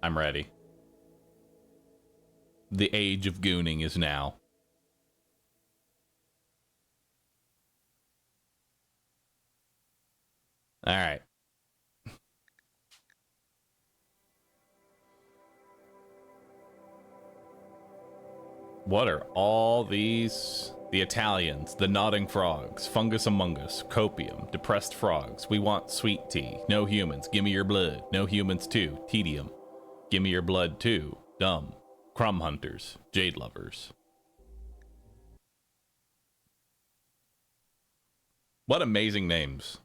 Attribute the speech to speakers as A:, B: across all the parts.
A: I'm ready. The age of gooning is now. All right. What are all these? The Italians, the nodding frogs, fungus among us, copium, depressed frogs. We want sweet tea. No humans. Give me your blood. No humans too. Tedium. Give me your blood too. Dumb. Crumb hunters. Jade lovers. What amazing names.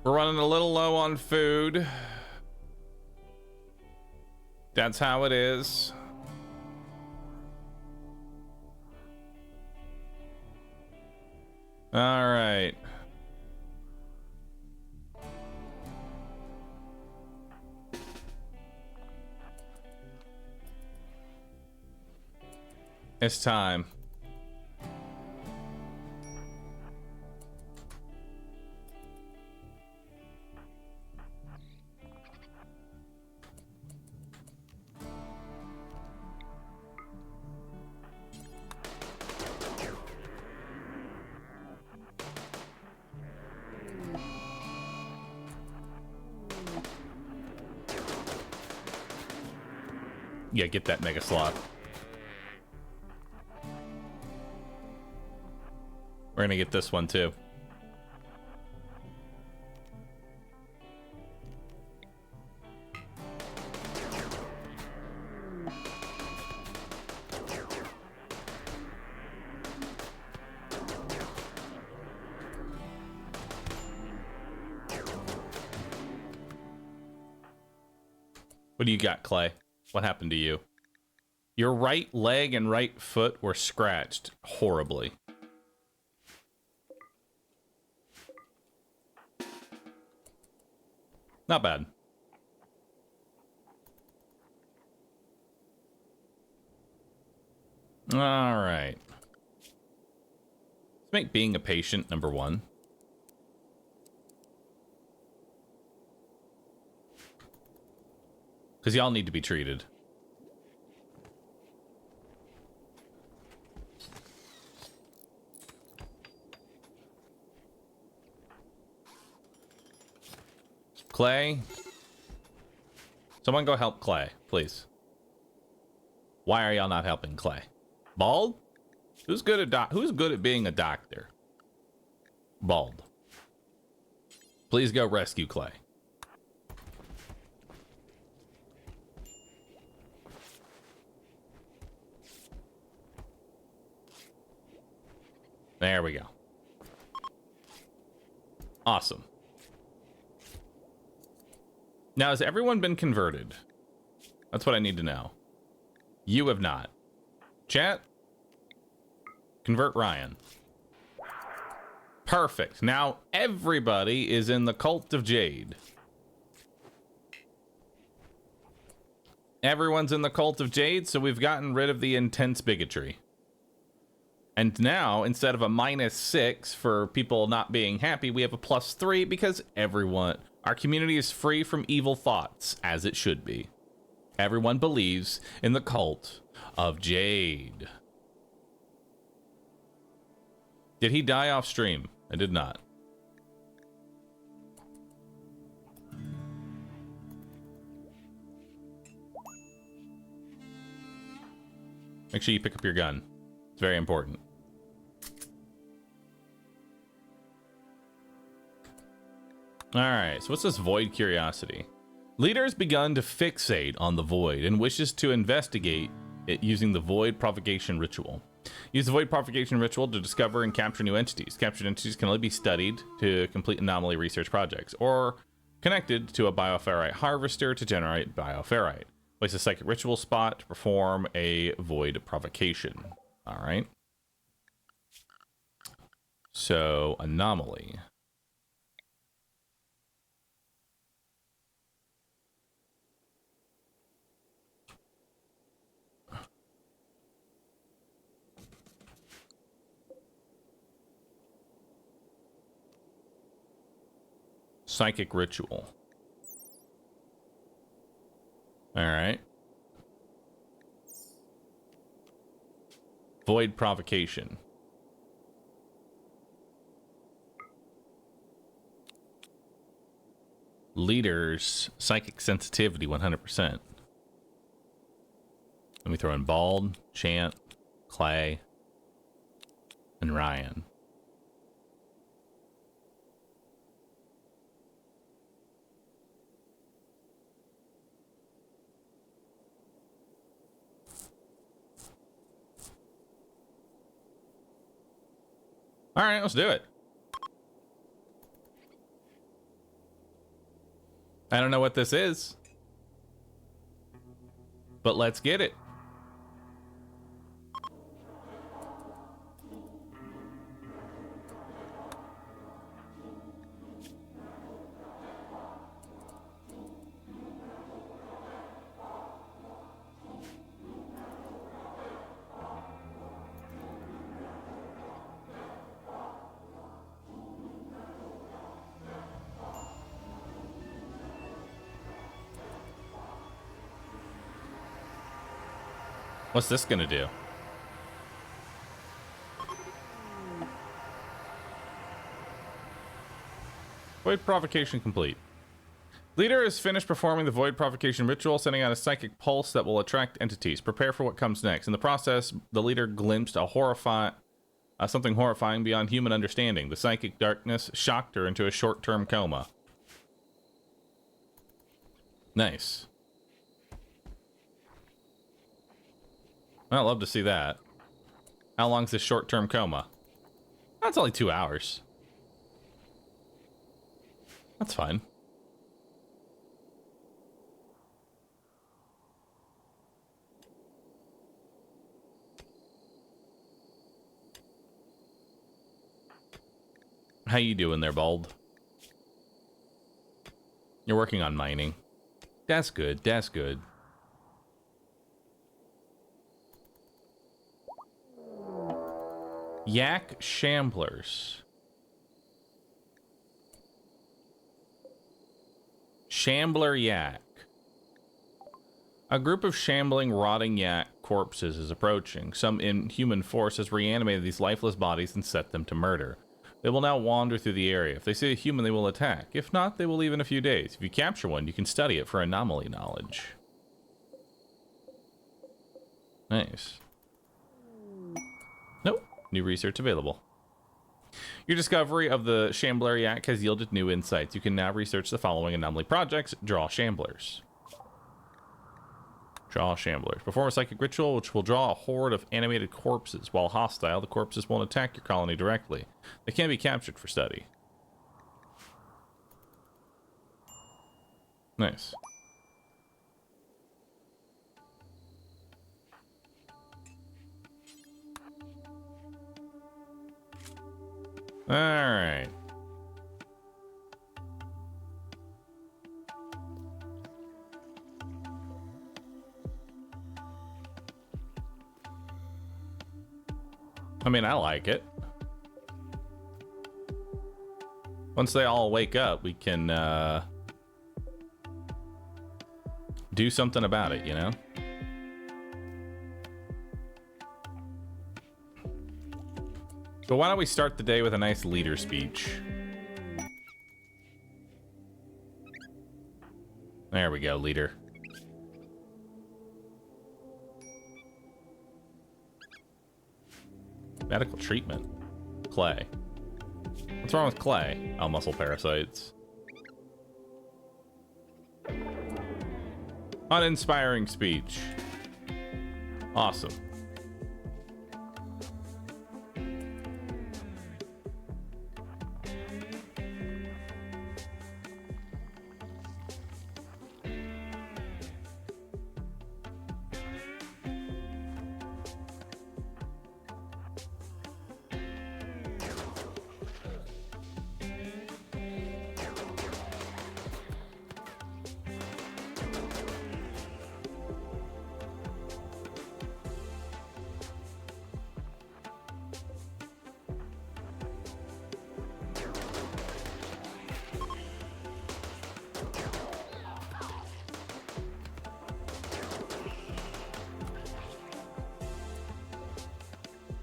A: We're running a little low on food. That's how it is. All right. It's time. Yeah, get that mega slot. We're gonna get this one too. What do you got, Clay? What happened to you? Your right leg and right foot were scratched horribly. Not bad. All right. Let's make being a patient number 1. Because y'all need to be treated. Clay? Someone go help Clay, please. Why are y'all not helping Clay? Bald? Who's good at being a doctor? Bald. Please go rescue Clay. There we go. Awesome. Now, has everyone been converted? That's what I need to know. You have not. Chat? Convert Ryan. Perfect. Now, everybody is in the Cult of Jade. Everyone's in the Cult of Jade, so we've gotten rid of the intense bigotry. And now, instead of a -6 for people not being happy, we have a +3 because our community is free from evil thoughts, as it should be. Everyone believes in the Cult of Jade. Did he die off stream? I did not. Make sure you pick up your gun. It's very important. Alright, so what's this void curiosity? Leader has begun to fixate on the void and wishes to investigate it using the void propagation ritual. Use the void propagation ritual to discover and capture new entities. Captured entities can only be studied to complete anomaly research projects, or connected to a bioferrite harvester to generate bioferrite. Place a psychic ritual spot to perform a void provocation. Alright. So, anomaly. Psychic ritual. All right. Void provocation. Leaders, psychic sensitivity, 100%. Let me throw in Bald, Chant, Clay, and Ryan. All right, let's do it. I don't know what this is, but let's get it. What's this gonna do? Void provocation complete. Leader has finished performing the void provocation ritual, sending out a psychic pulse that will attract entities. Prepare for what comes next. In the process, the leader glimpsed something horrifying beyond human understanding. The psychic darkness shocked her into a short-term coma. Nice. I'd love to see that. How long's this short-term coma? That's only 2 hours. That's fine. How you doing there, Bald? You're working on mining. That's good, that's good. Yak Shamblers. Shambler Yak. A group of shambling, rotting yak corpses is approaching. Some inhuman force has reanimated these lifeless bodies and set them to murder. They will now wander through the area. If they see a human, they will attack. If not, they will leave in a few days. If you capture one, you can study it for anomaly knowledge. Nice. Nope. New research available. Your discovery of the Shambler Yak has yielded new insights. You can now research the following anomaly projects. Draw Shamblers. Draw Shamblers. Perform a psychic ritual which will draw a horde of animated corpses. While hostile, the corpses won't attack your colony directly. They can be captured for study. Nice. All right. I mean, I like it. Once they all wake up, we can do something about it, you know? But why don't we start the day with a nice leader speech? There we go, leader. Medical treatment. Clay. What's wrong with Clay? Oh, muscle parasites. Uninspiring speech. Awesome.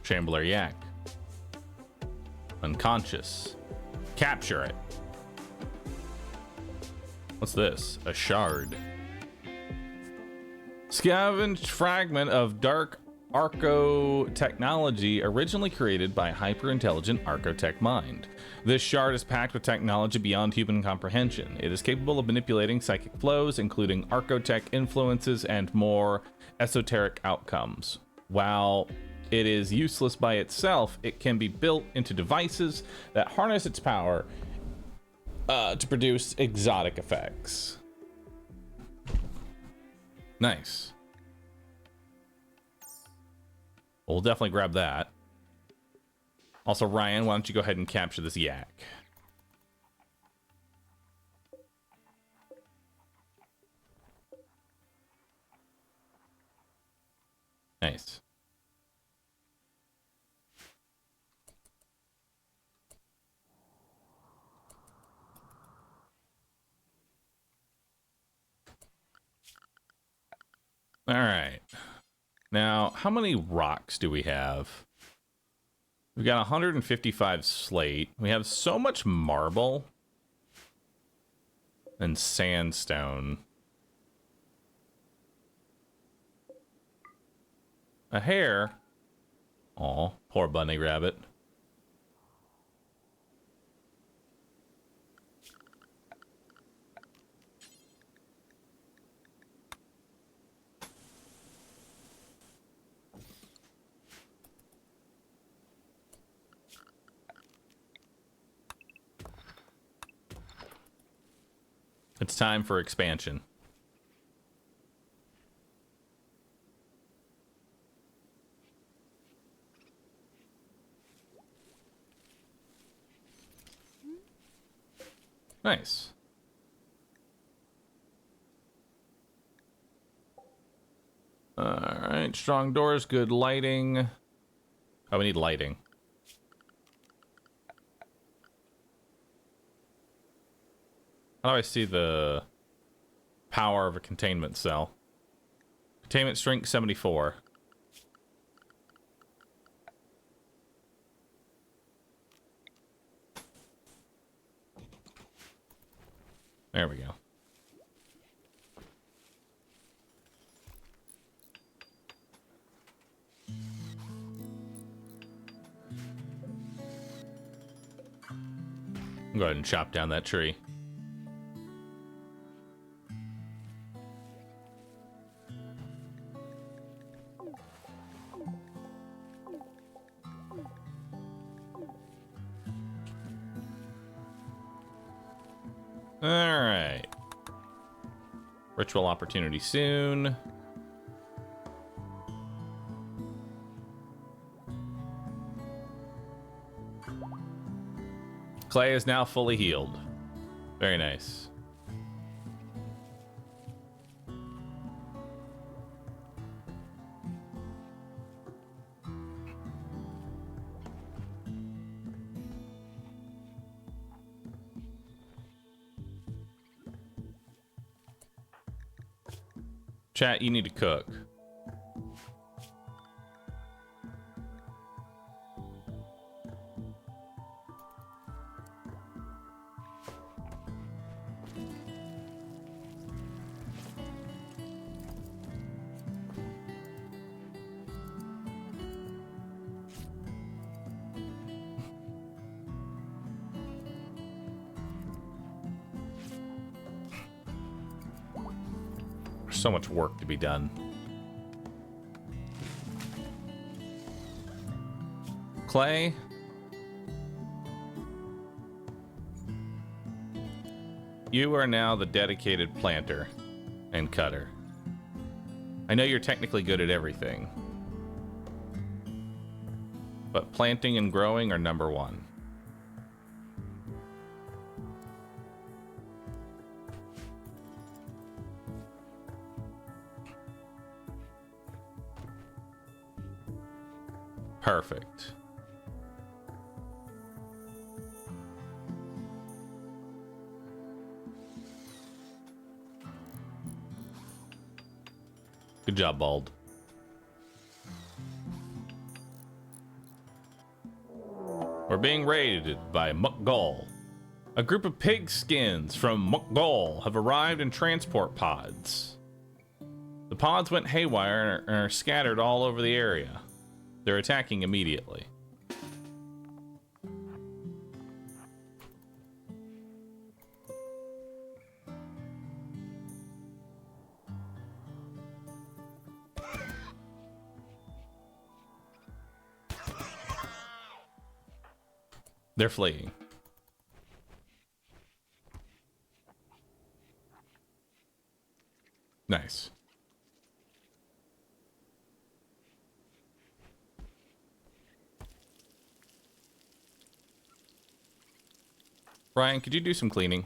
A: Shambler Yak. Unconscious. Capture it. What's this? A shard. Scavenged fragment of dark Arco technology originally created by hyper-intelligent Archotech mind. This shard is packed with technology beyond human comprehension. It is capable of manipulating psychic flows, including Archotech influences and more esoteric outcomes. While it is useless by itself, it can be built into devices that harness its power to produce exotic effects. Nice. We'll definitely grab that. Also, Ryan, why don't you go ahead and capture this yak? Nice. All right. Now, how many rocks do we have? We've got 155 slate. We have so much marble and sandstone. A hare. Aw, poor bunny rabbit. It's time for expansion. Nice. All right, strong doors, good lighting. Oh, we need lighting. How do I see the power of a containment cell? Containment strength 74. There we go. Go ahead and chop down that tree. All right. Ritual opportunity soon. Clay is now fully healed. Very nice. Chat, you need to cook. So much work to be done. Clay. You are now the dedicated planter and cutter. I know you're technically good at everything, but planting and growing are number one. Perfect. Good job, Bald. We're being raided by Mukgul. A group of pigskins from Mukgul have arrived in transport pods. The pods went haywire and are scattered all over the area. They're attacking immediately. They're fleeing. Nice. Ryan, could you do some cleaning?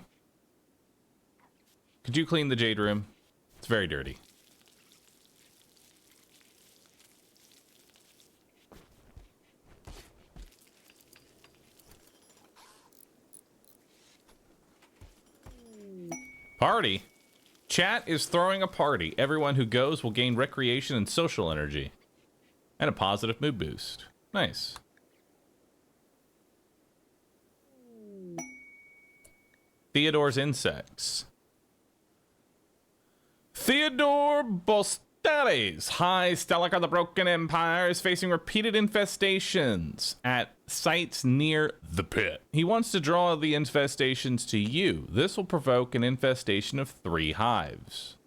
A: Could you clean the Jade Room? It's very dirty. Party? Chat is throwing a party. Everyone who goes will gain recreation and social energy. And a positive mood boost. Nice. Theodore's insects. Theodore Bostares, High Stalak of the Broken Empire, is facing repeated infestations at sites near the pit. He wants to draw the infestations to you. This will provoke an infestation of 3 hives.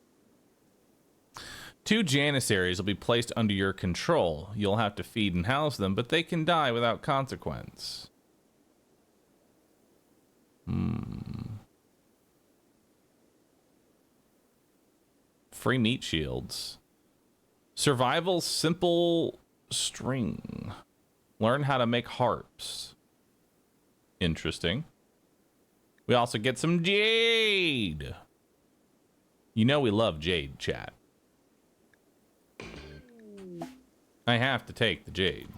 A: 2 Janissaries will be placed under your control. You'll have to feed and house them, but they can die without consequence. Free meat shields. Survival simple string. Learn how to make harps. Interesting. We also get some jade. You know we love jade, chat. I have to take the jade.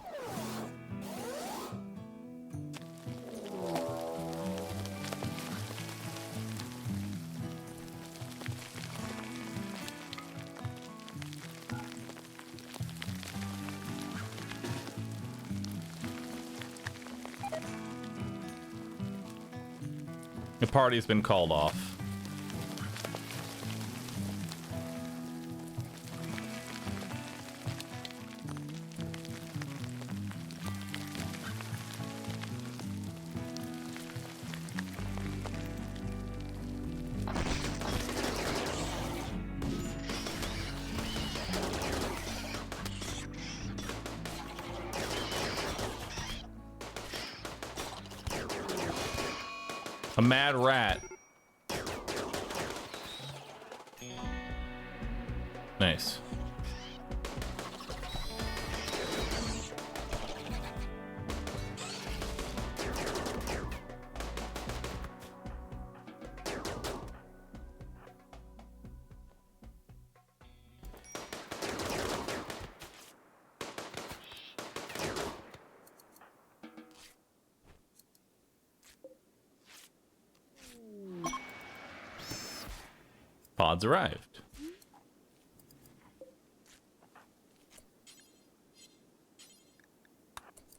A: The party's been called off. A mad rat. Nice. Pods arrived.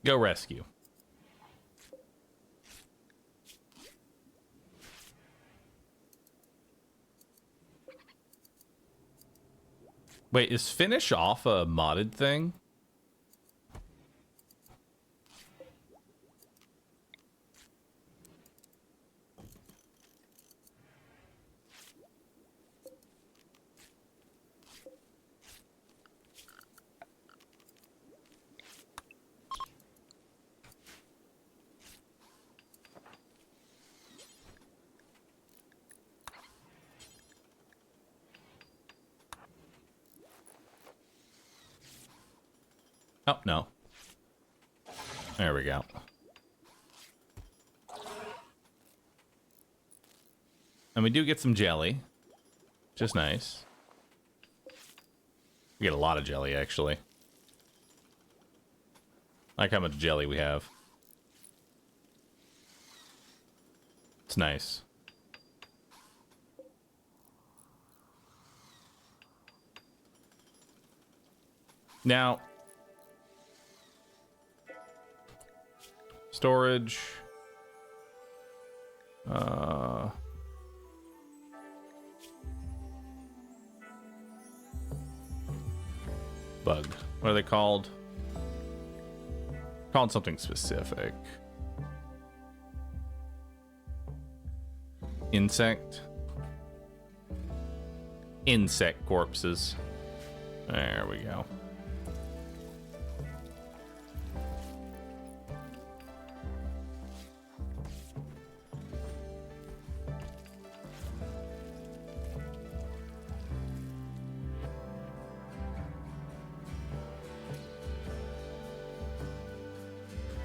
A: Go rescue. Wait, is finish off a modded thing? Oh, no. There we go. And we do get some jelly. Just nice. We get a lot of jelly, actually. I like how much jelly we have. It's nice. Now... Storage. Bug. What are they called? Called something specific. Insect. Insect corpses. There we go.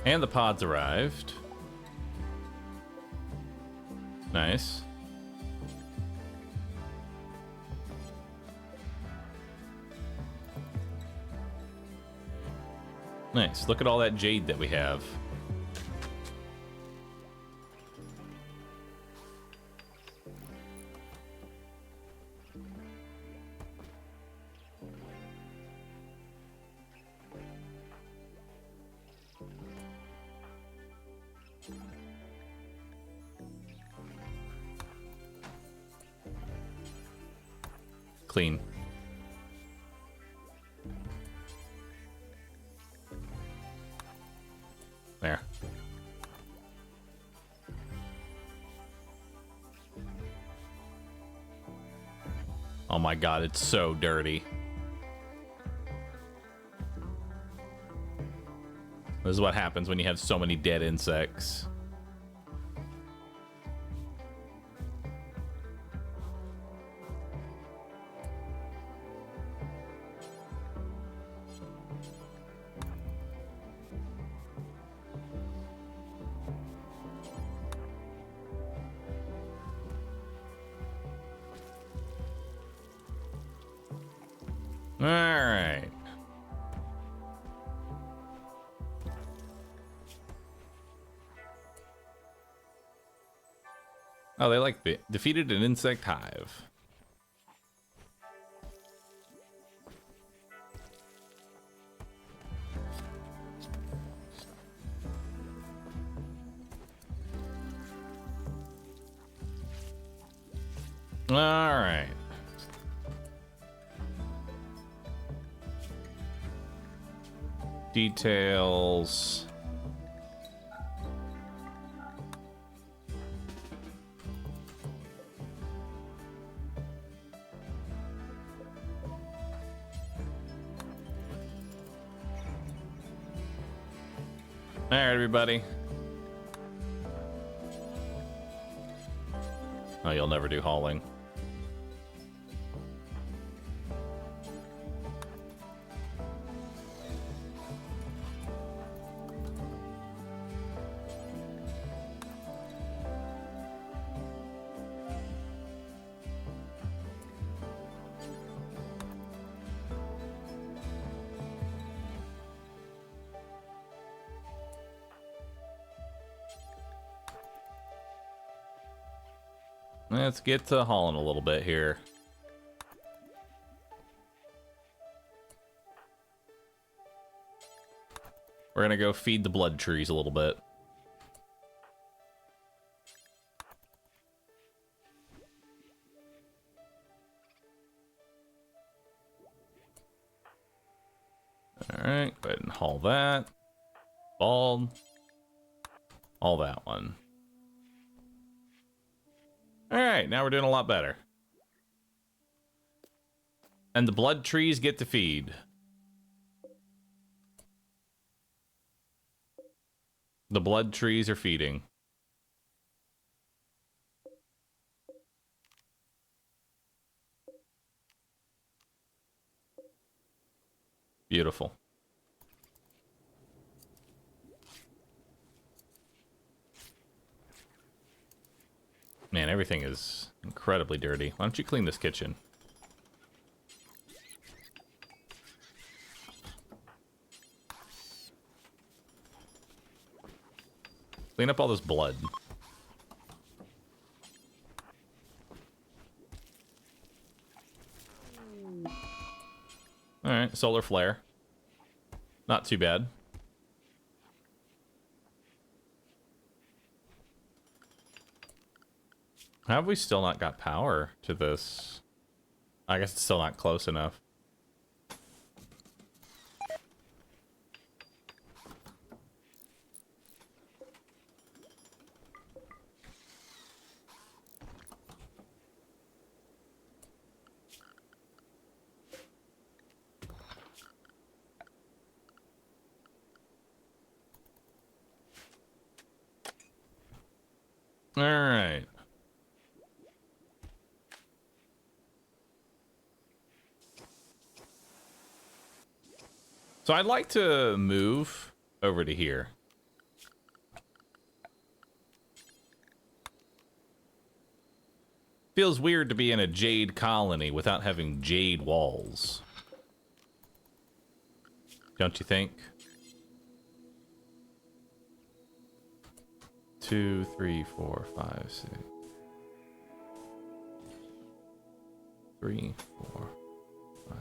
A: And the pods arrived. Nice. Nice. Look at all that jade that we have. Clean. There. Oh my god, it's so dirty. This is what happens when you have so many dead insects. All right. Oh, they like defeated an insect hive. All right. Details. All right, everybody. Oh, you'll never do hauling. Let's get to hauling a little bit here. We're gonna go feed the blood trees a little bit. Alright, go ahead and haul that. Bald. All that one. Alright, now we're doing a lot better. And the blood trees get to feed. The blood trees are feeding. Beautiful. Man, everything is incredibly dirty. Why don't you clean this kitchen? Clean up all this blood. Alright, solar flare. Not too bad. How have we still not got power to this? I guess it's still not close enough. All right. So I'd like to move over to here. Feels weird to be in a jade colony without having jade walls. Don't you think? 2, 3, 4, 5, 6. 3, 4, 5.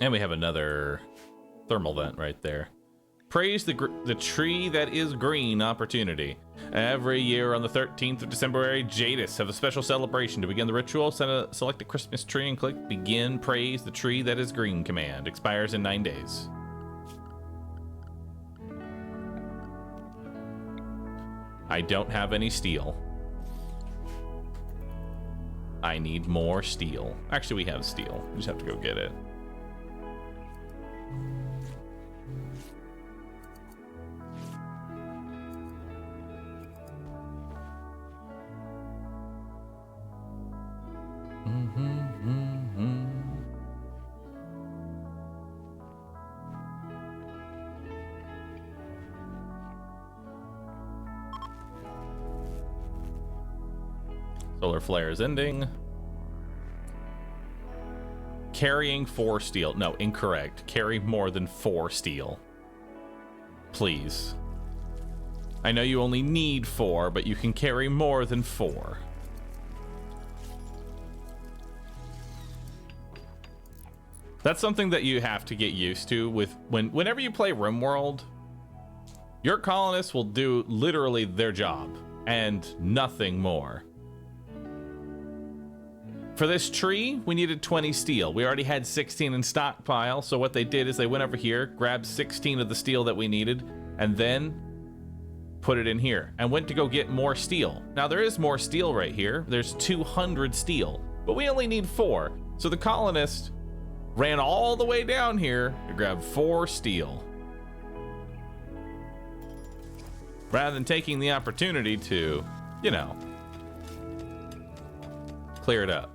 A: And we have another thermal vent right there. Praise the tree that is green opportunity. Every year on the 13th of December, Jadists have a special celebration. To begin the ritual, select a Christmas tree and click Begin Praise the Tree That Is Green command. Expires in 9 days. I don't have any steel. I need more steel. Actually, we have steel. We just have to go get it. Solar flare is ending. Carrying 4 steel. No, incorrect. Carry more than 4 steel. Please. I know you only need 4, but you can carry more than 4. That's something that you have to get used to with whenever you play Rimworld. Your colonists will do literally their job and nothing more. For this tree, we needed 20 steel. We already had 16 in stockpile, so what they did is they went over here, grabbed 16 of the steel that we needed, and then put it in here, and went to go get more steel. Now, there is more steel right here. There's 200 steel, but we only need 4. So the colonist ran all the way down here to grab 4 steel. Rather than taking the opportunity to, you know, clear it up.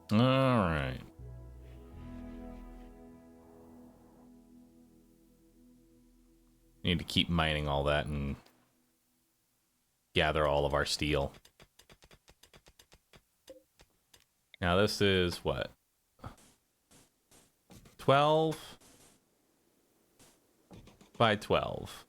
A: All right. Need to keep mining all that and gather all of our steel. Now this is what? 12 by 12.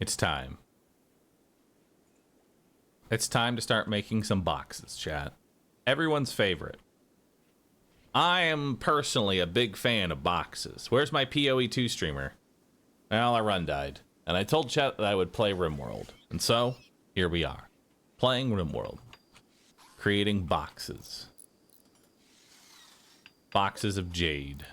A: It's time. It's time to start making some boxes, chat. Everyone's favorite. I am personally a big fan of boxes. Where's my PoE2 streamer? Well, our run died. And I told chat that I would play Rimworld. And so, here we are. Playing Rimworld. Creating boxes. Boxes of jade.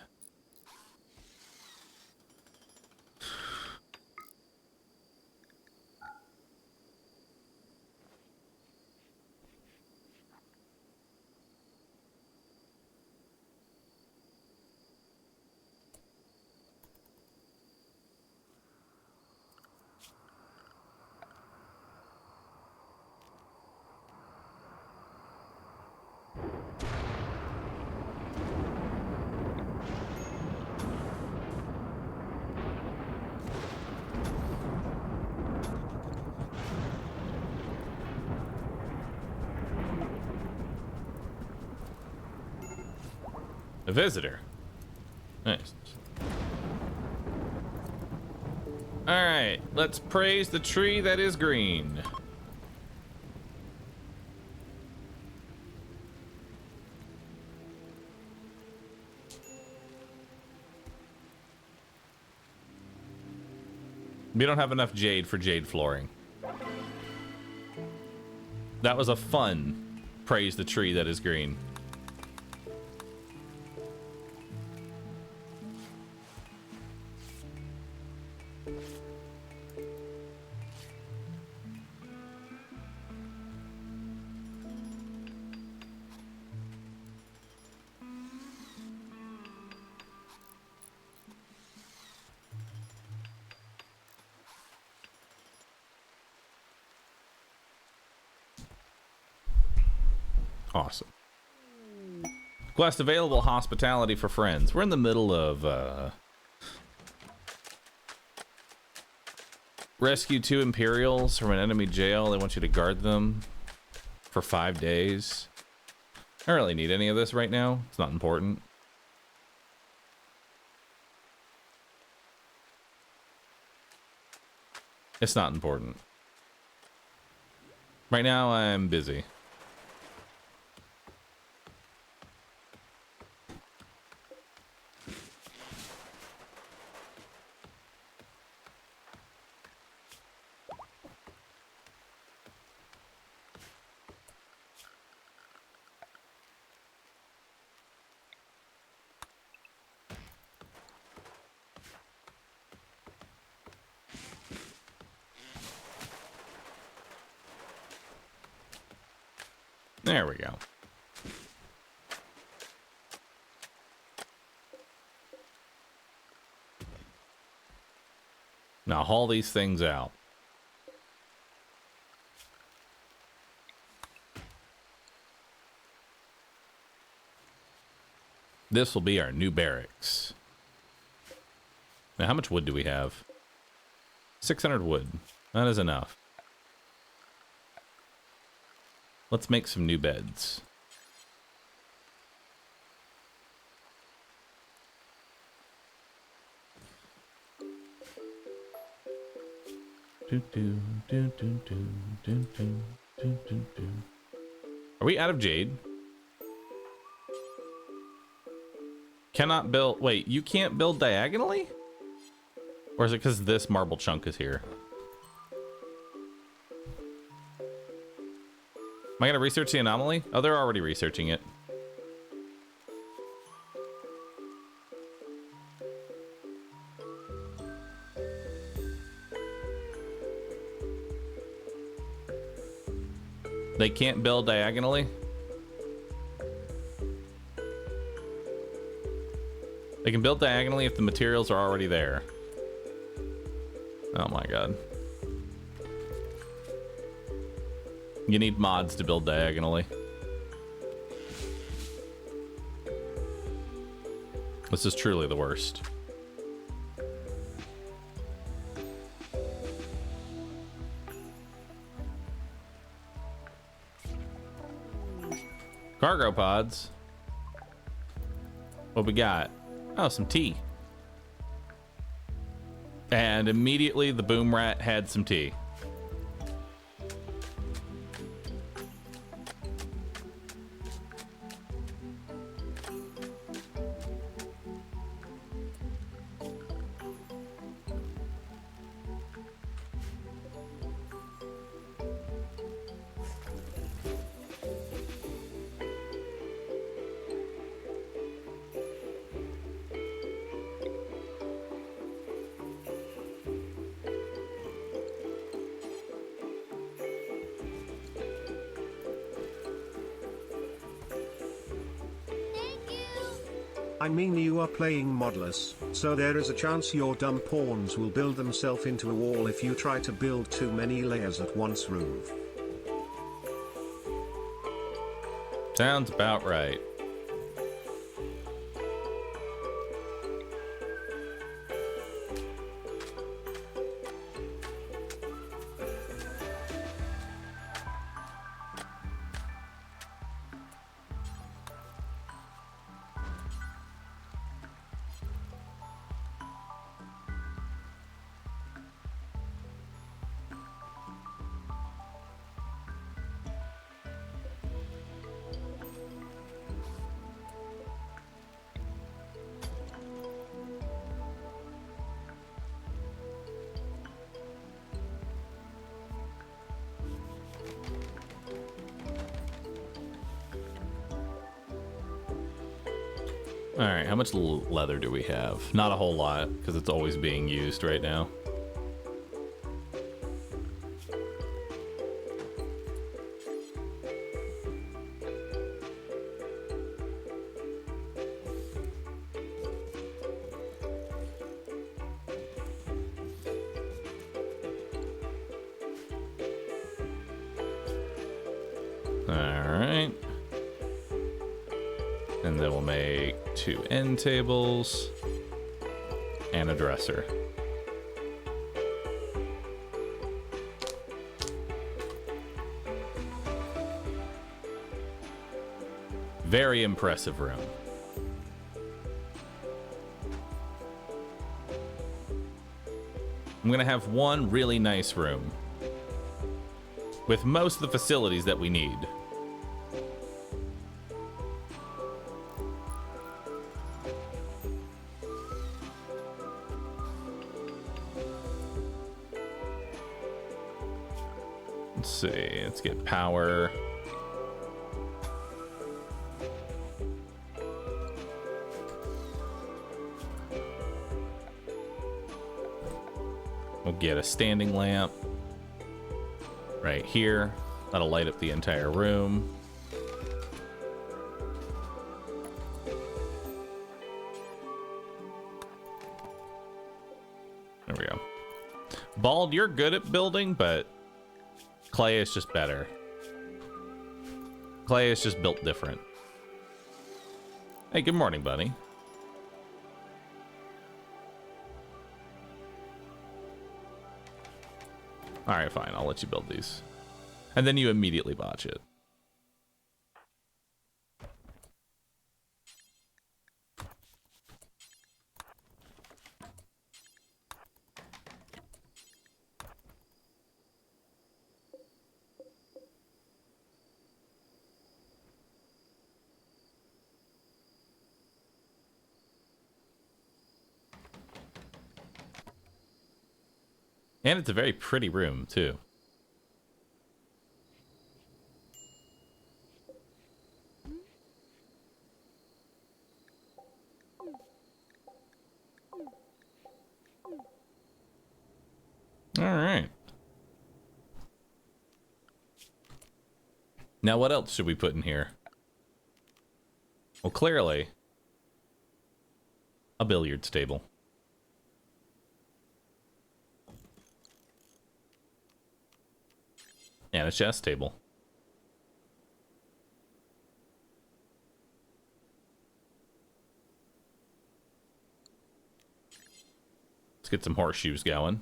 A: A visitor. Nice. Alright, let's praise the tree that is green. We don't have enough jade for jade flooring. That was a fun praise the tree that is green. Awesome. Quest available, hospitality for friends. We're in the middle of rescue 2 Imperials from an enemy jail. They want you to guard them for 5 days. I don't really need any of this right now. It's not important. It's not important. Right now I'm busy. There we go. Now haul these things out. This will be our new barracks. Now, how much wood do we have? 600 wood. That is enough. Let's make some new beds. Are we out of jade? Cannot build. Wait, you can't build diagonally? Or is it because this marble chunk is here? Am I gonna research the anomaly? Oh, they're already researching it. They can't build diagonally? They can build diagonally if the materials are already there. Oh my god. You need mods to build diagonally. This is truly the worst. Cargo pods. What we got? Oh, some tea. And immediately the boom rat had some tea.
B: I mean, you are playing modless, so there is a chance your dumb pawns will build themselves into a wall if you try to build too many layers at once, roof.
A: Sounds about right. All right, how much leather do we have? Not a whole lot, because it's always being used right now. All right. And then we'll make 2 end tables and a dresser. Very impressive room. I'm gonna have one really nice room with most of the facilities that we need. Let's see, let's get power. We'll get a standing lamp right here. That'll light up the entire room. There we go. Bald, you're good at building, but Clay is just better. Clay is just built different. Hey, good morning, buddy. All right, fine. I'll let you build these. And then you immediately botch it. And it's a very pretty room, too. All right. Now, what else should we put in here? Well, clearly, a billiards table. And a chess table. Let's get some horseshoes going.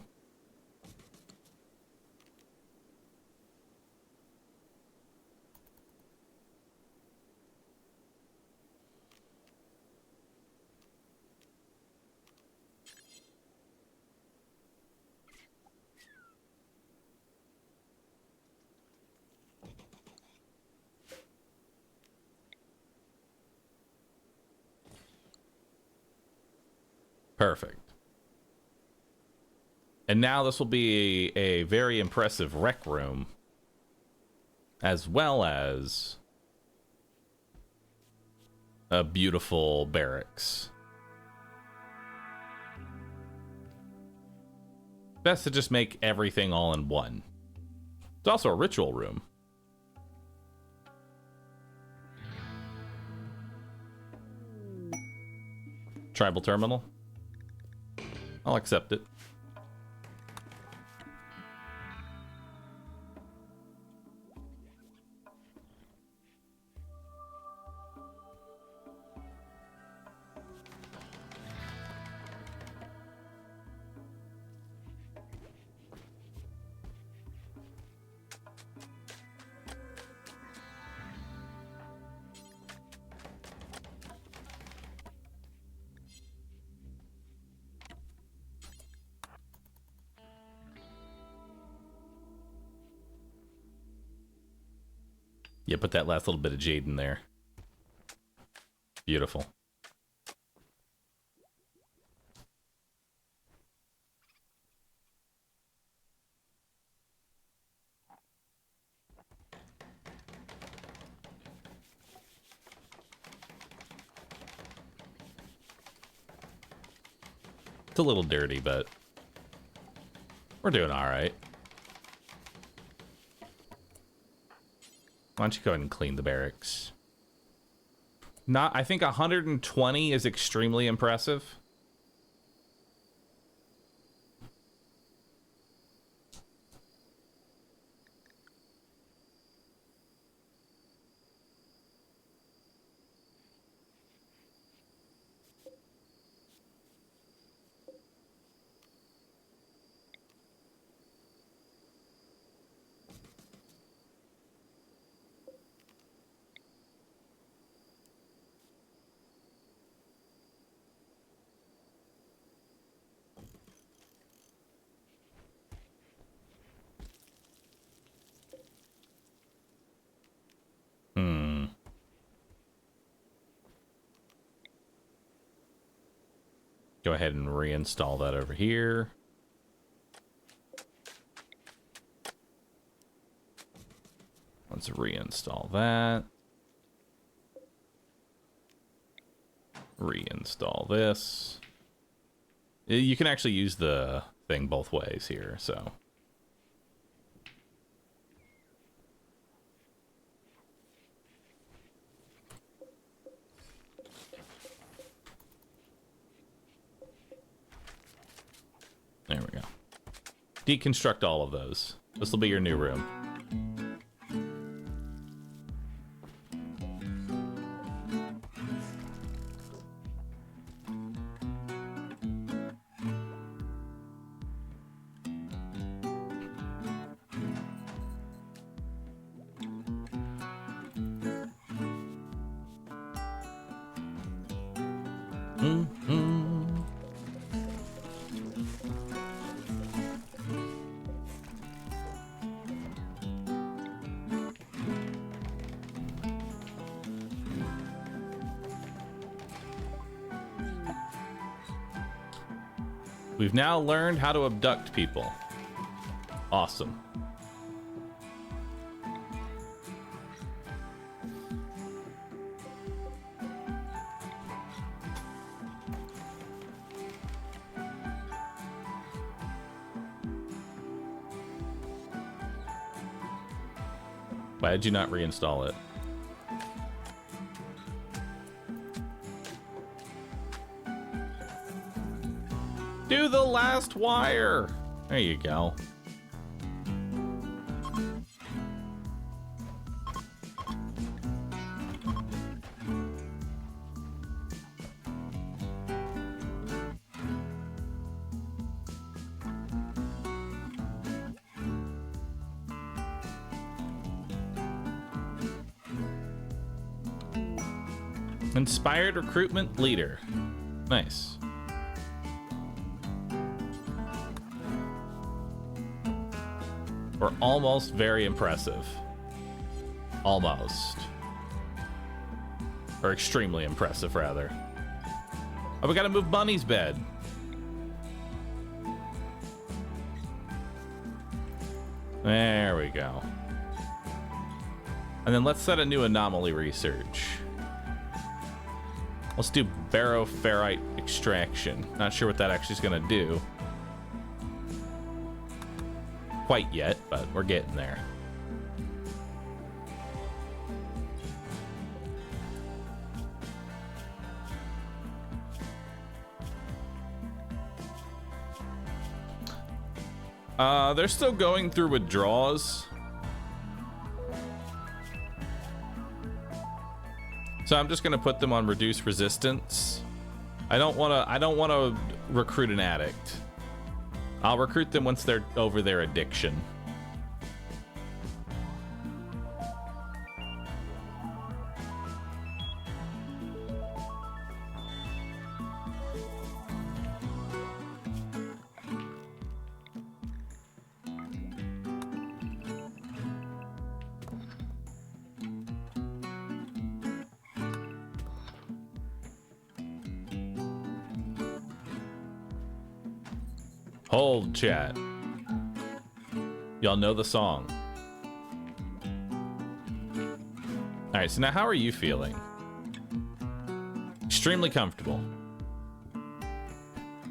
A: Perfect. And now this will be a very impressive rec room, as well as a beautiful barracks. Best to just make everything all in one. It's also a ritual room. Tribal terminal. I'll accept it. Yeah, put that last little bit of jade in there. Beautiful. It's a little dirty, but we're doing all right. Why don't you go ahead and clean the barracks? I think 120 is extremely impressive. Go ahead and reinstall that over here. Let's reinstall that. Reinstall this. You can actually use the thing both ways here, so. There we go. Deconstruct all of those. This will be your new room. We've now learned how to abduct people. Awesome. Why did you not reinstall it? Do the last wire. There you go. Inspired recruitment leader. Nice. We're almost very impressive. Almost. Or extremely impressive, rather. Oh, we gotta move Bunny's bed. There we go. And then let's set a new anomaly research. Let's do baroferrite extraction. Not sure what that actually is going to do quite yet, but we're getting there. They're still going through withdrawals. So I'm just gonna put them on reduced resistance. I don't wanna recruit an addict. I'll recruit them once they're over their addiction. Hold, chat. Y'all know the song. All right, so now how are you feeling? Extremely comfortable.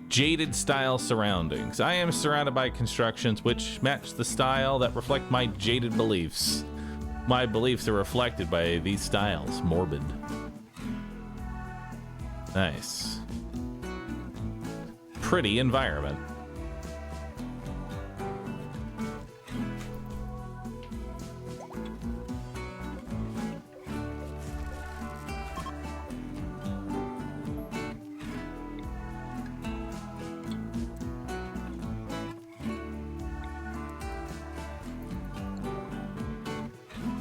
A: Jaded style surroundings. I am surrounded by constructions which match the style that reflect my jaded beliefs. My beliefs are reflected by these styles. Morbid. Nice. Pretty environment.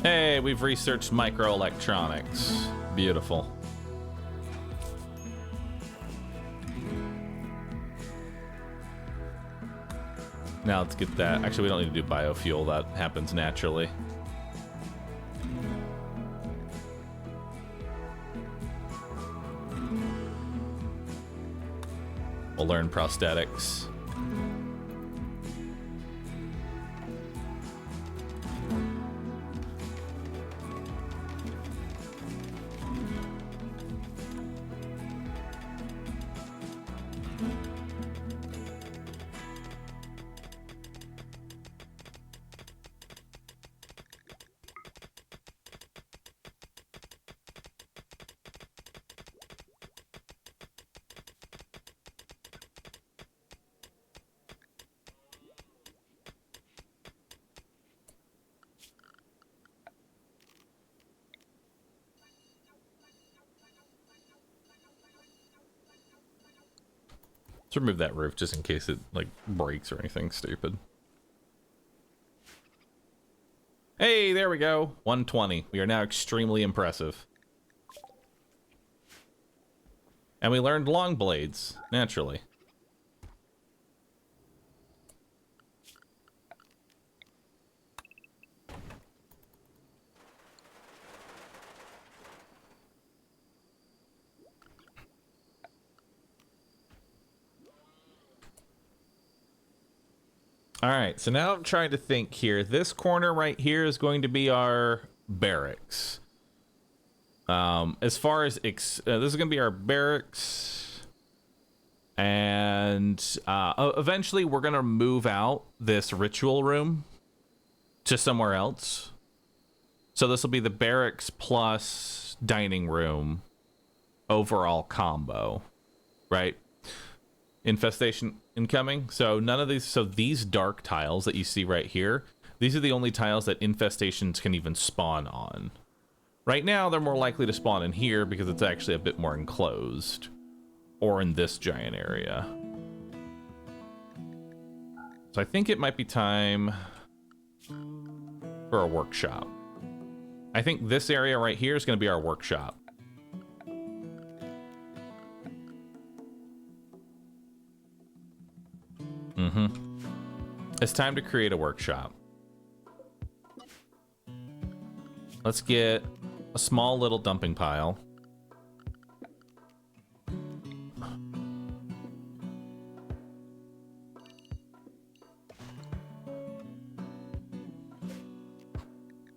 A: Hey, we've researched microelectronics. Beautiful. Now let's get that. Actually, we don't need to do biofuel. That happens naturally. We'll learn prosthetics. Let's remove that roof just in case it like breaks or anything stupid. Hey, there we go. 120. We are now extremely impressive. And we learned long blades, naturally. All right, so now I'm trying to think here. This corner right here is going to be our barracks. As far as this is going to be our barracks, and eventually we're going to move out this ritual room to somewhere else. So this will be the barracks plus dining room overall combo, right? Infestation incoming. So none of these, so these dark tiles that you see right here, these are the only tiles that infestations can even spawn on. Right now, they're more likely to spawn in here because it's actually a bit more enclosed, or in this giant area. So I think it might be time for a workshop. I think this area right here is going to be our workshop. It's time to create a workshop. Let's get a small little dumping pile.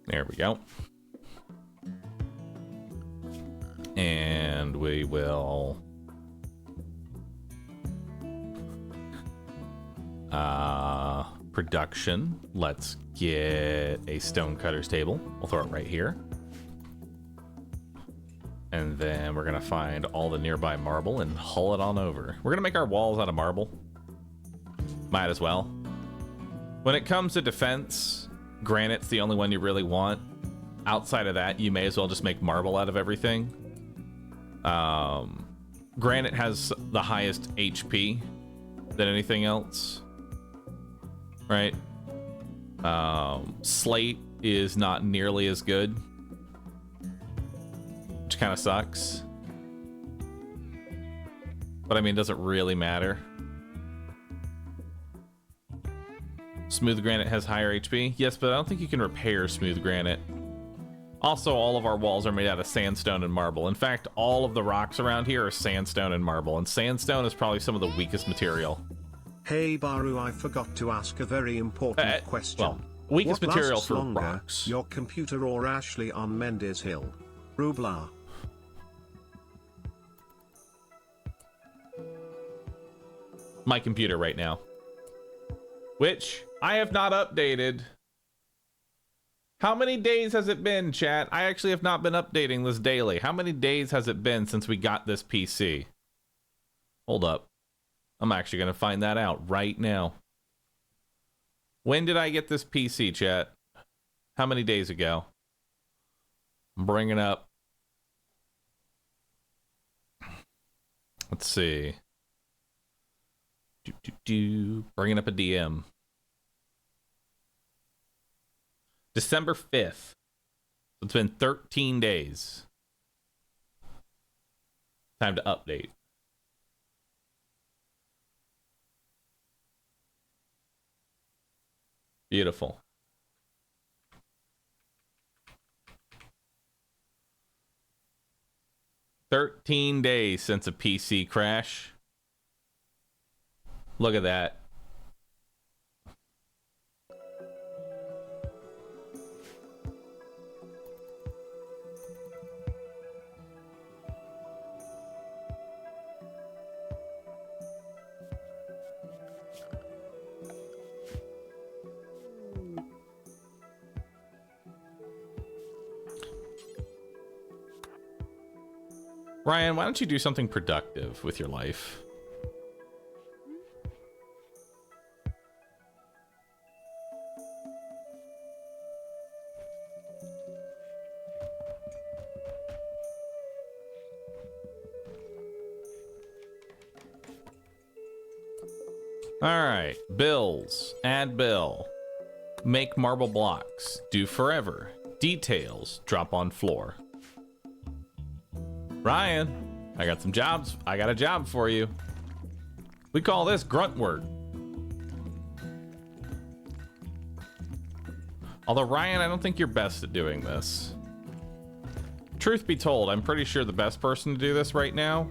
A: There we go. And we will production. Let's get a stonecutter's table. We'll throw it right here. And then we're gonna find all the nearby marble and hull it on over. We're gonna make our walls out of marble. Might as well. When it comes to defense, granite's the only one you really want. Outside of that, you may as well just make marble out of everything. Granite has the highest HP than anything else, right? Slate is not nearly as good, which kind of sucks. But I mean, it doesn't really matter. Smooth granite has higher HP. Yes, but I don't think you can repair smooth granite. Also, all of our walls are made out of sandstone and marble. In fact, all of the rocks around here are sandstone and marble, and sandstone is probably some of the weakest material.
B: Hey Bahroo, I forgot to ask a very important question.
A: Well, weakest
B: what
A: material
B: lasts
A: for
B: longer,
A: rocks.
B: your computer or Ashley on Mendes Hill? rooBla.
A: My computer right now, which I have not updated. How many days has it been, chat? I actually have not been updating this daily. How many days has it been since we got this PC? Hold up. I'm actually going to find that out right now. When did I get this PC, chat? How many days ago? Bring it up. Let's see. Bringing up a DM. December 5th. It's been 13 days. Time to update. Beautiful. "13 days since a PC crash." Look at that. Ryan, why don't you do something productive with your life? All right, bills. Add bill. Make marble blocks. Do forever. Details. Drop on floor. Ryan, I got some jobs. I got a job for you. We call this grunt work. Although, Ryan, I don't think you're best at doing this. Truth be told, I'm pretty sure the best person to do this right now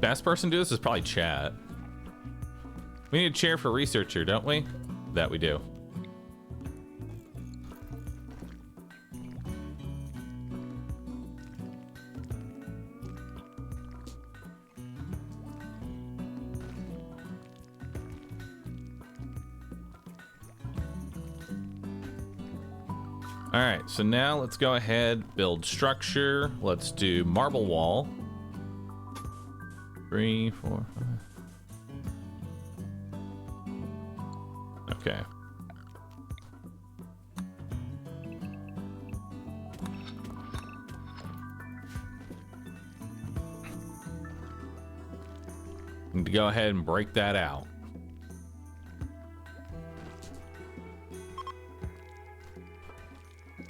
A: to do this is probably chat. We need a chair for researcher, don't we? That we do. All right, so now let's go ahead, build structure. Let's do marble wall. 3, 4, 5. Okay. Need to go ahead and break that out.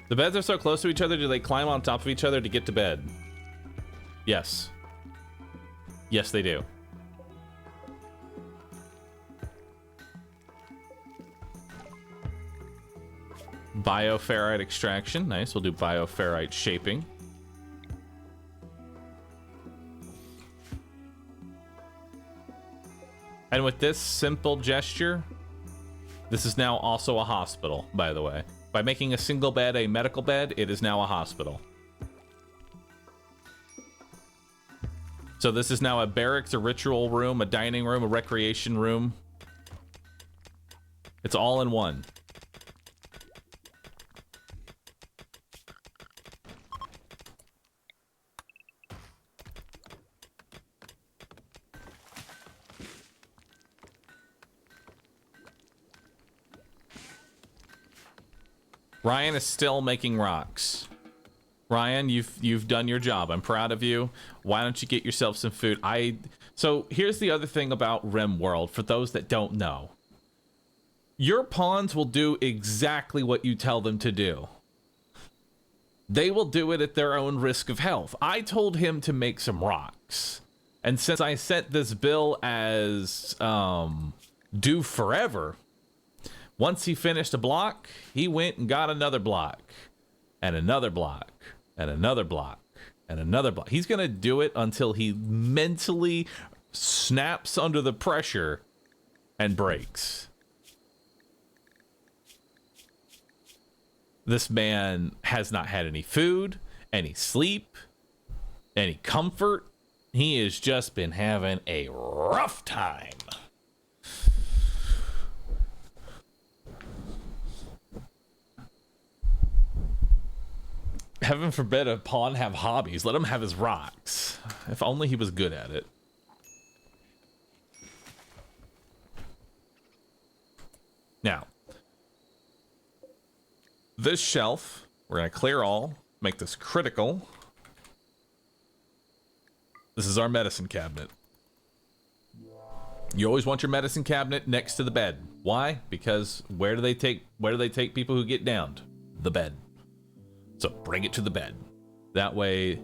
A: The beds are so close to each other, do they climb on top of each other to get to bed? Yes. Yes, they do. Bioferrite extraction. Nice, we'll do bioferrite shaping. And with this simple gesture, this is now also a hospital, by the way. By making a single bed a medical bed, it is now a hospital. So this is now a barracks, a ritual room, a dining room, a recreation room. It's all in one. Ryan is still making rocks. Ryan, you've done your job. I'm proud of you. Why don't you get yourself some food? So here's the other thing about Rimworld, for those that don't know. Your pawns will do exactly what you tell them to do. They will do it at their own risk of health. I told him to make some rocks. And since I set this bill as due forever, once he finished a block, he went and got another block. And another block. And another block. And another block. He's going to do it until he mentally snaps under the pressure and breaks. This man has not had any food, any sleep, any comfort. He has just been having a rough time. Heaven forbid a pawn have hobbies. Let him have his rocks. If only he was good at it. Now, this shelf, we're going to clear all, make this critical. This is our medicine cabinet. You always want your medicine cabinet next to the bed. Why? Because where do they take people who get downed? The bed. So bring it to the bed. That way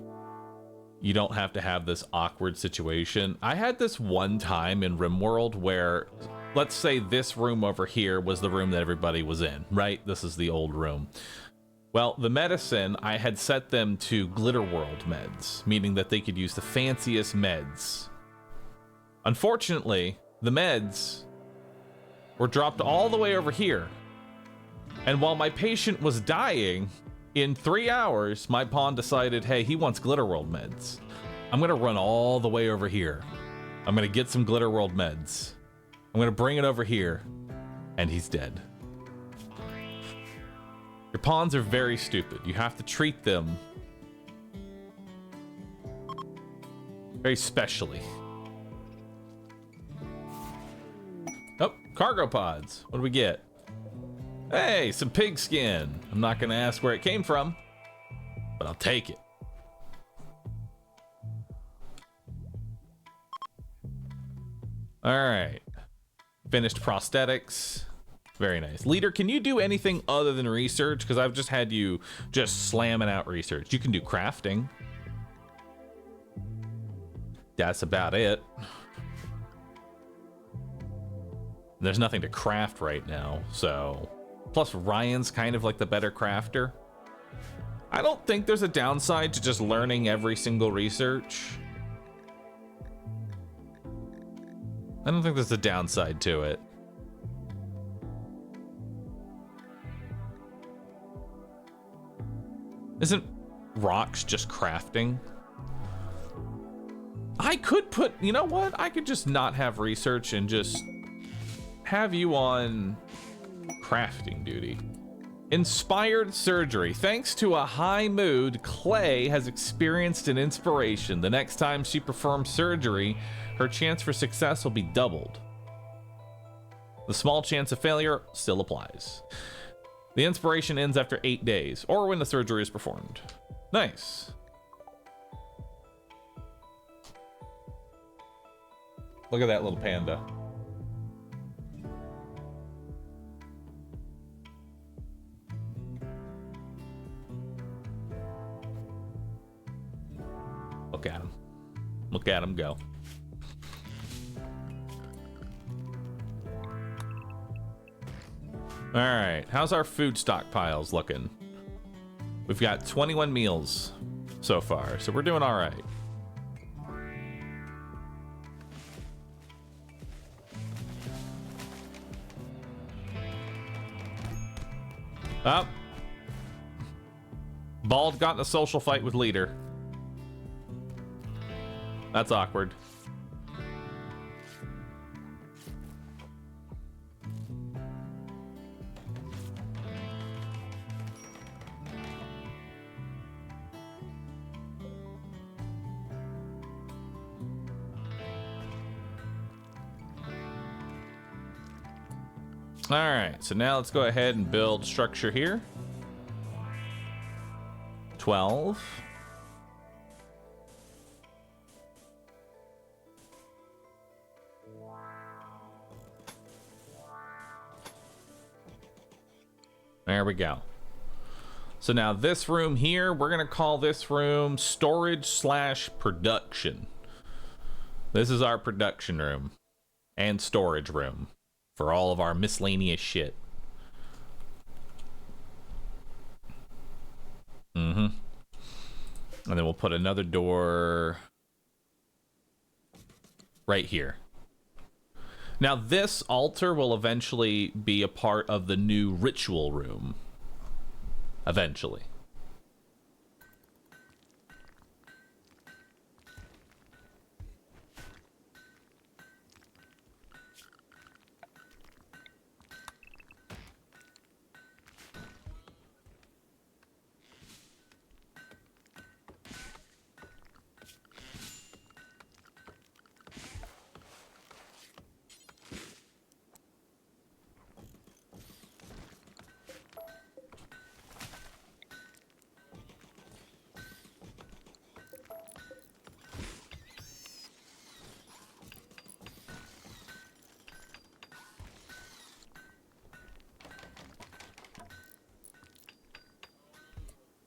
A: you don't have to have this awkward situation. I had this one time in Rimworld where, let's say this room over here was the room that everybody was in, right? This is the old room. Well, the medicine, I had set them to Glitterworld meds, meaning that they could use the fanciest meds. Unfortunately, the meds were dropped all the way over here. And while my patient was dying, in 3 hours, my pawn decided, hey, he wants Glitterworld meds. I'm going to run all the way over here. I'm going to get some Glitterworld meds. I'm going to bring it over here. And he's dead. Your pawns are very stupid. You have to treat them very specially. Oh, cargo pods. What do we get? Hey, some pig skin. I'm not going to ask where it came from, but I'll take it. All right. Finished prosthetics. Very nice. Leader, can you do anything other than research? Because I've just had you just slamming out research. You can do crafting. That's about it. There's nothing to craft right now, so... Plus, Ryan's kind of like the better crafter. I don't think there's a downside to just learning every single research. I don't think there's a downside to it. Isn't rocks just crafting? I could put, you know what? I could just not have research and just have you on crafting duty. Inspired surgery. Thanks to a high mood, Clay has experienced an inspiration. The next time she performs surgery, her chance for success will be doubled. The small chance of failure still applies. The inspiration ends after 8 days, or when the surgery is performed. Nice. Look at that little panda. Look at him. Look at him go. All right, how's our food stockpiles looking? We've got 21 meals so far, so we're doing all right. Up. Bald got in a social fight with Leader. That's awkward. All right, so now let's go ahead and build structure here. 12. There we go. So now this room here, we're going to call this room storage/production. This is our production room and storage room for all of our miscellaneous shit. And then we'll put another door right here. Now this altar will eventually be a part of the new ritual room. Eventually.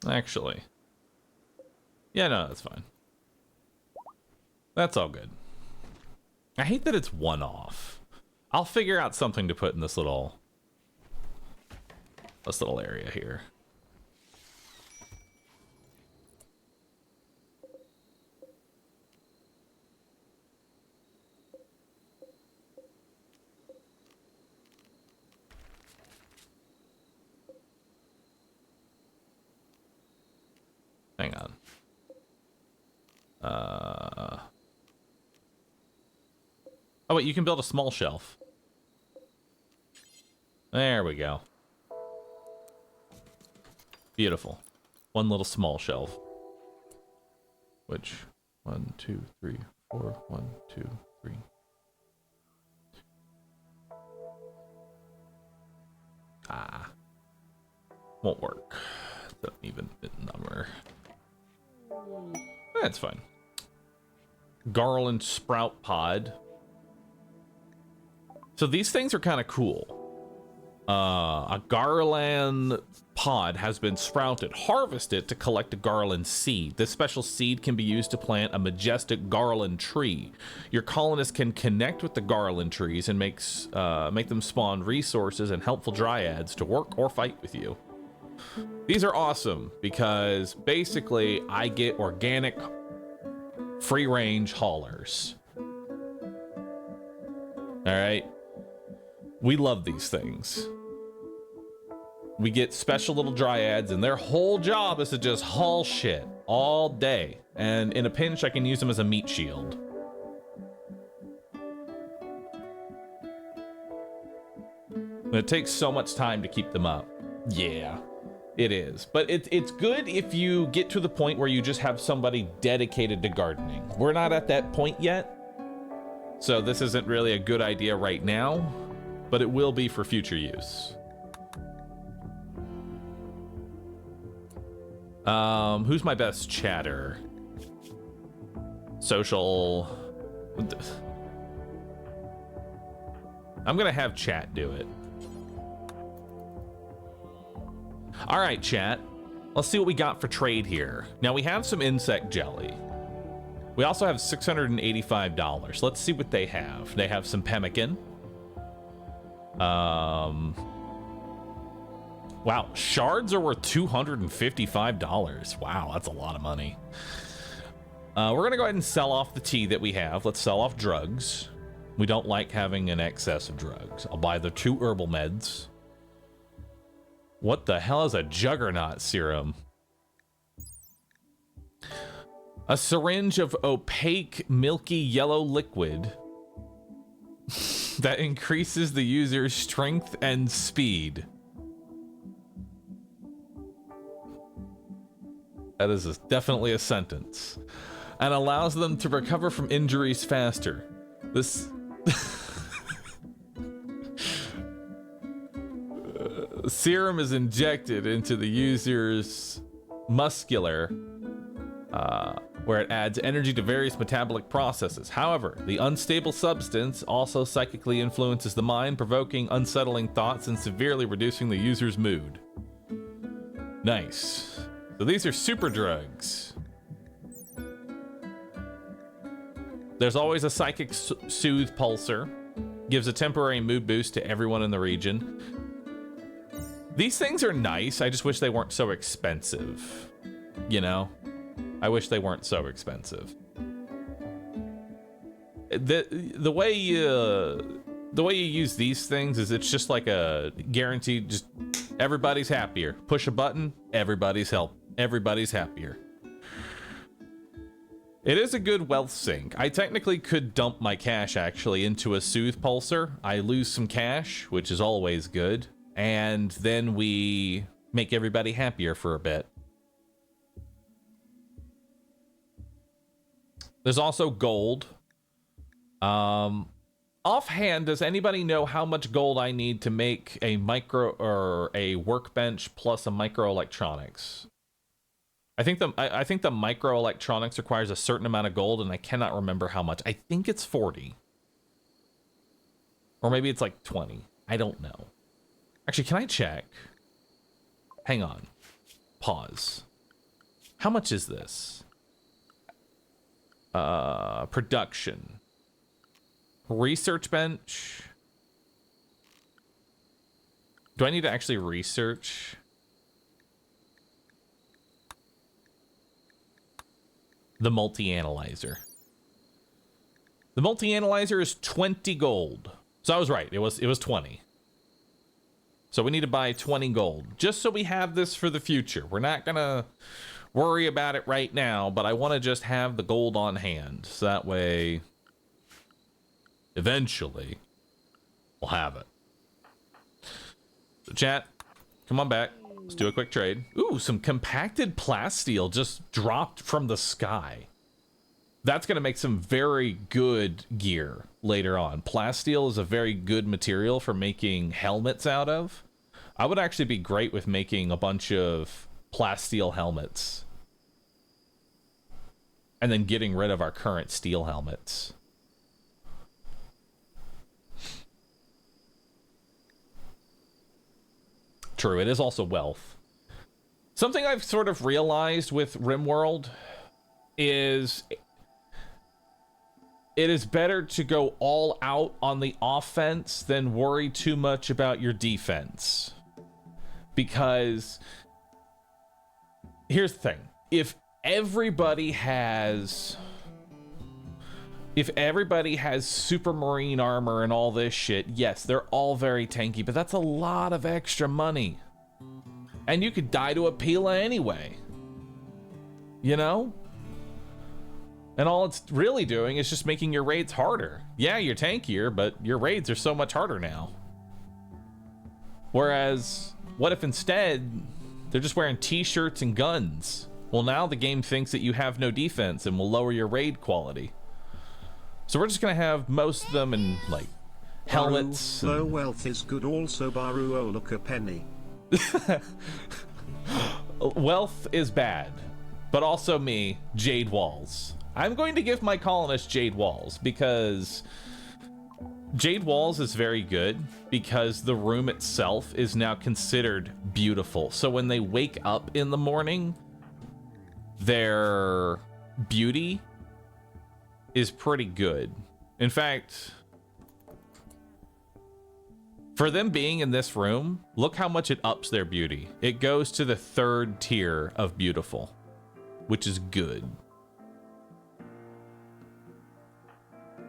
A: Actually. Yeah, no, that's fine. That's all good. I hate that it's one off. I'll figure out something to put in this little area here. Hang on. Oh, wait, you can build a small shelf. There we go. Beautiful. One little small shelf. Which, 1, 2, 3, 4, 1, 2, 3. Ah. Won't work. Doesn't even fit number. That's fine. Garland sprout pod. So these things are kind of cool. A garland pod has been sprouted. Harvest it to collect a garland seed. This special seed can be used to plant a majestic garland tree. Your colonists can connect with the garland trees and make them spawn resources and helpful dryads to work or fight with you. These are awesome because basically I get organic free-range haulers. All right. We love these things. We get special little dryads and their whole job is to just haul shit all day. And in a pinch, I can use them as a meat shield. And it takes so much time to keep them up. Yeah, it is. But it's good if you get to the point where you just have somebody dedicated to gardening. We're not at that point yet. So this isn't really a good idea right now, but it will be for future use. Who's my best chatter? Social. I'm gonna have chat do it. All right, chat. Let's see what we got for trade here. Now we have some insect jelly. We also have $685. Let's see what they have. They have some pemmican. Wow, shards are worth $255. Wow, that's a lot of money. We're gonna go ahead and sell off the tea that we have. Let's sell off drugs. We don't like having an excess of drugs. I'll buy the 2 herbal meds. What the hell is a juggernaut serum? A syringe of opaque, milky yellow liquid that increases the user's strength and speed. That is definitely a sentence. And allows them to recover from injuries faster. This... serum is injected into the user's muscular, where it adds energy to various metabolic processes. However, the unstable substance also psychically influences the mind, provoking unsettling thoughts and severely reducing the user's mood. Nice. So these are super drugs. There's always a psychic soothe pulsar. Gives a temporary mood boost to everyone in the region. These things are nice. I just wish they weren't so expensive. You know? I wish they weren't so expensive. The way you use these things is it's just like a guaranteed, just everybody's happier. Push a button, everybody's happier. It is a good wealth sink. I technically could dump my cash actually into a soothe pulsar. I lose some cash, which is always good, and then we make everybody happier for a bit. There's also gold. Offhand, does anybody know how much gold I need to make a micro or a workbench plus a microelectronics? I think the microelectronics requires a certain amount of gold, and I cannot remember how much. I think it's 40. Or maybe it's like 20. I don't know. Actually, can I check? Hang on. Pause. How much is this? Production. Research bench. Do I need to actually research? The multi-analyzer. The multi-analyzer is 20 gold. So I was right. It was 20. So we need to buy 20 gold just so we have this for the future. We're not gonna worry about it right now, but I want to just have the gold on hand. So that way, eventually, we'll have it. So chat, come on back. Let's do a quick trade. Ooh, some compacted plasteel just dropped from the sky. That's going to make some very good gear later on. Plasteel is a very good material for making helmets out of. I would actually be great with making a bunch of plasteel helmets. And then getting rid of our current steel helmets. True, it is also wealth. Something I've sort of realized with Rimworld is it is better to go all out on the offense than worry too much about your defense. Because here's the thing. If everybody has super marine armor and all this shit, yes, they're all very tanky, but that's a lot of extra money. And you could die to a Pila anyway. You know? And all it's really doing is just making your raids harder. Yeah, you're tankier, but your raids are so much harder now. Whereas, what if instead they're just wearing t-shirts and guns? Well, now the game thinks that you have no defense and will lower your raid quality. So we're just gonna have most of them in like helmets.
B: Low wealth is good also, Bahroo. Oh, look a penny.
A: Wealth is bad, but also me, Jade Walls. I'm going to give my colonists Jade Walls because Jade Walls is very good because the room itself is now considered beautiful. So when they wake up in the morning, their beauty is pretty good. In fact, for them being in this room, look how much it ups their beauty. It goes to the 3rd tier of beautiful, which is good.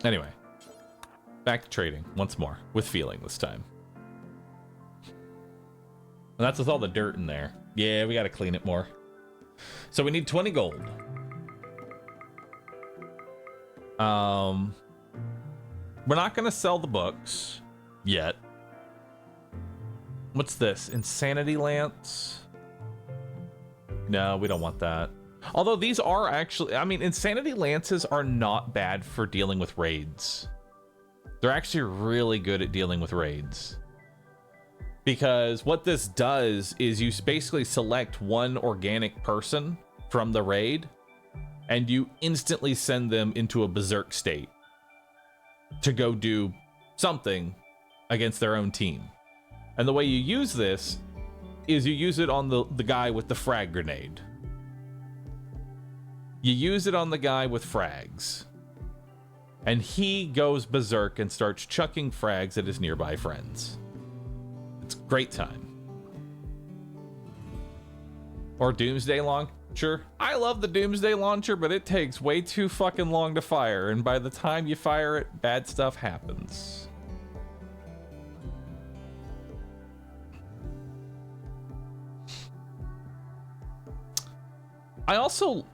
A: Anyway, back to trading once more with feeling this time. And that's with all the dirt in there. Yeah, we got to clean it more. So we need 20 gold. We're not going to sell the books yet. What's this? Insanity Lance? No, we don't want that. Although these are actually, I mean, Insanity Lances are not bad for dealing with raids. They're actually really good at dealing with raids. Because what this does is you basically select one organic person from the raid and you instantly send them into a berserk state to go do something against their own team. And the way you use this is you use it on the guy with the frag grenade. You use it on the guy with frags. And he goes berserk and starts chucking frags at his nearby friends. It's a great time. Or Doomsday Launcher. I love the Doomsday Launcher, but it takes way too fucking long to fire. And by the time you fire it, bad stuff happens. I also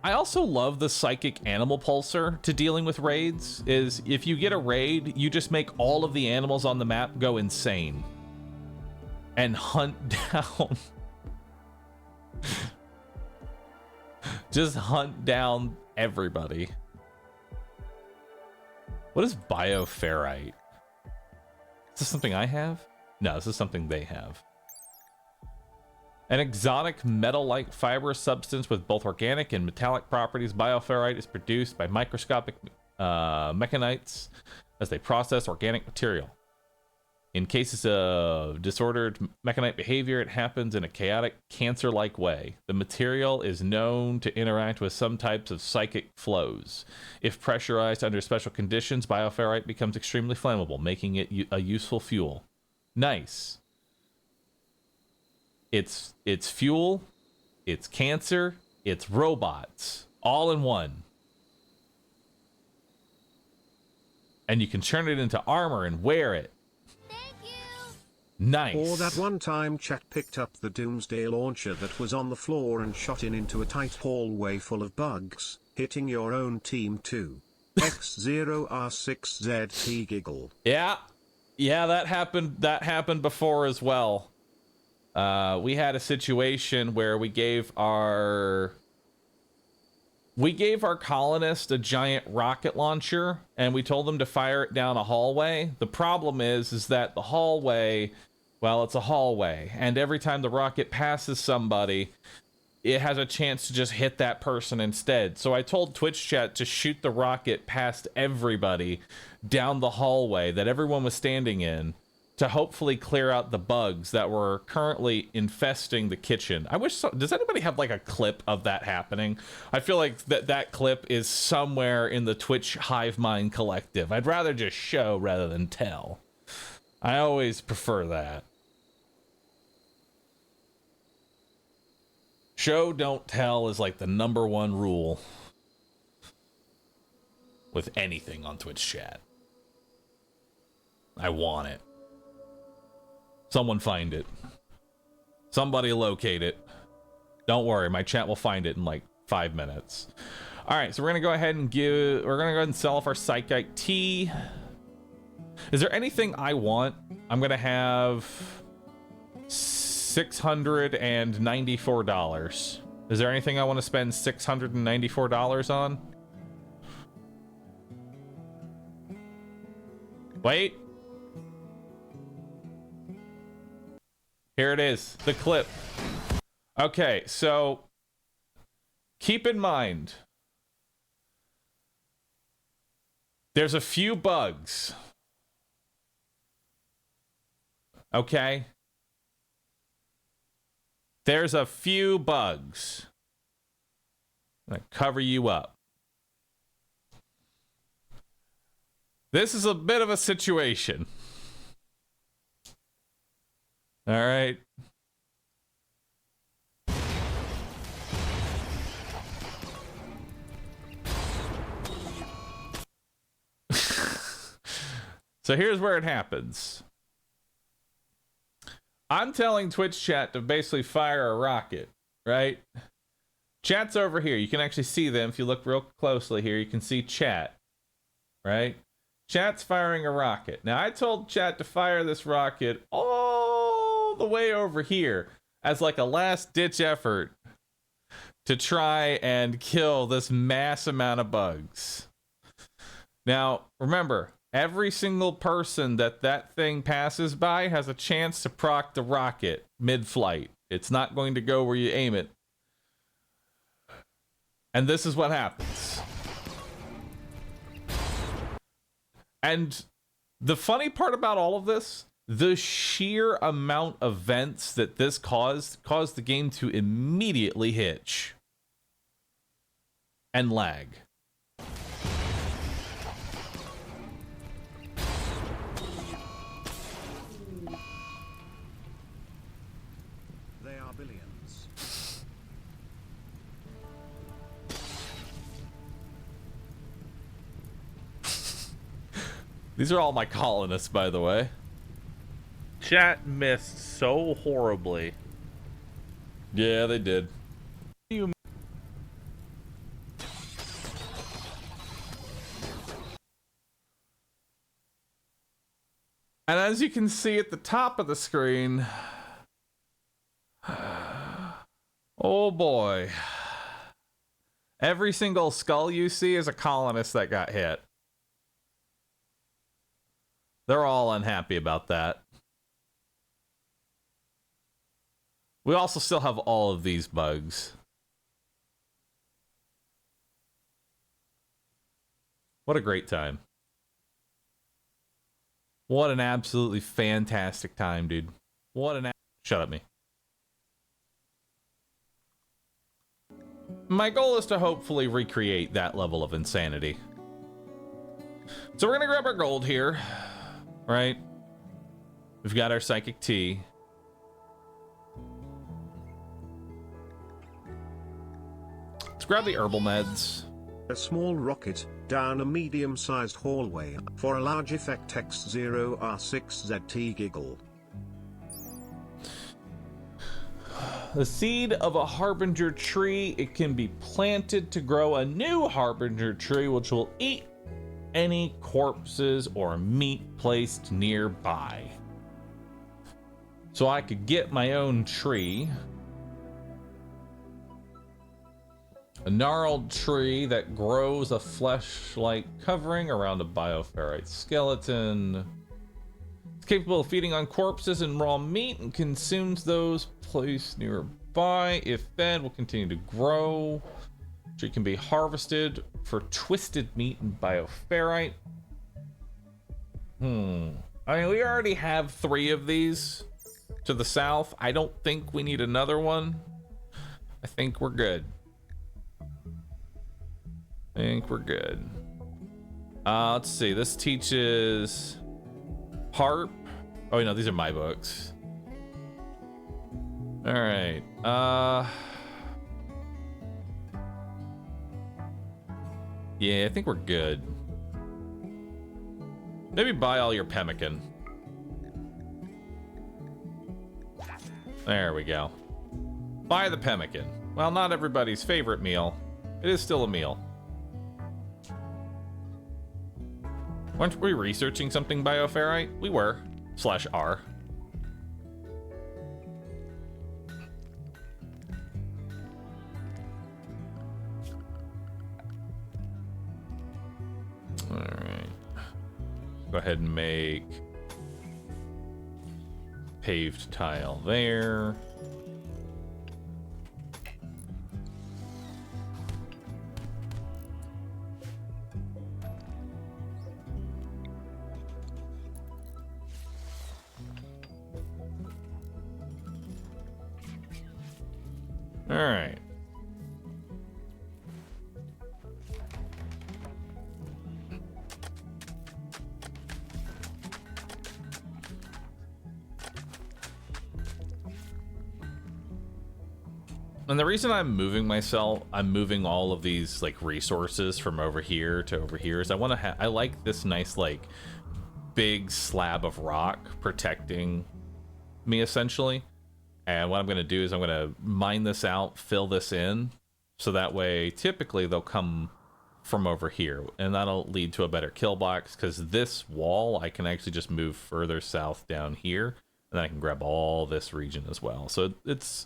A: love the psychic animal pulsar to dealing with raids. Is if you get a raid, you just make all of the animals on the map go insane and hunt down just hunt down everybody. What is bioferrite? Is this something I have? No, this is something they have. An exotic metal-like fibrous substance with both organic and metallic properties. Bioferrite is produced by microscopic mechanites as they process organic material. In cases of disordered mechanite behavior, it happens in a chaotic, cancer-like way. The material is known to interact with some types of psychic flows. If pressurized under special conditions, bioferrite becomes extremely flammable, making it a useful fuel. Nice. It's fuel, it's cancer, it's robots, all in one. And you can turn it into armor and wear it.
C: Thank you.
A: Nice.
B: Or that one time chat picked up the Doomsday Launcher that was on the floor and shot it into a tight hallway full of bugs, hitting your own team too. X0R6ZT giggle.
A: Yeah, that happened before as well. We had a situation where we gave our colonist a giant rocket launcher and we told them to fire it down a hallway. The problem is that the hallway, well, it's a hallway, and every time the rocket passes somebody, it has a chance to just hit that person instead. So I told Twitch chat to shoot the rocket past everybody down the hallway that everyone was standing in, to hopefully clear out the bugs that were currently infesting the kitchen. Does anybody have like a clip of that happening? I feel like that clip is somewhere in the Twitch Hive Mind collective. I'd rather just show rather than tell. I always prefer that. Show, don't tell is like the #1 rule with anything on Twitch chat. I want it. Someone find it. Somebody locate it. Don't worry, my chat will find it in like 5 minutes. All right, so we're gonna go ahead and sell off our Psychite tea. Is there anything I want? I'm gonna have $694. Is there anything I want to spend $694 on? Wait. Here it is, the clip. Okay, so keep in mind, there's a few bugs. Okay? There's a few bugs. I'm gonna cover you up. This is a bit of a situation. All right. So here's where it happens. I'm telling Twitch chat to basically fire a rocket, right? Chat's over here. You can actually see them. If you look real closely here, you can see chat, right? Chat's firing a rocket. Now, I told chat to fire this rocket all the way over here as like a last-ditch effort to try and kill this mass amount of bugs. Now, remember, Every single person that thing passes by has a chance to proc the rocket mid-flight. It's not going to go where you aim it. And this is what happens. And the funny part about all of this, the sheer amount of vents that this caused the game to immediately hitch and lag.
B: They are billions.
A: These are all my colonists, by the way. Chat missed so horribly. Yeah, they did. And as you can see at the top of the screen, oh boy. Every single skull you see is a colonist that got hit. They're all unhappy about that. We also still have all of these bugs. What a great time. What an absolutely fantastic time, dude. What an... Shut up, me. My goal is to hopefully recreate that level of insanity. So we're gonna grab our gold here. Right? We've got our psychic tea. Let's grab the herbal meds.
B: A small rocket, down a medium-sized hallway, for a large effect text 0R6ZT giggle.
A: The seed of a harbinger tree, it can be planted to grow a new harbinger tree, which will eat any corpses or meat placed nearby. So I could get my own tree. A gnarled tree that grows a flesh-like covering around a bioferrite skeleton. It's capable of feeding on corpses and raw meat and consumes those placed nearby. If fed, will continue to grow. Tree can be harvested for twisted meat and bioferrite. I mean, we already have 3 of these to the south. I don't think we need another one. I think we're good. Let's see. This teaches harp. Oh, no, these are my books. All right. Yeah, I think we're good. Maybe buy all your pemmican. There we go. Buy the pemmican. Well, not everybody's favorite meal. It is still a meal. Weren't we researching something bioferrite? We were. /R. Alright. Go ahead and make paved tile there. All right. And the reason I'm moving all of these like resources from over here to over here is I like this nice like big slab of rock protecting me essentially. And what I'm going to do is I'm going to mine this out, fill this in, so that way typically they'll come from over here, and that'll lead to a better kill box, because this wall I can actually just move further south down here, and then I can grab all this region as well. So it's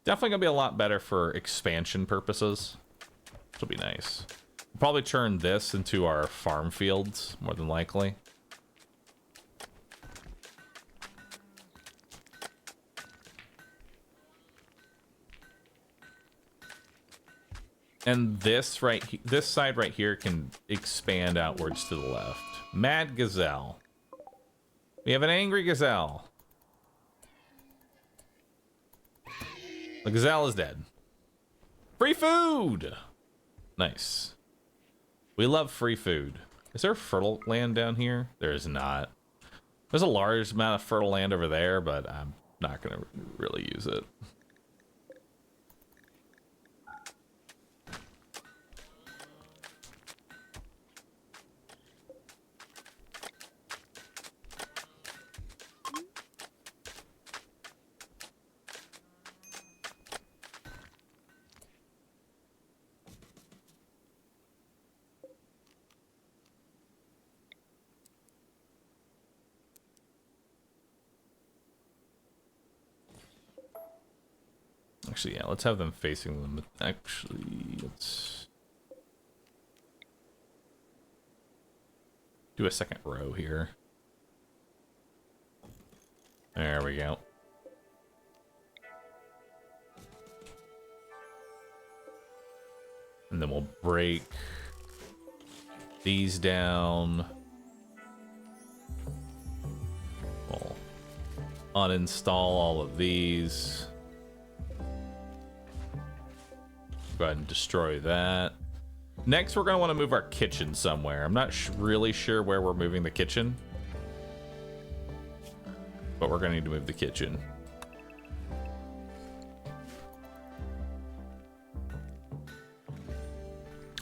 A: definitely going to be a lot better for expansion purposes, which will be nice. We'll probably turn this into our farm fields, more than likely. And this this side right here can expand outwards to the left. Mad Gazelle. We have an angry gazelle. The gazelle is dead. Free food! Nice. We love free food. Is there fertile land down here? There is not. There's a large amount of fertile land over there, but I'm not going to really use it. Actually, yeah, let's have them facing them. Actually, let's do a second row here. There we go. And then we'll break these down. We'll uninstall all of these. Go ahead and destroy that. Next, we're going to want to move our kitchen somewhere. I'm not really sure where we're moving the kitchen, but we're going to need to move the kitchen.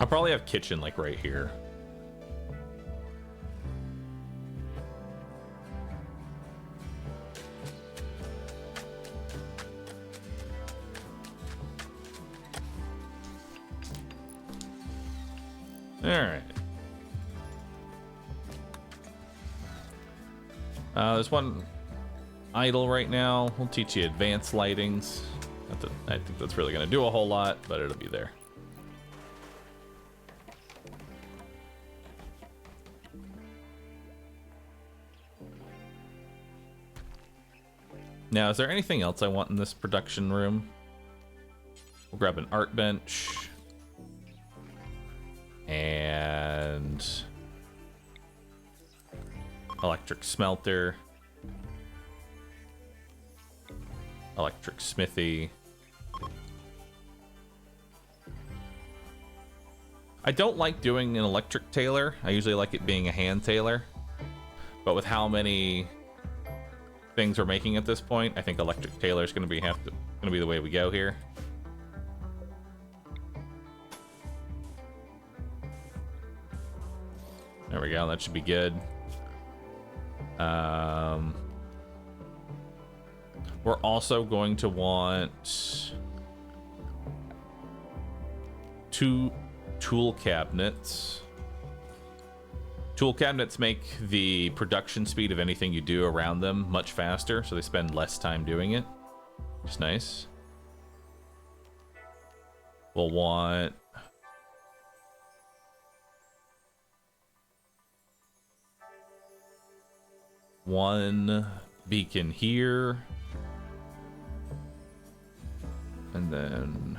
A: I'll probably have kitchen like right here. All right. There's one idle right now. We'll teach you advanced lightings. I think that's really going to do a whole lot, but it'll be there. Now, is there anything else I want in this production room? We'll grab an art bench. And electric smelter, electric smithy. I don't like doing an electric tailor. I usually like it being a hand tailor, but with how many things we're making at this point, I think electric tailor is going to be the way we go here. There we go, that should be good. We're also going to want 2 tool cabinets. Tool cabinets make the production speed of anything you do around them much faster, so they spend less time doing it. It's nice. We'll want one beacon here, and then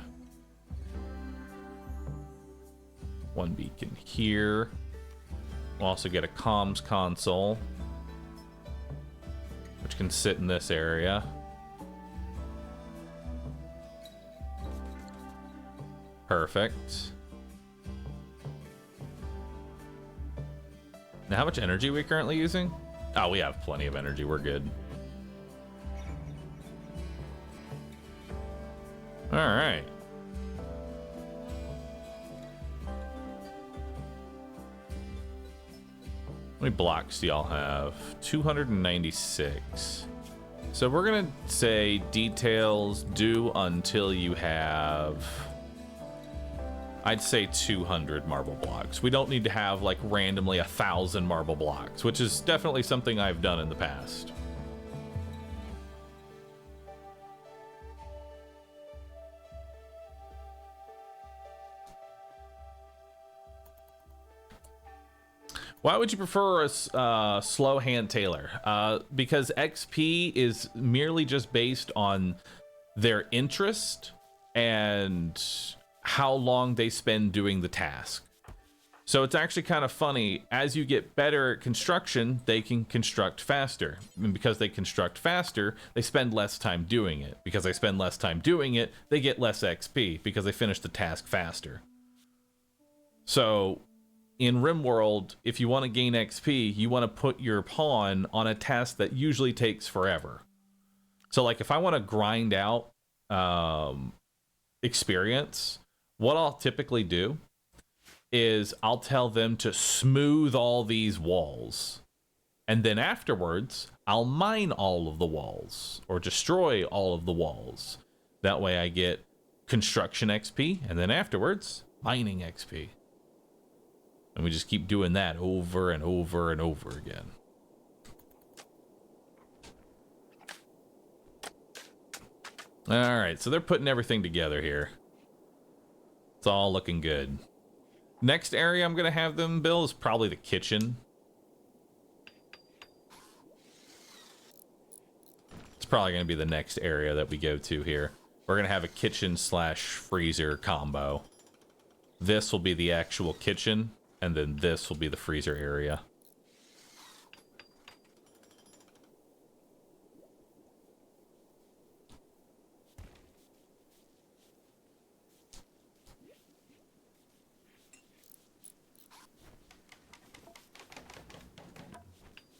A: one beacon here. We'll also get a comms console, which can sit in this area. Perfect. Now, how much energy are we currently using? Oh, we have plenty of energy. We're good. All right. How many blocks do y'all have? 296. So we're going to say details due until you have, I'd say 200 marble blocks. We don't need to have like randomly 1,000 marble blocks, which is definitely something I've done in the past. Why would you prefer a slow hand tailor? Because XP is merely just based on their interest and how long they spend doing the task. So it's actually kind of funny. As you get better at construction, they can construct faster. And because they construct faster, they spend less time doing it. Because they spend less time doing it, they get less XP because they finish the task faster. So in Rimworld, if you want to gain XP, you want to put your pawn on a task that usually takes forever. So like if I want to grind out experience, what I'll typically do is I'll tell them to smooth all these walls. And then afterwards, I'll mine all of the walls or destroy all of the walls. That way I get construction XP, and then afterwards, mining XP. And we just keep doing that over and over and over again. All right, so they're putting everything together here. It's all looking good. Next area I'm going to have them build is probably the kitchen. It's probably going to be the next area that we go to here. We're going to have a kitchen slash freezer combo. This will be the actual kitchen, and then this will be the freezer area.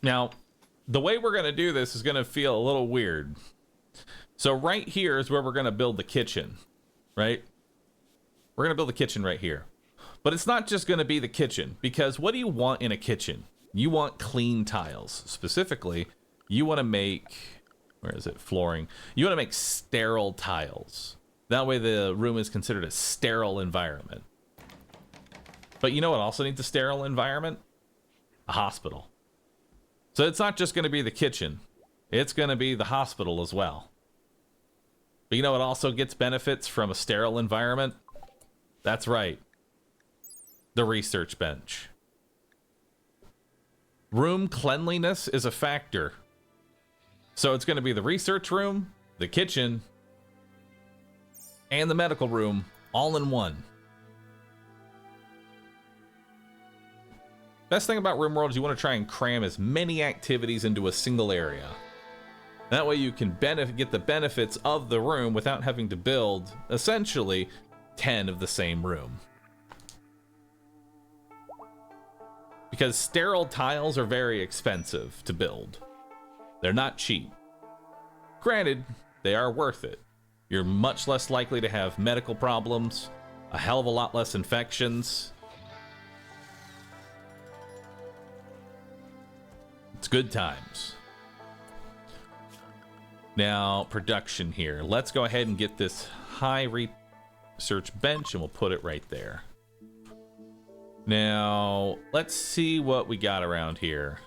A: Now, the way we're going to do this is going to feel a little weird. So right here is where we're going to build the kitchen, right? We're going to build the kitchen right here. But it's not just going to be the kitchen, because what do you want in a kitchen? You want clean tiles. Specifically, you want to make, where is it, flooring. You want to make sterile tiles. That way the room is considered a sterile environment. But you know what also needs a sterile environment? A hospital. So it's not just going to be the kitchen. It's going to be the hospital as well. But you know what also gets benefits from a sterile environment? That's right. The research bench. Room cleanliness is a factor. So it's going to be the research room, the kitchen, and the medical room all in one. Best thing about Rimworld is you want to try and cram as many activities into a single area. That way you can get the benefits of the room without having to build, essentially, 10 of the same room. Because sterile tiles are very expensive to build. They're not cheap. Granted, they are worth it. You're much less likely to have medical problems, a hell of a lot less infections. It's good times. Now, production here. Let's go ahead and get this high research bench, and we'll put it right there. Now, let's see what we got around here.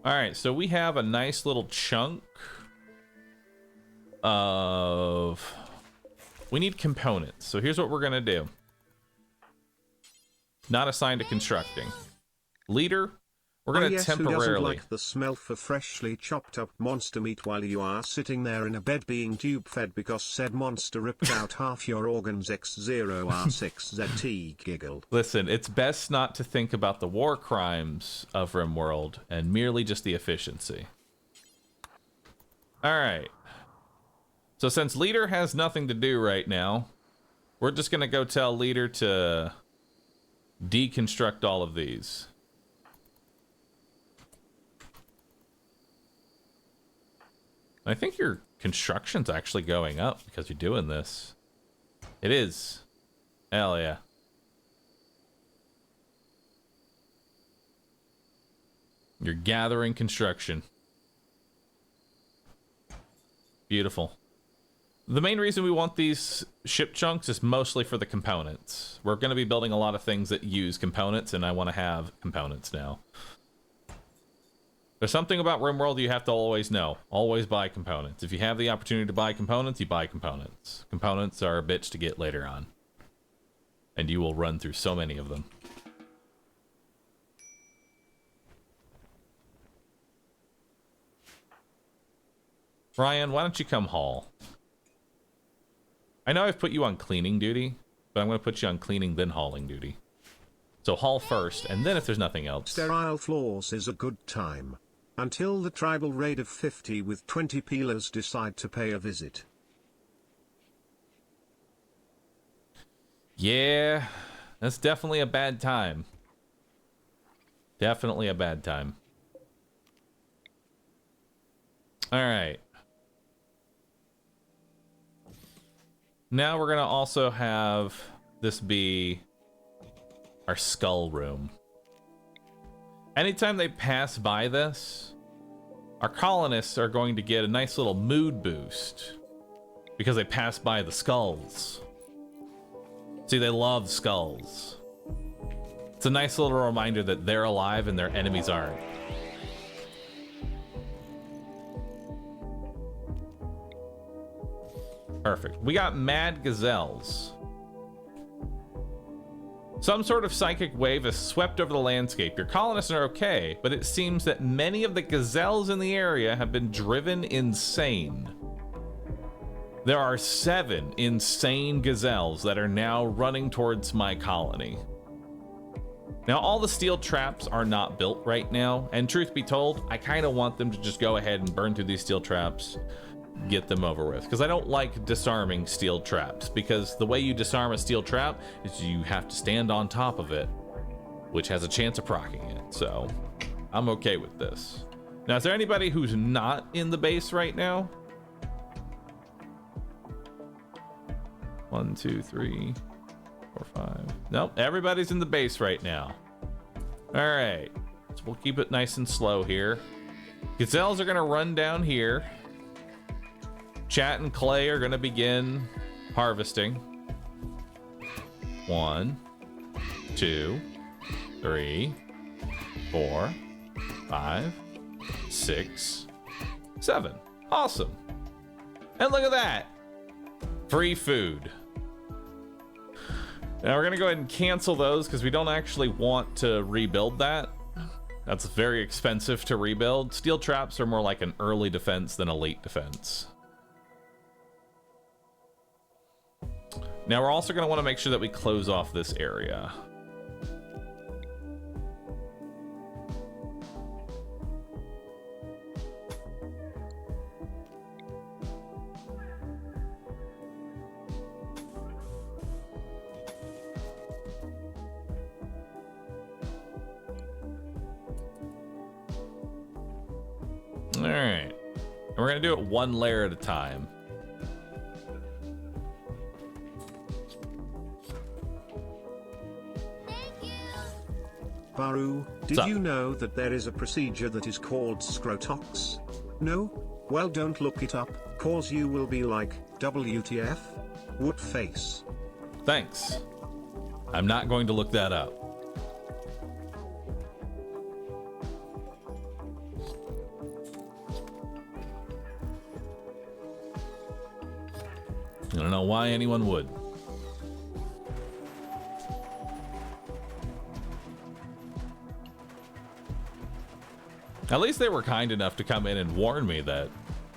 A: All right, so we have a nice little chunk of... We need components. So here's what we're going to do. Not assigned to constructing. Leader, we're going to temporarily...
B: Who doesn't like the smell for freshly chopped up monster meat while you are sitting there in a bed being tube fed because said monster ripped out half your organs X0R6ZT giggle.
A: Listen, it's best not to think about the war crimes of Rimworld and merely just the efficiency. Alright. So since Leader has nothing to do right now, we're just going to go tell Leader to deconstruct all of these. I think your construction's actually going up because you're doing this. It is. Hell yeah. You're gathering construction. Beautiful. The main reason we want these ship chunks is mostly for the components. We're going to be building a lot of things that use components, and I want to have components now. There's something about Rimworld you have to always know. Always buy components. If you have the opportunity to buy components, you buy components. Components are a bitch to get later on. And you will run through so many of them. Ryan, why don't you come haul? I know I've put you on cleaning duty, but I'm going to put you on cleaning then hauling duty. So haul first, and then if there's nothing else.
B: Sterile floors is a good time. Until the tribal raid of 50 with 20 peelers decide to pay a visit.
A: Yeah, that's definitely a bad time. Definitely a bad time. All right. Now we're going to also have this be our skull room. Anytime they pass by this, our colonists are going to get a nice little mood boost because they pass by the skulls. See, they love skulls. It's a nice little reminder that they're alive and their enemies aren't. Perfect. We got mad gazelles. Some sort of psychic wave has swept over the landscape. Your colonists are okay, but it seems that many of the gazelles in the area have been driven insane. There are 7 insane gazelles that are now running towards my colony. Now, all the steel traps are not built right now, and truth be told, I kind of want them to just go ahead and burn through these steel traps, get them over with, because I don't like disarming steel traps, because the way you disarm a steel trap is you have to stand on top of it, which has a chance of proccing it. So I'm okay with this. Now, is there anybody who's not in the base right now? 1, 2, 3, 4, 5. Nope, everybody's in the base right now. All right, so we'll keep it nice and slow here. Gazelles are gonna run down here. Chat and Clay are gonna begin harvesting. 1, 2, 3, 4, 5, 6, 7. Awesome. And look at that. Free food. Now we're gonna go ahead and cancel those because we don't actually want to rebuild that. That's very expensive to rebuild. Steel traps are more like an early defense than a late defense. Now we're also gonna want to make sure that we close off this area. All right, and we're gonna do it one layer at a time.
B: Bahroo, did you know that there is a procedure that is called scrotox? No? Well, don't look it up, cause you will be like, WTF? Wood face.
A: Thanks. I'm not going to look that up. I don't know why anyone would. At least they were kind enough to come in and warn me that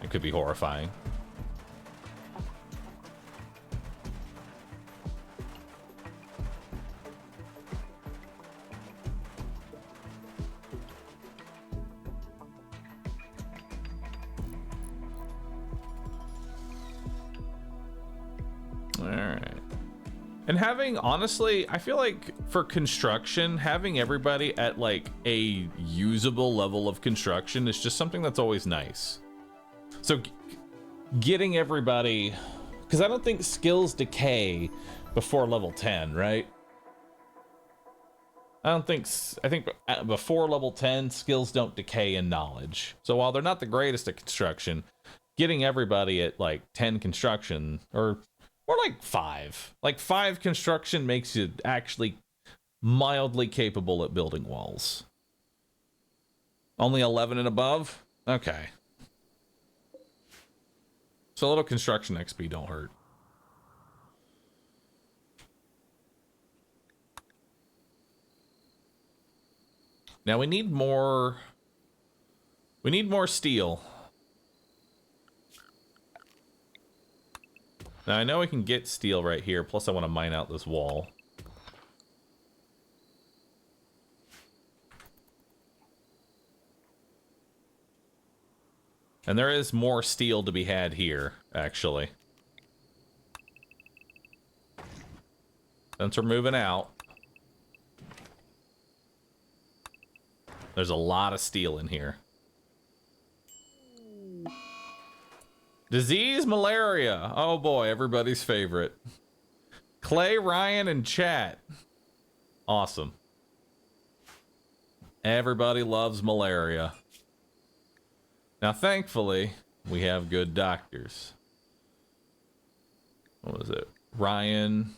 A: it could be horrifying. And having, honestly, I feel like for construction, having everybody at like a usable level of construction is just something that's always nice. So getting everybody, because I don't think skills decay before level 10, right? I think before level 10, skills don't decay in knowledge. So while they're not the greatest at construction, getting everybody at like 10 construction, or like 5. Like 5 construction makes you actually mildly capable at building walls. Only 11 and above? Okay. So a little construction XP don't hurt. Now we need more steel. Now I know we can get steel right here, plus I want to mine out this wall. And there is more steel to be had here, actually. Since we're moving out, there's a lot of steel in here. Disease malaria. Oh boy, everybody's favorite. Clay, Ryan, and chat. Awesome. Everybody loves malaria. Now, thankfully, we have good doctors. What was it? Ryan,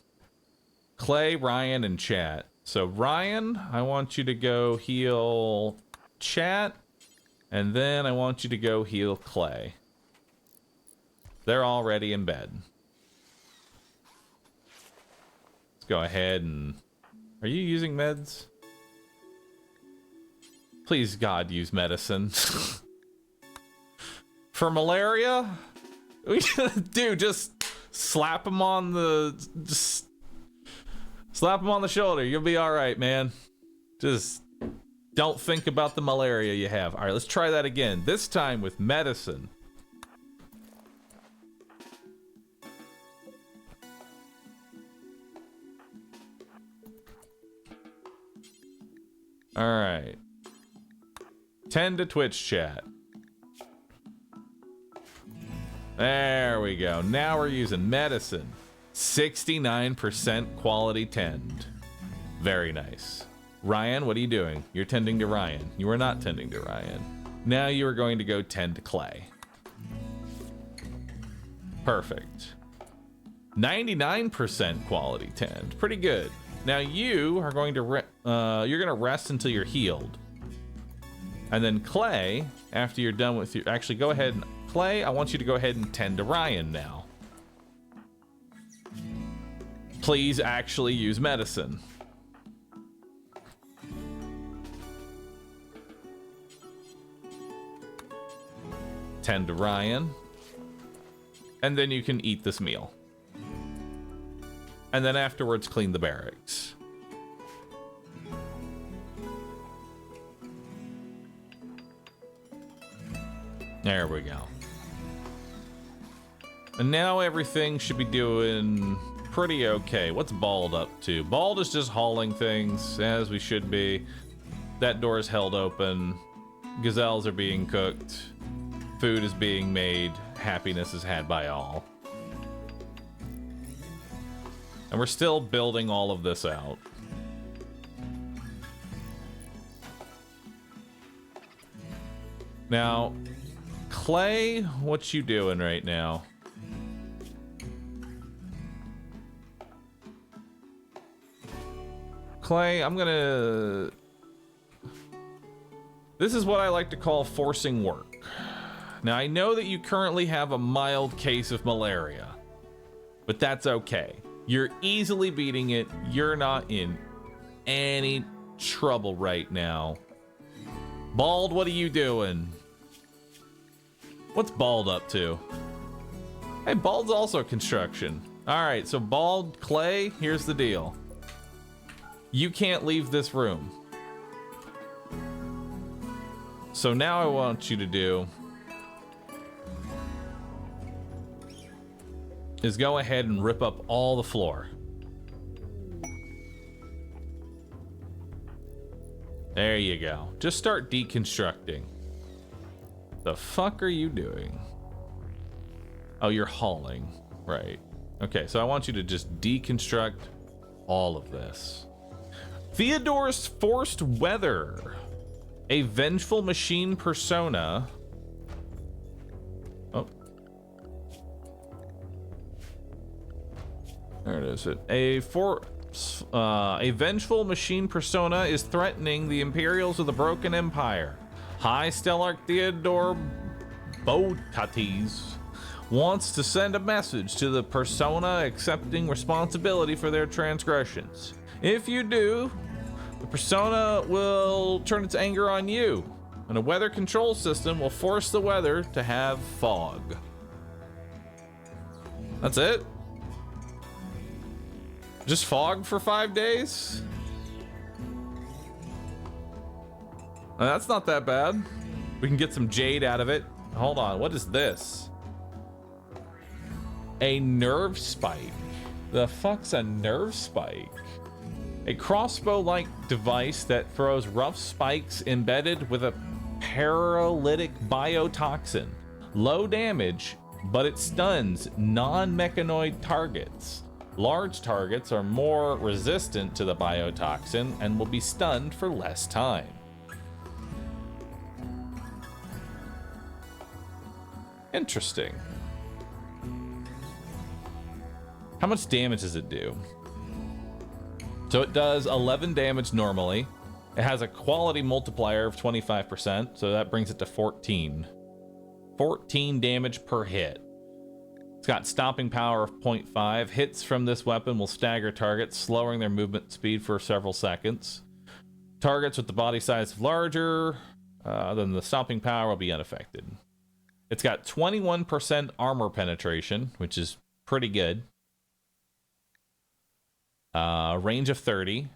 A: Clay, Ryan, and chat. So, Ryan, I want you to go heal chat, and then I want you to go heal Clay. They're already in bed. Let's go ahead and... Are you using meds? Please, God, use medicine. For malaria? Dude, just slap him on the... Just slap him on the shoulder. You'll be alright, man. Just don't think about the malaria you have. Alright, let's try that again. This time with medicine. Alright. 10 to Twitch chat. There we go. Now we're using medicine. 69% quality tend. Very nice. Ryan, what are you doing? You're tending to Ryan. You are not tending to Ryan. Now you are going to go tend to Clay. Perfect. 99% quality tend. Pretty good. Now you are going to you're going to rest until you're healed. And then Clay, after you're done with your... Actually, go ahead and... Clay, I want you to go ahead and tend to Ryan now. Please actually use medicine. Tend to Ryan. And then you can eat this meal. And then afterwards, clean the barracks. There we go. And now everything should be doing pretty okay. What's Bald up to? Bald is just hauling things, as we should be. That door is held open. Gazelles are being cooked. Food is being made. Happiness is had by all. And we're still building all of this out. Now, Clay, what you doing right now? Clay, I'm gonna... This is what I like to call forcing work. Now, I know that you currently have a mild case of malaria, but that's okay. You're easily beating it. You're not in any trouble right now. Bald, what are you doing? What's Bald up to? Hey, Bald's also construction. All right, so Bald, Clay, here's the deal. You can't leave this room. So now I want you to do is go ahead and rip up all the floor. There you go. Just start deconstructing. The fuck are you doing? Oh, you're hauling. Right. Okay, so I want you to just deconstruct all of this. Theodore's Forced Weather. A vengeful machine persona. Oh. There it is. A vengeful machine persona is threatening the Imperials of the Broken Empire. High Stellarch Theodore Botates wants to send a message to the persona accepting responsibility for their transgressions. If you do, the persona will turn its anger on you, and a weather control system will force the weather to have fog. That's it? Just fog for 5 days? That's not that bad. We can get some jade out of it. Hold on, what is this? A nerve spike. The fuck's a nerve spike? A crossbow-like device that throws rough spikes embedded with a paralytic biotoxin. Low damage, but it stuns non-mechanoid targets. Large targets are more resistant to the biotoxin and will be stunned for less time. Interesting. How much damage does it do? So it does 11 damage normally. It has a quality multiplier of 25%, so that brings it to 14. 14 damage per hit. It's got stopping power of 0.5. Hits from this weapon will stagger targets, slowing their movement speed for several seconds. Targets with the body size larger than the stopping power will be unaffected. It's got 21% armor penetration, which is pretty good. Range of 30.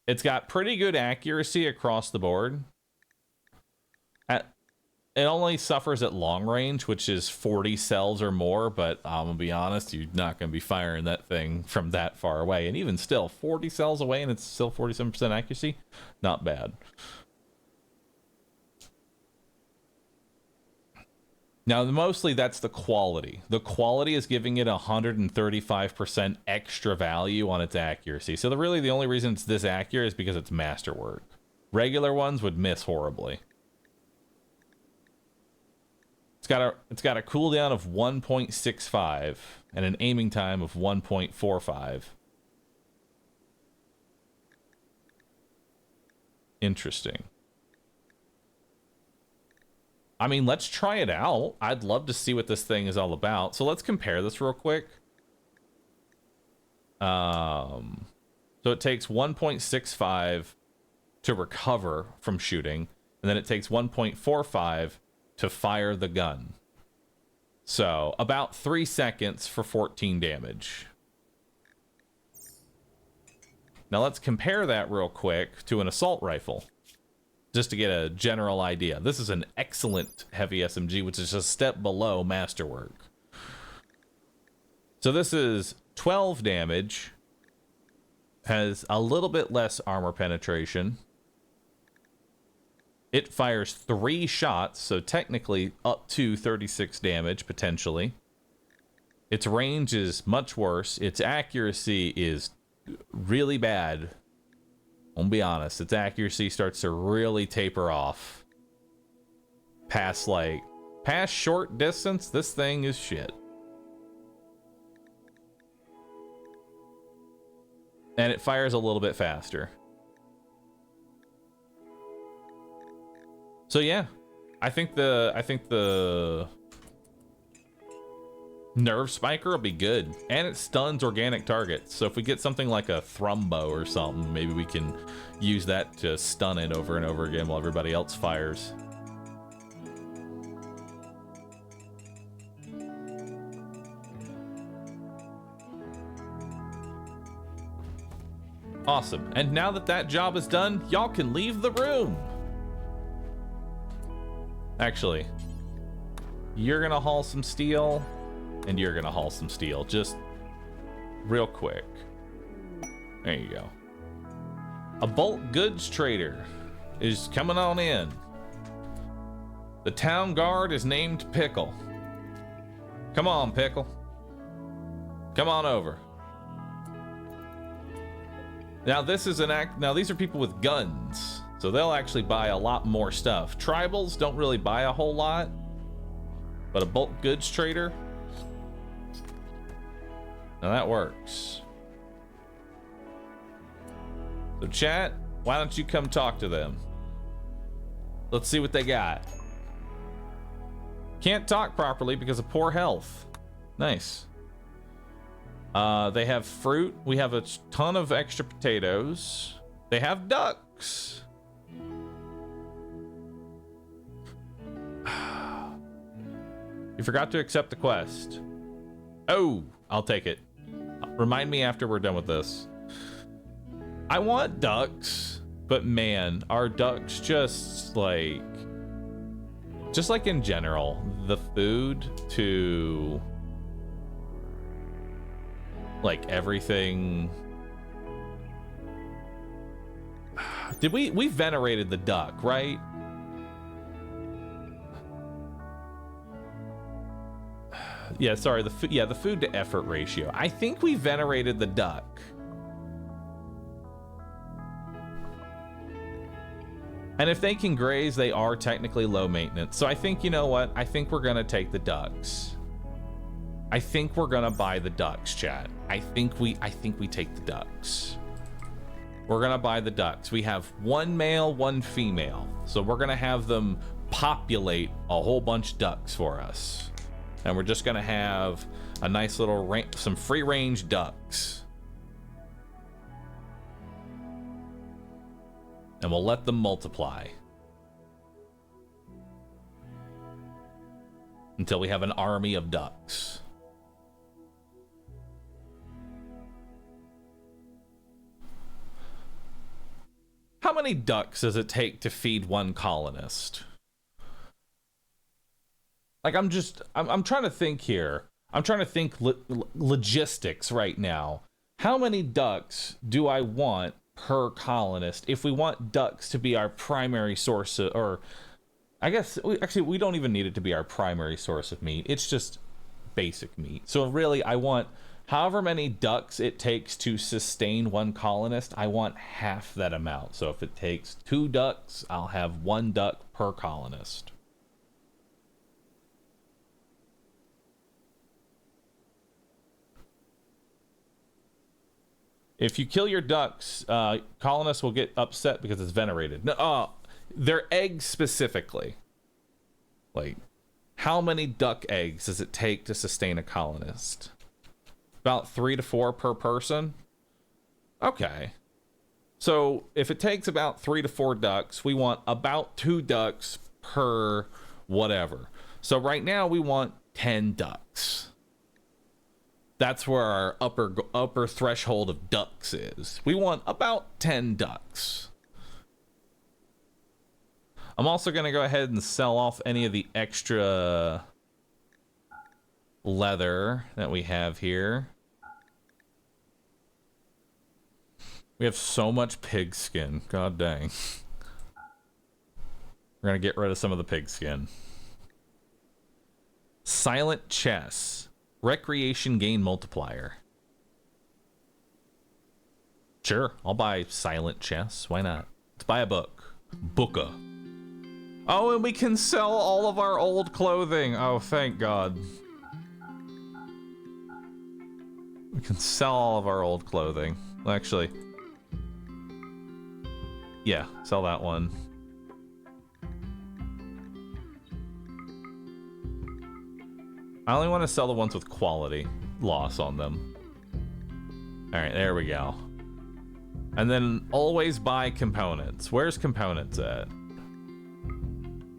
A: It's got pretty good accuracy across the board. It only suffers at long range, which is 40 cells or more, but I'm gonna be honest, you're not gonna be firing that thing from that far away. And even still, 40 cells away and it's still 47% accuracy, not bad. Now, mostly that's the quality. The quality is giving it 135% extra value on its accuracy. So really the only reason it's this accurate is because it's masterwork. Regular ones would miss horribly. It's got a cooldown of 1.65 and an aiming time of 1.45. Interesting. I mean, let's try it out. I'd love to see what this thing is all about. So let's compare this real quick. So it takes 1.65 to recover from shooting, and then it takes 1.45 to fire the gun. So about 3 seconds for 14 damage. Now let's compare that real quick to an assault rifle, just to get a general idea. This is an excellent heavy SMG, which is just a step below masterwork. So this is 12 damage, has a little bit less armor penetration. It fires 3 shots, so technically up to 36 damage, potentially. Its range is much worse. Its accuracy is really bad. I'll be honest, its accuracy starts to really taper off. Past short distance, this thing is shit. And it fires a little bit faster. So yeah, I think the nerve spiker will be good, and it stuns organic targets. So if we get something like a thrumbo or something, maybe we can use that to stun it over and over again while everybody else fires. Awesome. And now that that job is done, y'all can leave the room. Actually, you're gonna haul some steel, and you're gonna haul some steel, just real quick. There you go. A bulk goods trader is coming on in. The town guard is named Pickle. Come on, Pickle. Come on over. Now this is now these are people with guns, so they'll actually buy a lot more stuff. Tribals don't really buy a whole lot, but a bulk goods trader, now that works. So chat, why don't you come talk to them? Let's see what they got. Can't talk properly because of poor health. Nice. They have fruit. We have a ton of extra potatoes. They have ducks. You forgot to accept the quest. Oh, I'll take it. Remind me after we're done with this. I want ducks, but man, are ducks just like in general, the food to like everything. Did we venerated the duck, right? Yeah, sorry, the food to effort ratio. I think we venerated the duck. And if they can graze, they are technically low maintenance. So I think, you know what? I think we're gonna take the ducks. I think we're gonna buy the ducks, chat. I think we take the ducks. We're gonna buy the ducks. We have one male, one female. So we're gonna have them populate a whole bunch of ducks for us. And we're just gonna have a nice little some free range ducks. And we'll let them multiply until we have an army of ducks. How many ducks does it take to feed one colonist? Like, I'm trying to think here. I'm trying to think logistics right now. How many ducks do I want per colonist if we want ducks to be our primary source of, or I guess we don't even need it to be our primary source of meat. It's just basic meat. So really I want however many ducks it takes to sustain one colonist, I want half that amount. So if it takes 2 ducks, I'll have 1 duck per colonist. If you kill your ducks, colonists will get upset because it's venerated. No, their eggs specifically. Like, how many duck eggs does it take to sustain a colonist? About 3 to 4 per person? Okay. So if it takes about 3 to 4 ducks, we want about 2 ducks per whatever. So right now we want 10 ducks. That's where our upper threshold of ducks is. We want about 10 ducks. I'm also going to go ahead and sell off any of the extra leather that we have here. We have so much pig skin. God dang. We're going to get rid of some of the pig skin. Silent chess. Recreation gain multiplier. Sure, I'll buy silent chess. Why not? Let's buy a book. Booka. Oh, and we can sell all of our old clothing. Oh, thank God. We can sell all of our old clothing. Well, actually, yeah, sell that one. I only want to sell the ones with quality loss on them. All right, there we go. And then always buy components. Where's components at?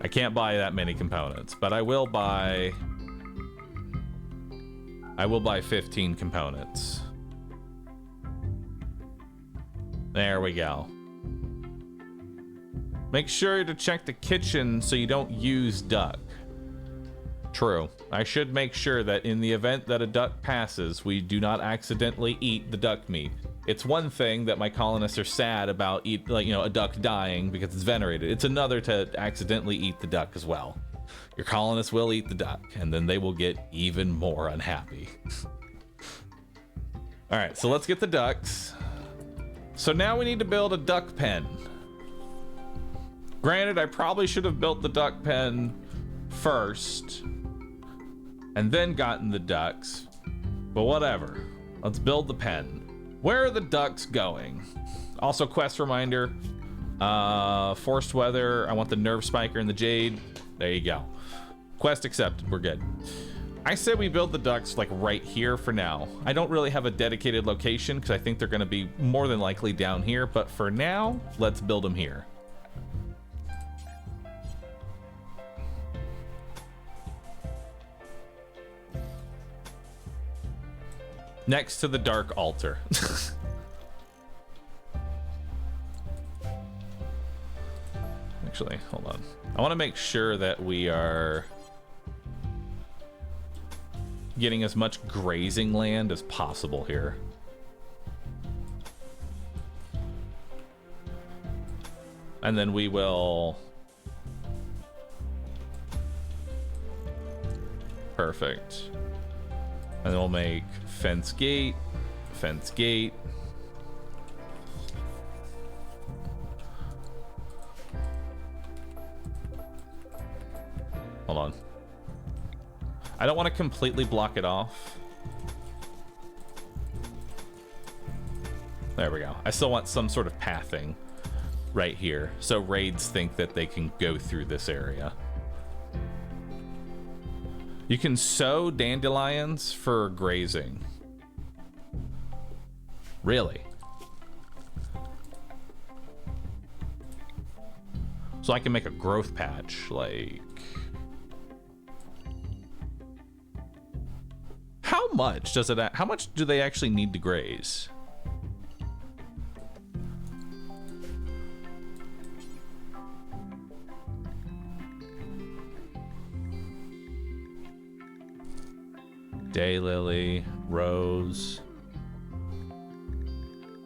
A: I can't buy that many components, but I will buy 15 components. There we go. Make sure to check the kitchen so you don't use duck. True. I should make sure that in the event that a duck passes, we do not accidentally eat the duck meat. It's one thing that my colonists are sad about a duck dying because it's venerated. It's another to accidentally eat the duck as well. Your colonists will eat the duck, and then they will get even more unhappy. All right, so let's get the ducks. So now we need to build a duck pen. Granted, I probably should have built the duck pen first and then gotten the ducks, but whatever. Let's build the pen. Where are the ducks going? Also, quest reminder, forced weather. I want the nerve spiker and the jade. There you go. Quest accepted. We're good. I said we build the ducks like right here for now. I don't really have a dedicated location because I think they're going to be more than likely down here, but for now, let's build them here. Next to the dark altar. Actually, hold on. I want to make sure that we are getting as much grazing land as possible here. And then we will... Perfect. And then we'll make fence gate, fence gate. Hold on. I don't want to completely block it off. There we go. I still want some sort of pathing right here, so raids think that they can go through this area. You can sow dandelions for grazing. Really? So I can make a growth patch, like... How much does it... How much do they actually need to graze? Daylily, rose,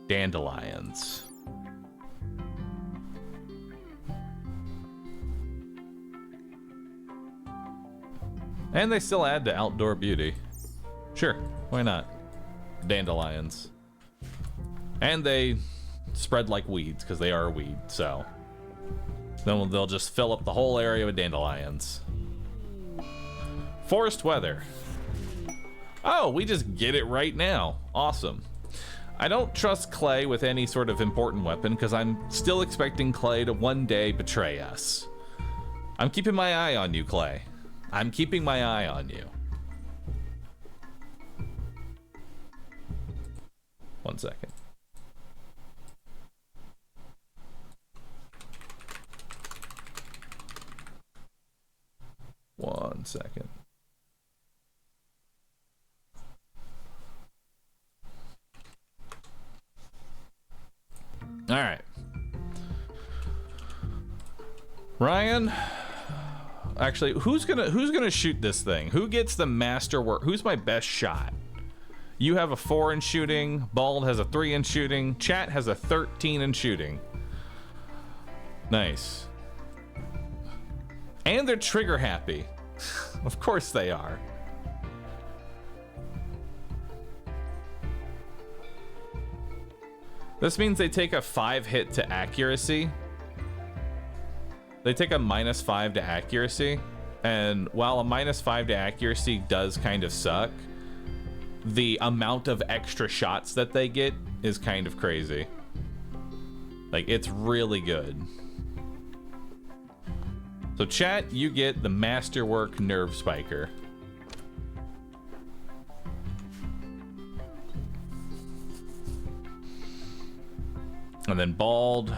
A: dandelions. And they still add to outdoor beauty. Sure, why not? Dandelions. And they spread like weeds because they are a weed, so then they'll just fill up the whole area with dandelions. Forest weather. Oh, we just get it right now. Awesome. I don't trust Clay with any sort of important weapon because I'm still expecting Clay to one day betray us. I'm keeping my eye on you, Clay. I'm keeping my eye on you. One second. One second. All right. Ryan, actually, who's gonna shoot this thing? Who gets the master work? Who's my best shot? You have a 4 in shooting. Bald has a 3 in shooting. Chat has a 13 in shooting. Nice. And they're trigger happy. Of course they are. This means they take a 5 hit to accuracy. They take a -5 to accuracy. And while a -5 to accuracy does kind of suck, the amount of extra shots that they get is kind of crazy. Like, it's really good. So chat, you get the Masterwork Nerve Spiker. And then Bald,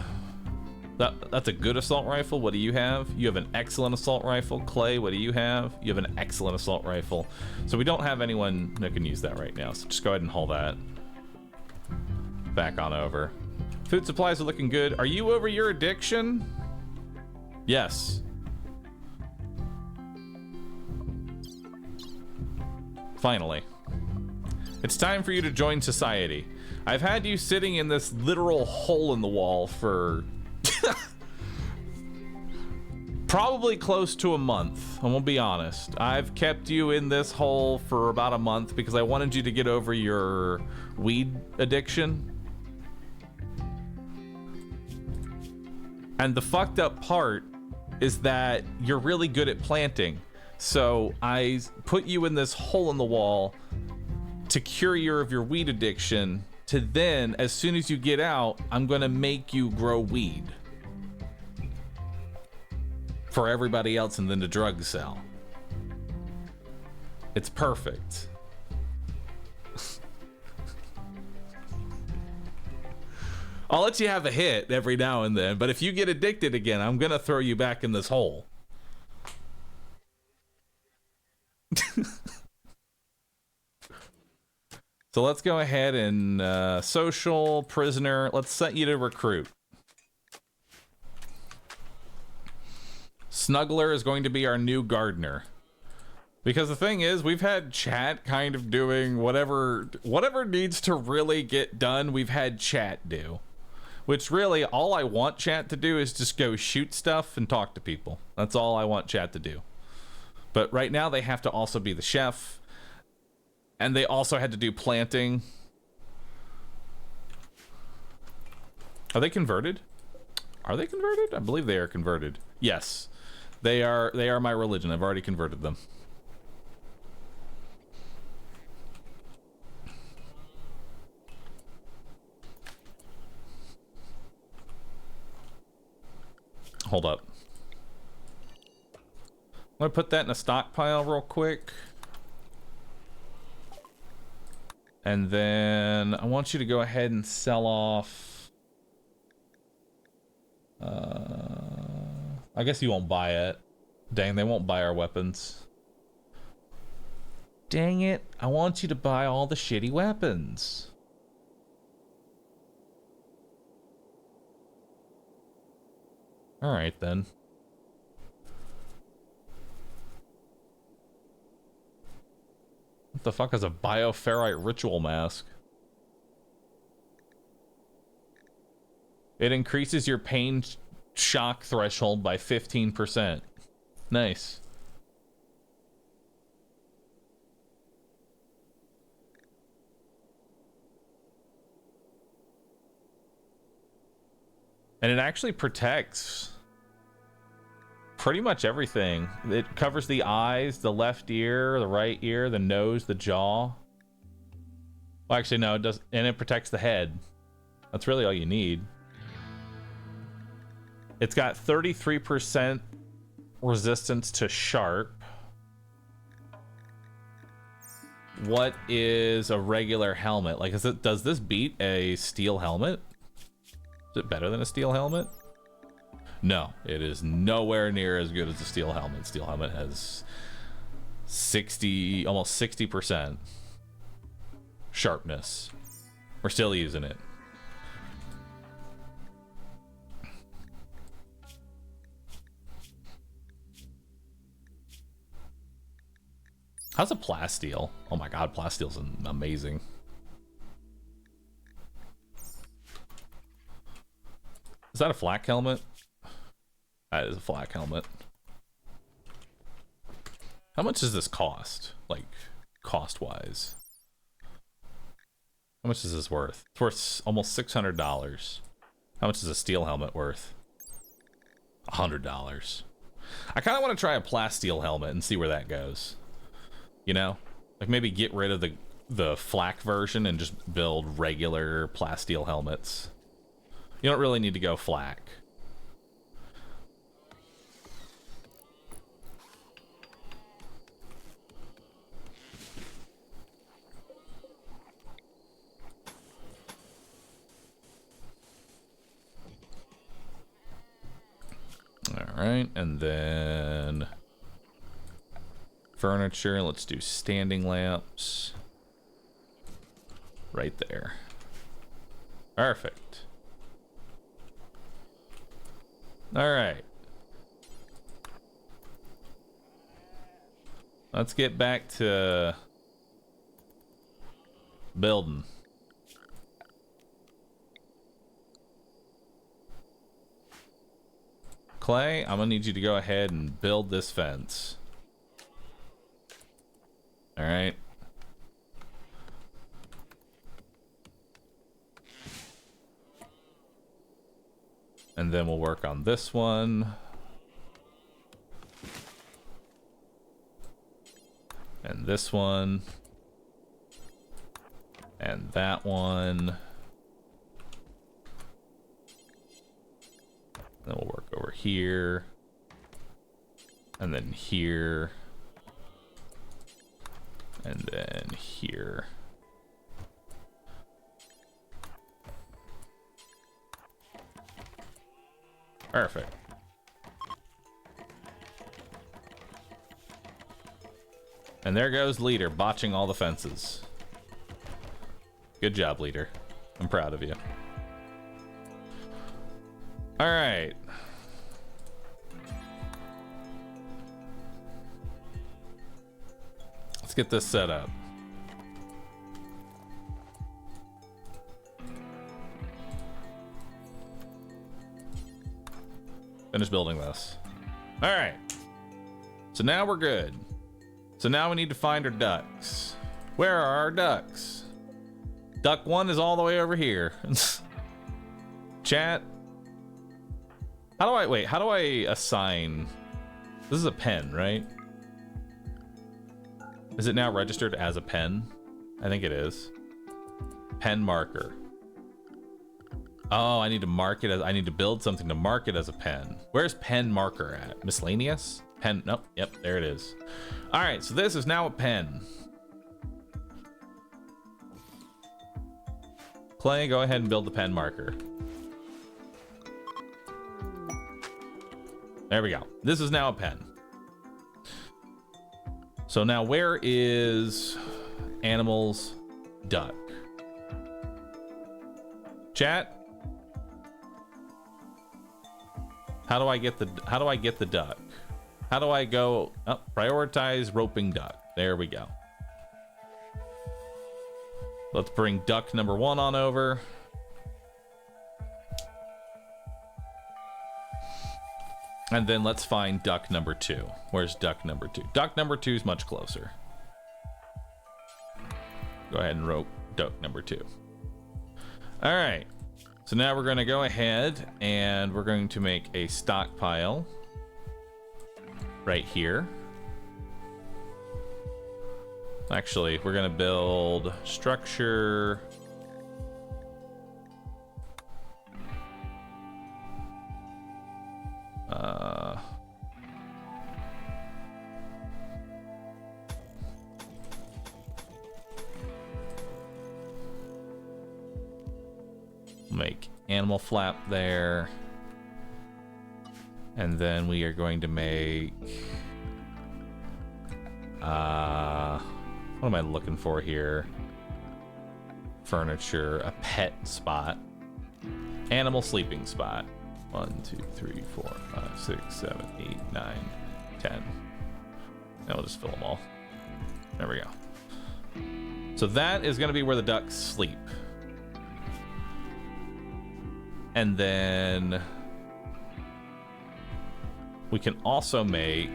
A: that's a good assault rifle. What do you have? You have an excellent assault rifle. Clay, what do you have? You have an excellent assault rifle. So we don't have anyone that can use that right now. So just go ahead and haul that back on over. Food supplies are looking good. Are you over your addiction? Yes. Finally. It's time for you to join society. I've had you sitting in this literal hole in the wall for probably close to a month. I won't be honest. I've kept you in this hole for about a month because I wanted you to get over your weed addiction. And the fucked up part is that you're really good at planting. So I put you in this hole in the wall to cure you of your weed addiction, to then, as soon as you get out, I'm gonna make you grow weed for everybody else and then the drug sell. It's perfect. I'll let you have a hit every now and then, but if you get addicted again, I'm gonna throw you back in this hole. So let's go ahead and social prisoner. Let's set you to recruit. Snuggler is going to be our new gardener. Because the thing is, we've had chat kind of doing whatever needs to really get done, we've had chat do. Which really, all I want chat to do is just go shoot stuff and talk to people. That's all I want chat to do. But right now they have to also be the chef. And they also had to do planting. Are they converted? Are they converted? I believe they are converted. Yes. They are my religion. I've already converted them. Hold up. I'm gonna put that in a stockpile real quick. And then I want you to go ahead and sell off. I guess you won't buy it. Dang, they won't buy our weapons. Dang it. I want you to buy all the shitty weapons. Alright then. What the fuck is a bioferrite ritual mask? It increases your pain shock threshold by 15%. Nice. And it actually protects pretty much everything. It covers the eyes, the left ear, the right ear, the nose, the jaw. Well, actually, no, it does, and it protects the head. That's really all you need. It's got 33% resistance to sharp. What is a regular helmet? Like, does this beat a steel helmet? Is it better than a steel helmet? No, it is nowhere near as good as the steel helmet. Steel helmet has almost 60% sharpness. We're still using it. How's a plasteel? Oh my god, plasteel's amazing. Is that a flak helmet? That is a flak helmet. How much does this cost? Like, cost-wise? How much is this worth? It's worth almost $600. How much is a steel helmet worth? $100. I kind of want to try a plasteel helmet and see where that goes. You know? Like, maybe get rid of the flak version and just build regular plasteel helmets. You don't really need to go flak. Alright, and then furniture, let's do standing lamps. Right there. Perfect. Alright. Let's get back to building. Clay, I'm gonna need you to go ahead and build this fence. Alright. And then we'll work on this one. And this one. And that one. Then we'll work over here. And then here. And then here. Perfect. And there goes leader, botching all the fences. Good job, leader. I'm proud of you. All right. Let's get this set up. Finish building this. All right. So now we're good. So now we need to find our ducks. Where are our ducks? Duck 1 is all the way over here. Chat. How do I assign? This is a pen, right? Is it now registered as a pen? I think it is. Pen marker. Oh, I need to mark it as, I need to build something to mark it as a pen. Where's pen marker at? Miscellaneous? Pen, nope, yep, there it is. All right, so this is now a pen. Clay, go ahead and build the pen marker. There we go. This is now a pen. So now where is animals duck? Chat? How do I get the duck? How do I go prioritize roping duck? There we go. Let's bring duck number 1 on over. And then let's find duck number 2. Where's duck number 2? Duck number 2 is much closer. Go ahead and rope duck number 2. All right. So now we're going to go ahead and we're going to make a stockpile right here. Actually, we're going to build structure. Make animal flap there. And then we are going to make what am I looking for here? Furniture, a pet spot, animal sleeping spot. 1, 2, 3, 4, 5, 6, 7, 8, 9, 10. Now we'll just fill them all. There we go. So that is going to be where the ducks sleep. And then we can also make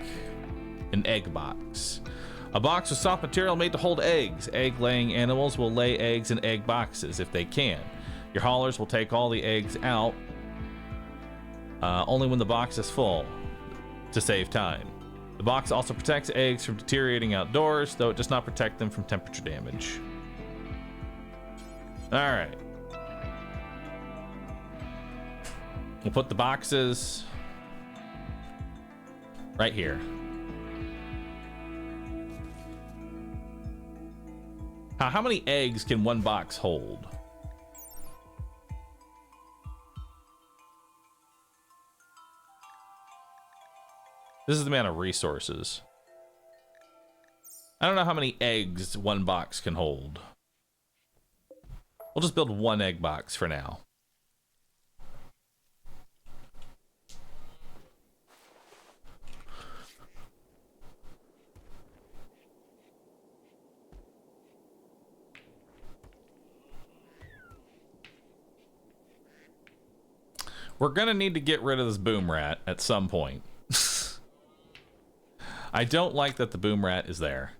A: an egg box. A box of soft material made to hold eggs. Egg-laying animals will lay eggs in egg boxes if they can. Your haulers will take all the eggs out only when the box is full to save time. The box also protects eggs from deteriorating outdoors, though it does not protect them from temperature damage. All right. We'll put the boxes right here. How many eggs can one box hold? This is the amount of resources. I don't know how many eggs one box can hold. We'll just build one egg box for now. We're gonna need to get rid of this boom rat at some point. I don't like that the boom rat is there.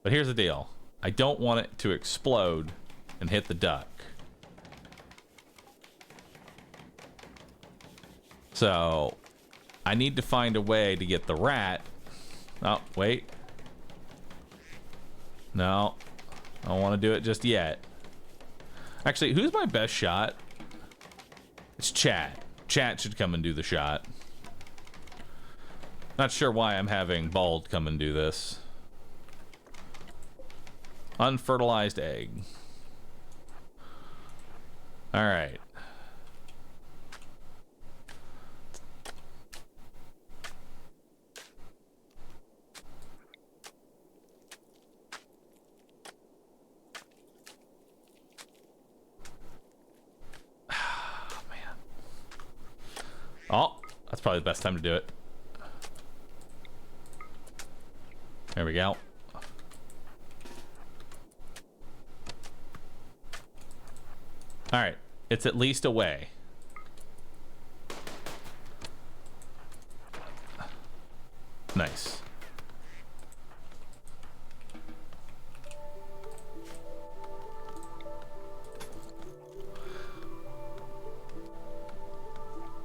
A: But here's the deal. I don't want it to explode and hit the duck. So I need to find a way to get the rat. Oh, wait. No. I don't want to do it just yet. Actually, who's my best shot? It's Chat. Chat should come and do the shot. Not sure why I'm having Bald come and do this. Unfertilized egg. All right. probably the best time to do it. There we go. All right, it's at least away. Nice.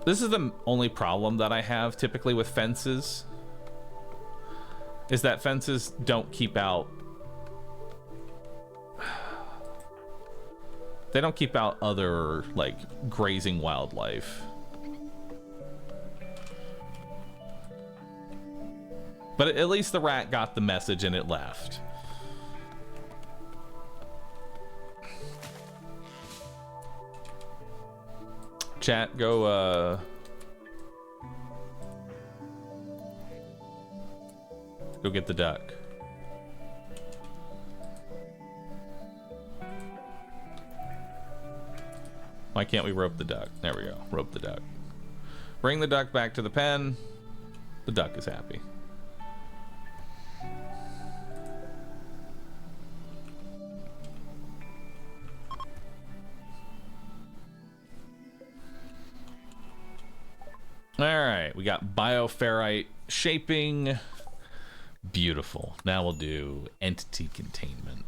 A: This is the only problem that I have typically with fences, is that fences don't keep out. They don't keep out other, like, grazing wildlife. But at least the rat got the message and it left. Chat, go get the duck. Why can't we rope the duck? There we go. Rope the duck. Bring the duck back to the pen. The duck is happy. All right, we got bioferrite shaping. Beautiful. Now we'll do entity containment.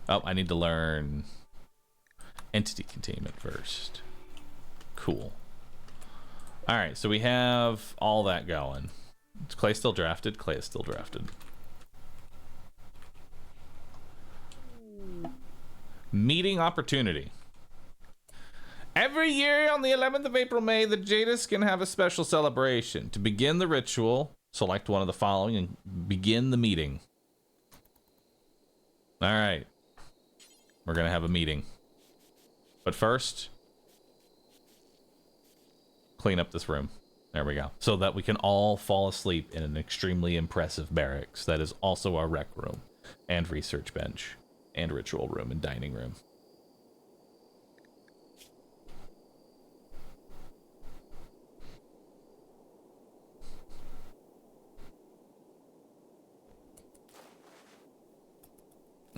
A: Oh, I need to learn entity containment first. Cool. All right, so we have all that going. Is Clay still drafted? Clay is still drafted. Meeting opportunity. Every year on the 11th of April, May, the Jadis can have a special celebration. To begin the ritual, select one of the following and begin the meeting. All right. We're going to have a meeting. But first, clean up this room. There we go. So that we can all fall asleep in an extremely impressive barracks. That is also our rec room and research bench and ritual room and dining room.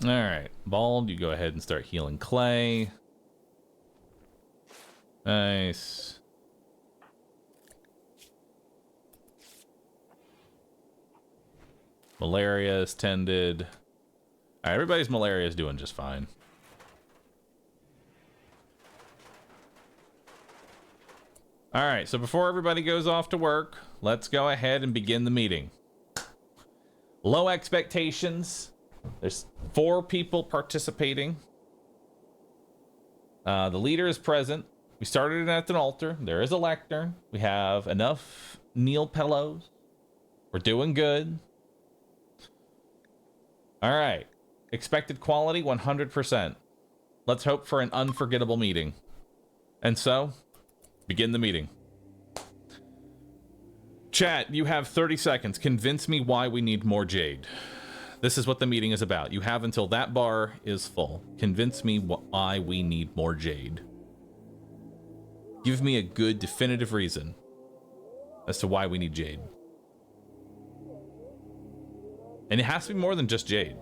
A: All right, Bald, you go ahead and start healing Clay. Nice. Malaria is tended. All right, everybody's malaria is doing just fine. All right, so before everybody goes off to work, let's go ahead and begin the meeting. Low expectations. There's 4 people participating. The leader is present. We started it at an altar. There is a lectern. We have enough kneel pillows. We're doing good. All right. Expected quality, 100%. Let's hope for an unforgettable meeting. And so, begin the meeting. Chat, you have 30 seconds. Convince me why we need more jade. This is what the meeting is about. You have until that bar is full. Convince me why we need more jade. Give me a good, definitive reason as to why we need jade. And it has to be more than just jade.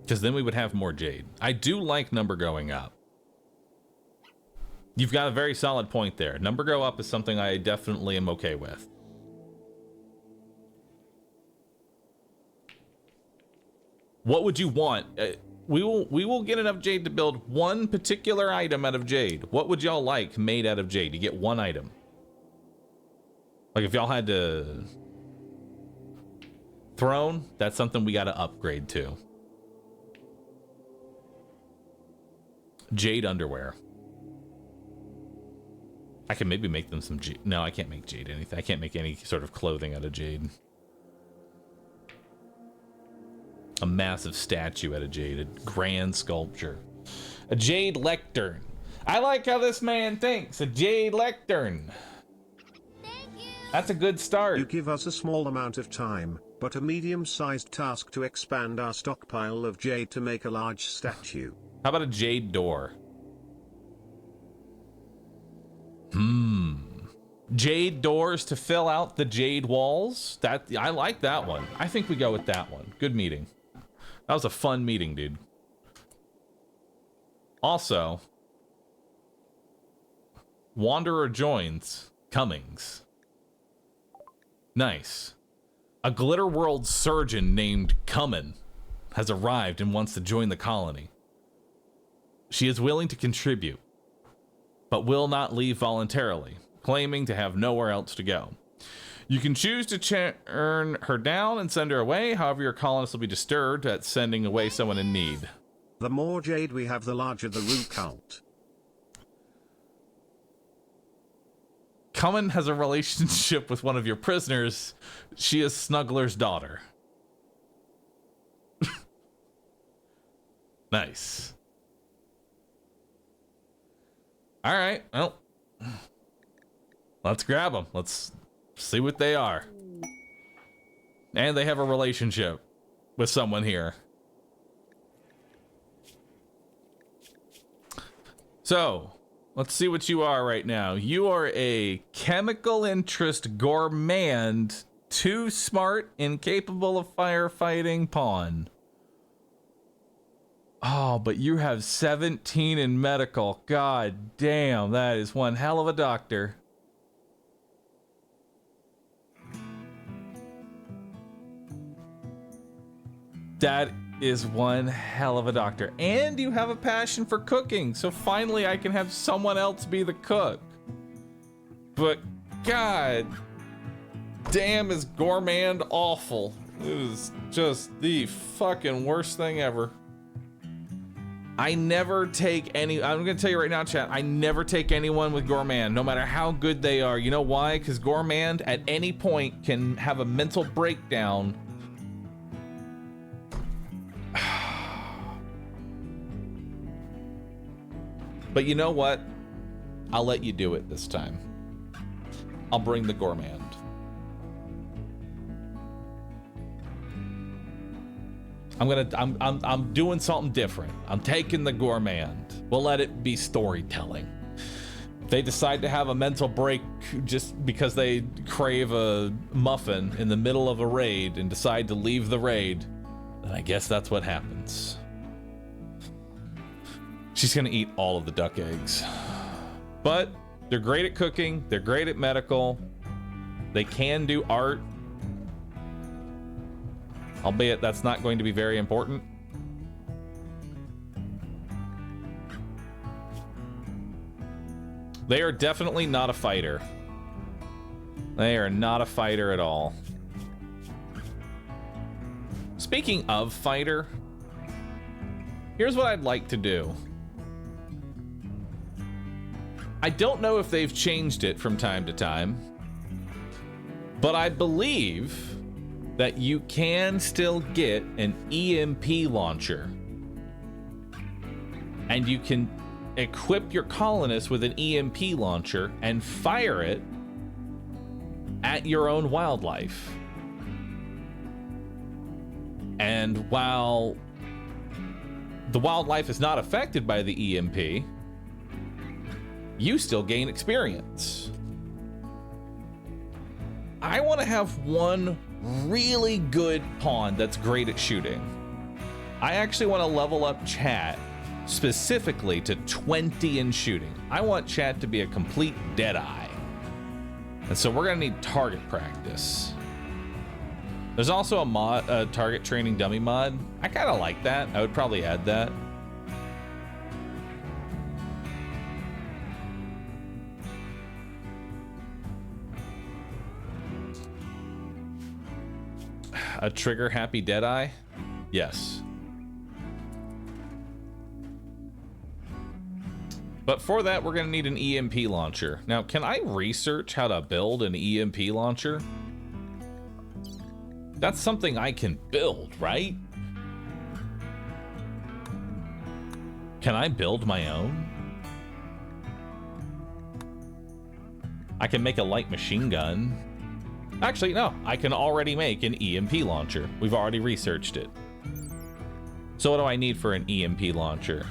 A: Because then we would have more jade. I do like number going up. You've got a very solid point there. Number go up is something I definitely am okay with. What would you want? We will get enough jade to build one particular item out of jade. What would y'all like made out of jade? You get one item. Like if y'all had to... Throne, that's something we got to upgrade to. Jade underwear. I can maybe make them some jade. No, I can't make jade anything. I can't make any sort of clothing out of jade. A massive statue out of jade. A grand sculpture. A jade lectern. I like how this man thinks. A jade lectern.
C: Thank you.
A: That's a good start.
B: You give us a small amount of time, but a medium-sized task to expand our stockpile of jade to make a large statue.
A: How about a jade door? Jade doors to fill out the jade walls. I like that one. I think we go with that one. Good meeting. That was a fun meeting, dude. Also, Wanderer joins Cummings. Nice. A Glitter World surgeon named Cummin has arrived and wants to join the colony. She is willing to contribute, but will not leave voluntarily, claiming to have nowhere else to go. You can choose to turn her down and send her away. However, your colonists will be disturbed at sending away someone in need.
B: The more jade we have, the larger the roo cult.
A: Cummin has a relationship with one of your prisoners. She is Snuggler's daughter. Nice. All right. Well, let's grab them. Let's see what they are. And they have a relationship with someone here. So, let's see what you are right now. You are a chemical interest gourmand, too smart, incapable of firefighting pawn. Oh, but you have 17 in medical. God damn, that is one hell of a doctor. That is one hell of a doctor. And you have a passion for cooking, so finally I can have someone else be the cook. But god damn, is gourmand awful. It is just the fucking worst thing ever. I never take any, I'm gonna tell you right now, chat, I never take anyone with gourmand, no matter how good they are. You know why? Because gourmand at any point can have a mental breakdown. But you know what? I'll let you do it this time. I'll bring the gourmand. I'm doing something different. I'm taking the gourmand. We'll let it be storytelling. If they decide to have a mental break just because they crave a muffin in the middle of a raid and decide to leave the raid, then I guess that's what happens. She's gonna eat all of the duck eggs. But they're great at cooking, they're great at medical, they can do art. Albeit that's not going to be very important. They are definitely not a fighter. They are not a fighter at all. Speaking of fighter, here's what I'd like to do. I don't know if they've changed it from time to time, but I believe that you can still get an EMP launcher. And you can equip your colonists with an EMP launcher and fire it at your own wildlife. And while the wildlife is not affected by the EMP, you still gain experience. I want to have one really good pawn that's great at shooting. I actually want to level up chat specifically to 20 in shooting. I want chat to be a complete deadeye. And so we're gonna need target practice. There's also a mod, a target training dummy mod. I kind of like that. I would probably add that. A trigger happy deadeye? Yes. But for that, we're gonna need an EMP launcher. Now, can I research how to build an EMP launcher? That's something I can build, right? Can I build my own? I can make a light machine gun. Actually, no, I can already make an EMP launcher. We've already researched it. So what do I need for an EMP launcher?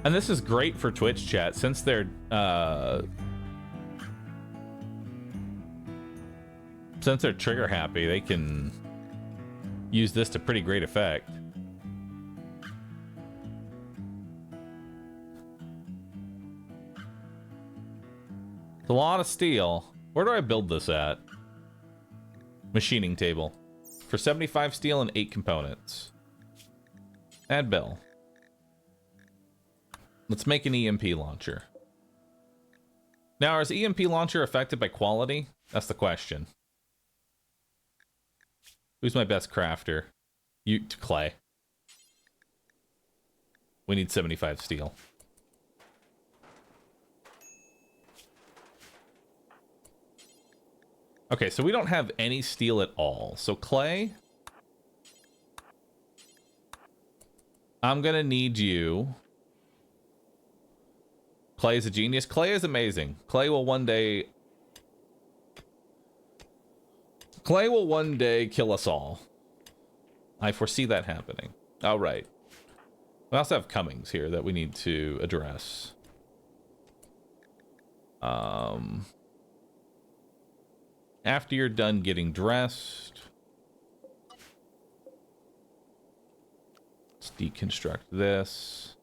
A: And this is great for Twitch chat since they're trigger happy, they can use this to pretty great effect. It's a lot of steel. Where do I build this at? Machining table. For 75 steel and 8 components. Add bill. Let's make an EMP launcher. Now, is EMP launcher affected by quality? That's the question. Who's my best crafter? You, Clay. We need 75 steel. Okay, so we don't have any steel at all. So Clay, I'm gonna need you. Clay is a genius. Clay is amazing. Clay will one day kill us all. I foresee that happening. All right. We also have Cummings here that we need to address. After you're done getting dressed, let's deconstruct this.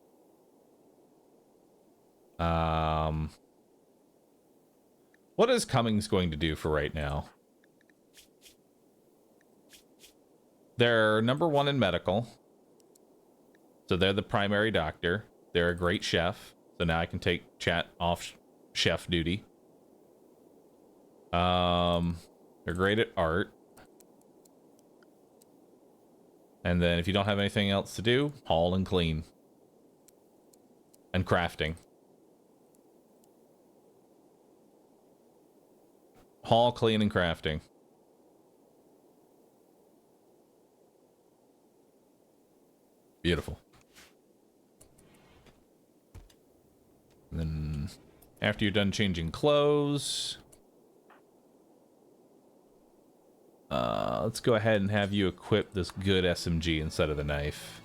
A: What is Cummings going to do for right now? They're #1 in medical. So they're the primary doctor. They're a great chef. So now I can take chat off chef duty. They're great at art. And then if you don't have anything else to do, haul and clean. And crafting. Haul, clean, and crafting. Beautiful. And then after you're done changing clothes, let's go ahead and have you equip this good SMG instead of the knife.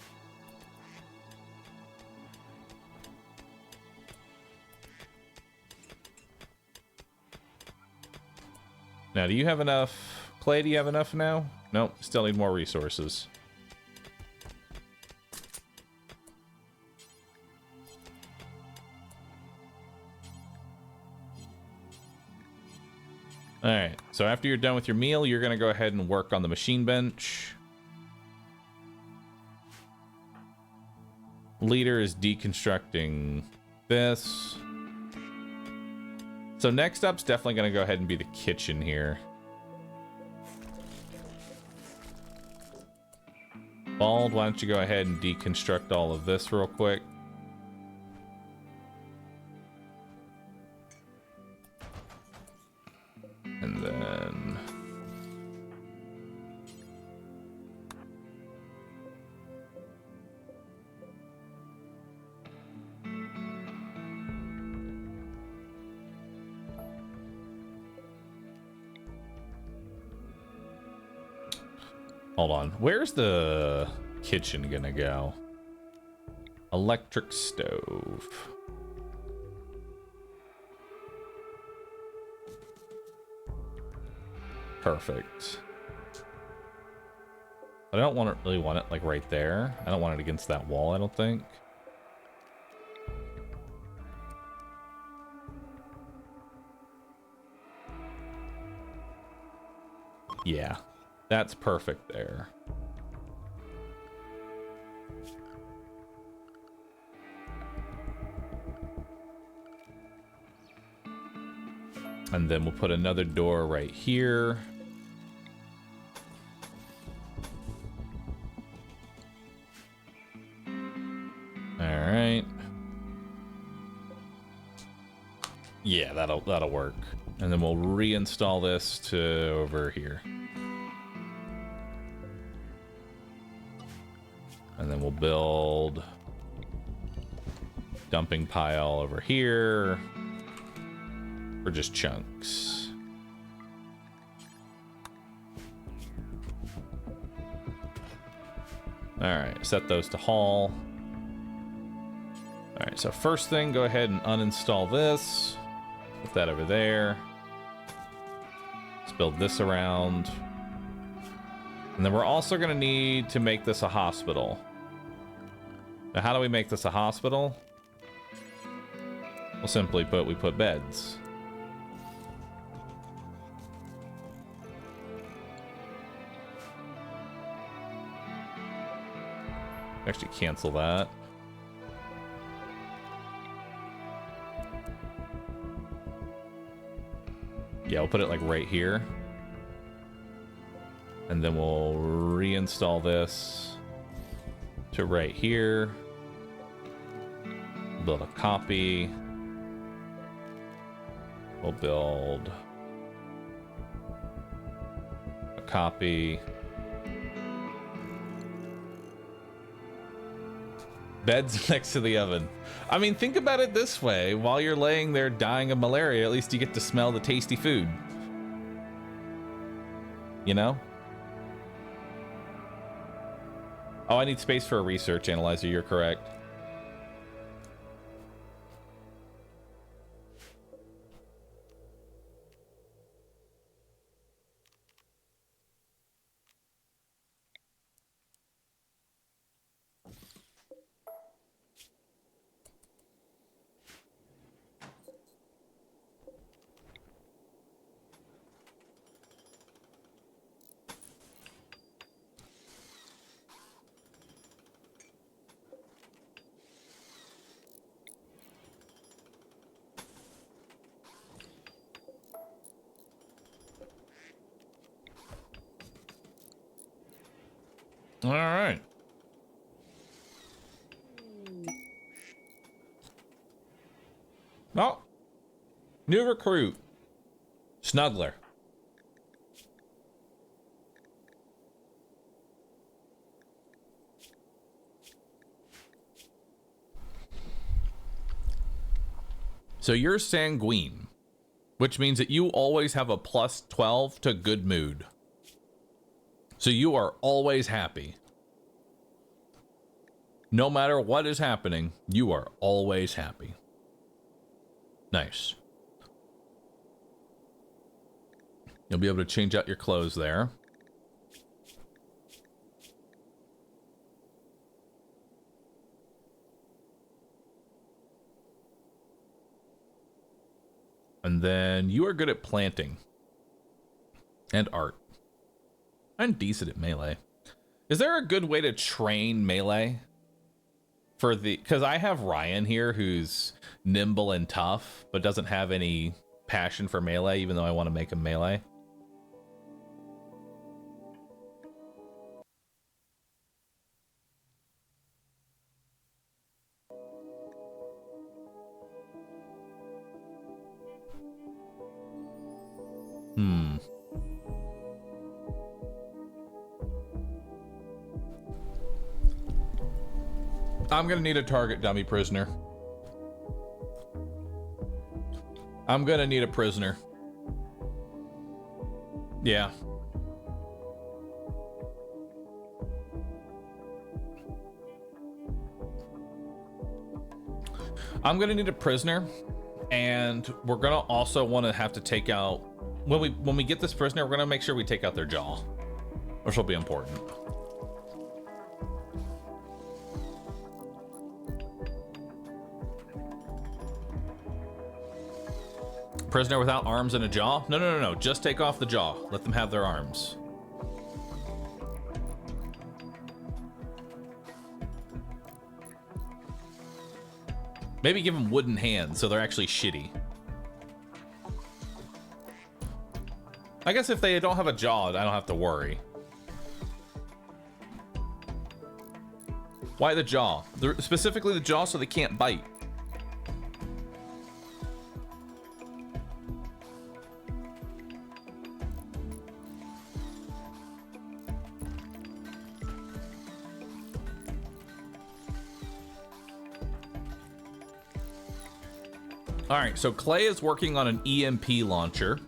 A: Now, do you have enough? Clay, do you have enough now? Nope, still need more resources. Alright, so after you're done with your meal, you're going to go ahead and work on the machine bench. Leader is deconstructing this. So next up's definitely going to go ahead and be the kitchen here. Bald, why don't you go ahead and deconstruct all of this real quick. And then... hold on. Where's the kitchen gonna go? Electric stove. Perfect. I don't really want it like right there. I don't want it against that wall, I don't think. Yeah, that's perfect there. And then we'll put another door right here. All right. Yeah, that'll work. And then we'll reinstall this to over here. And then we'll build Dumping pile over here. Or just chunks. Alright, set those to haul. Alright, so first thing, go ahead and uninstall this. Put that over there. Let's build this around. And then we're also going to need to make this a hospital. Now, how do we make this a hospital? Well, simply put, we put beds. Actually, cancel that. Yeah, we'll put it like right here. And then we'll reinstall this to right here. Build a copy. We'll build a copy. Beds next to the oven. I mean, think about it this way. While you're laying there dying of malaria, at least you get to smell the tasty food. You know? Oh, I need space for a research analyzer. You're correct. All right. Oh, new recruit, Snuggler. So you're sanguine, which means that you always have a plus 12 to good mood. So you are always happy. No matter what is happening, you are always happy. Nice. You'll be able to change out your clothes there. And then you are good at planting. And art. I'm decent at melee. Is there a good way to train melee? For the, because I have Ryan here who's nimble and tough, but doesn't have any passion for melee, even though I want to make him melee. I'm gonna need a target dummy prisoner. I'm gonna need a prisoner. Yeah. I'm gonna need a prisoner, and we're gonna also want to have to take out when we get this prisoner, we're gonna make sure we take out their jaw, which will be important. Prisoner without arms and a jaw? No, no, no, no. Just take off the jaw. Let them have their arms. Maybe give them wooden hands so they're actually shitty. I guess if they don't have a jaw, I don't have to worry. Why the jaw? Specifically the jaw so they can't bite. All right, so Clay is working on an EMP launcher.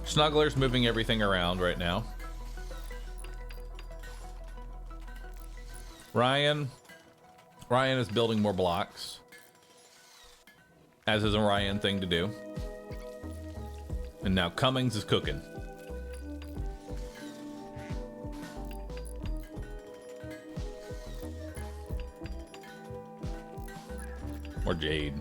A: Snuggler's moving everything around right now. Ryan is building more blocks, as is a Ryan thing to do. And now Cummings is cooking. Or Jade.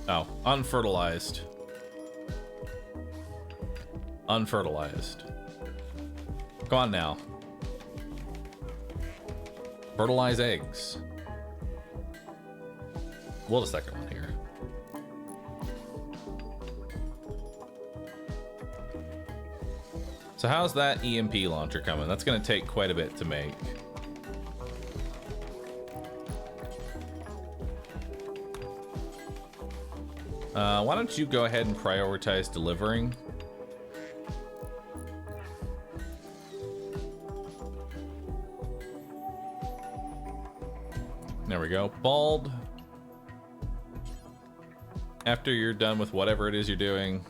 A: Oh, unfertilized. Unfertilized. Go on now. Fertilize eggs. We'll have a second one here. So how's that EMP launcher coming? That's going to take quite a bit to make. Why don't you go ahead and prioritize delivering? There we go. Bald. After you're done with whatever it is you're doing.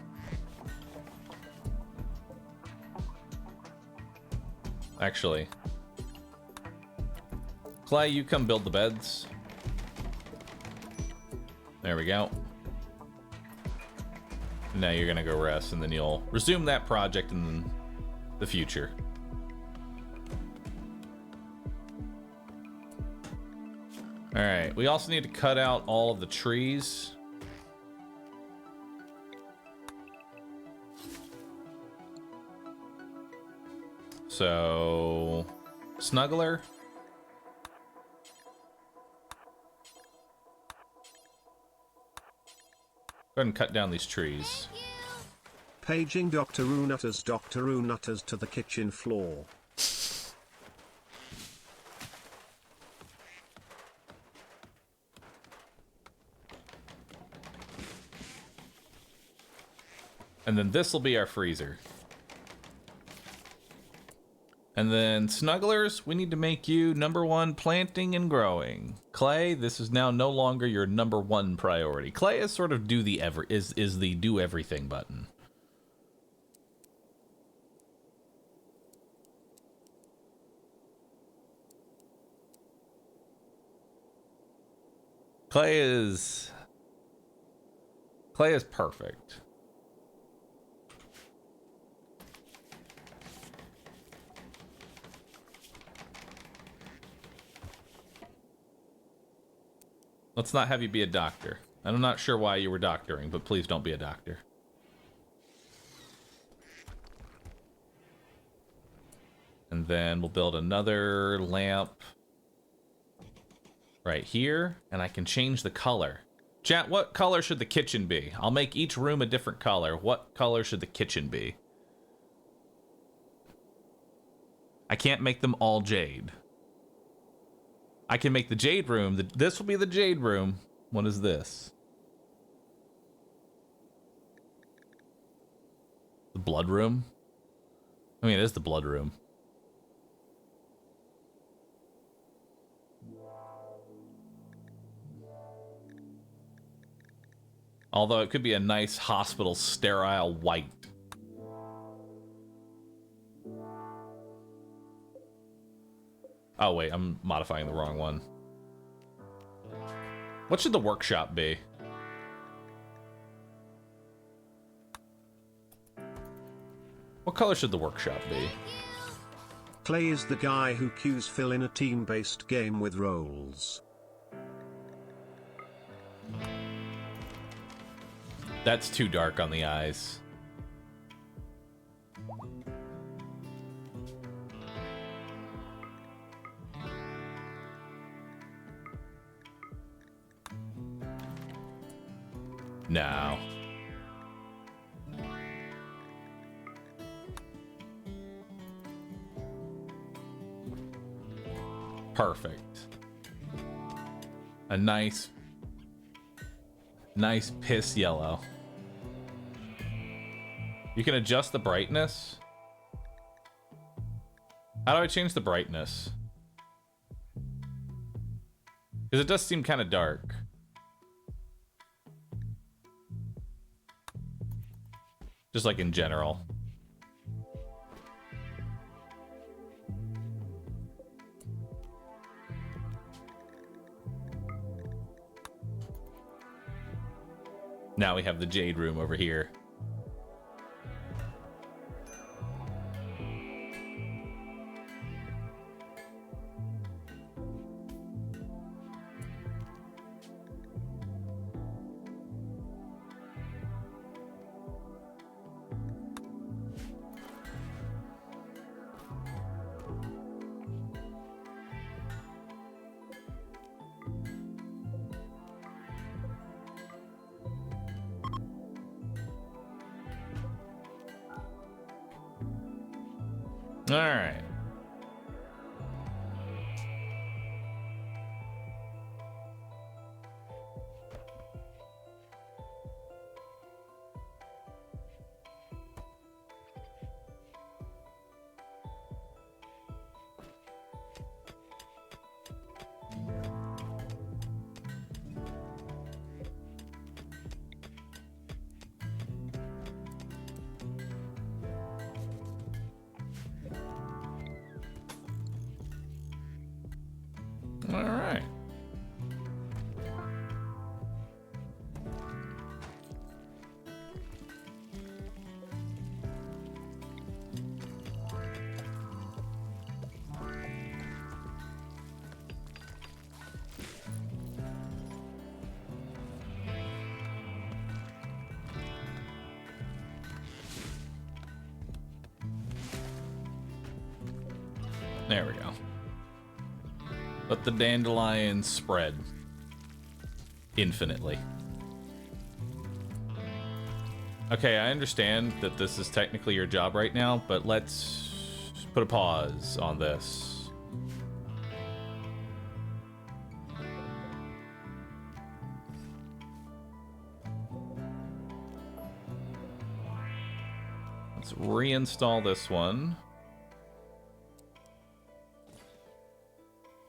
A: Actually. Clay, you come build the beds. There we go. Now you're gonna go rest, and then you'll resume that project in the future. All right, we also need to cut out all of the trees. So, Snuggler. Go ahead and cut down these trees.
B: Paging Dr. Roonutters to the kitchen floor.
A: And then this will be our freezer. And then Snugglers, we need to make you #1 planting and growing. Clay, this is now no longer your #1 priority. Clay is sort of is the do everything button. Clay is perfect. Let's not have you be a doctor. I'm not sure why you were doctoring, but please don't be a doctor. And then we'll build another lamp right here, and I can change the color. Chat, what color should the kitchen be? I'll make each room a different color. What color should the kitchen be? I can't make them all jade. I can make the jade room. This will be the jade room. What is this? The blood room? I mean, it is the blood room. Although it could be a nice hospital sterile white. Oh wait, I'm modifying the wrong one. What should the workshop be? What color should the workshop be?
B: Clay is the guy who queues Phil in a team-based game with roles.
A: That's too dark on the eyes. No. Perfect. A nice piss yellow. You can adjust the brightness. How do I change the brightness? Because it does seem kind of dark. Just like in general. Now we have the Jade Room over here. All right. All right. There we go. Let the dandelions spread infinitely. Okay, I understand that this is technically your job right now, but let's put a pause on this. Let's reinstall this one.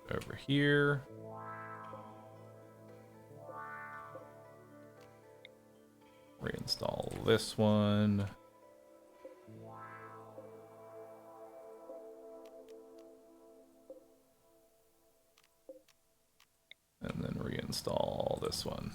A: Over here. Reinstall this one. And then reinstall this one.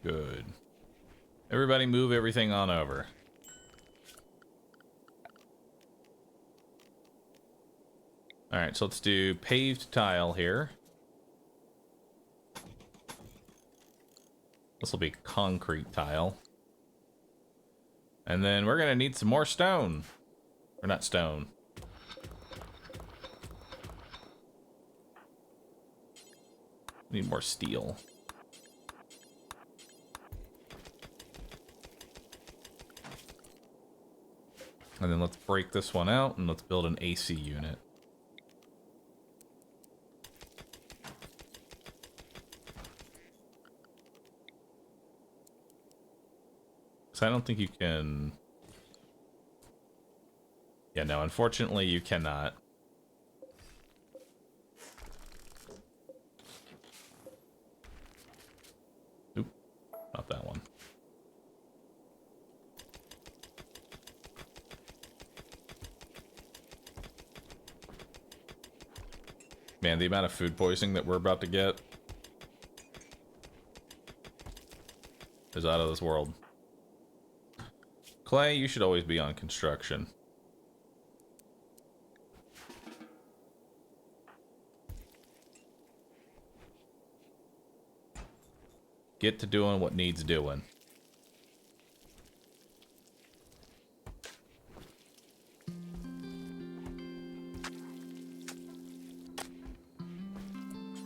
A: Good. Everybody move everything on over. Alright, so let's do paved tile here. This will be concrete tile. And then we're gonna need some more stone. Or not stone. Need more steel. And then let's break this one out and let's build an AC unit. So I don't think you can... Yeah, no, unfortunately you cannot. Oop, not that one. Man, the amount of food poisoning that we're about to get is out of this world. Clay, you should always be on construction. Get to doing what needs doing.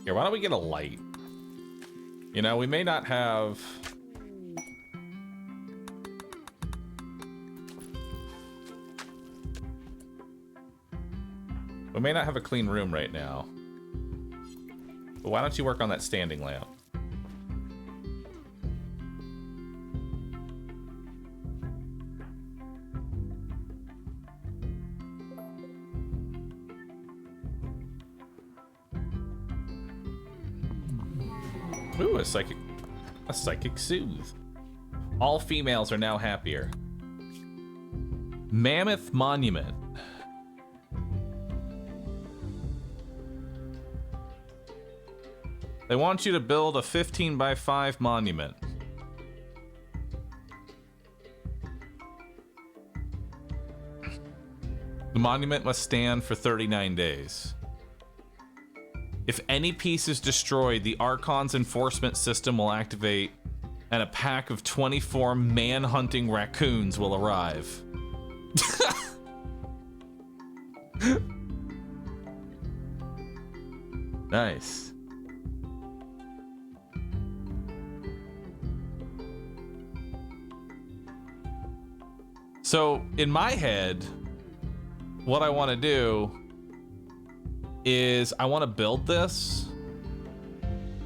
A: Here, why don't we get a light? You know, we may not have... We may not have a clean room right now. But why don't you work on that standing lamp? Ooh, a psychic soothe. All females are now happier. Mammoth Monument. They want you to build a 15 by 5 monument. The monument must stand for 39 days. If any piece is destroyed, the Archon's enforcement system will activate, and a pack of 24 man-hunting raccoons will arrive. Nice. So, in my head, what I want to do is I want to build this,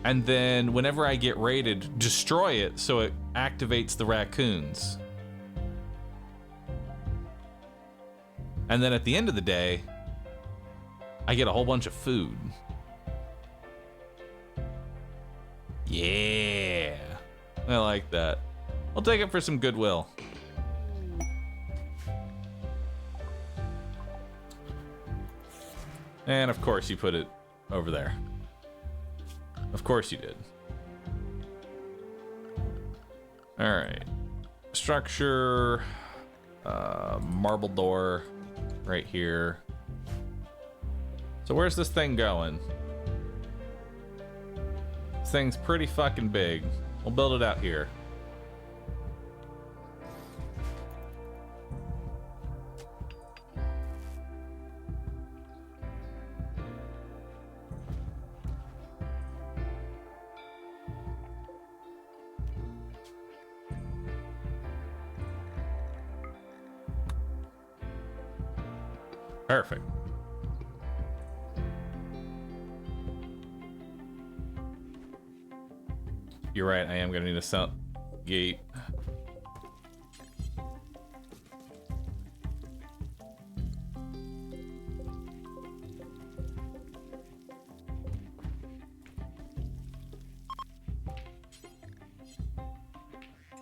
A: and then whenever I get raided, destroy it so it activates the raccoons. And then at the end of the day, I get a whole bunch of food. Yeah, I like that. I'll take it for some goodwill. And of course you put it over there. Of course you did. All right. Structure, marble door right here. So where's this thing going? This thing's pretty fucking big. We'll build it out here. Perfect. You're right, I am gonna need a south gate.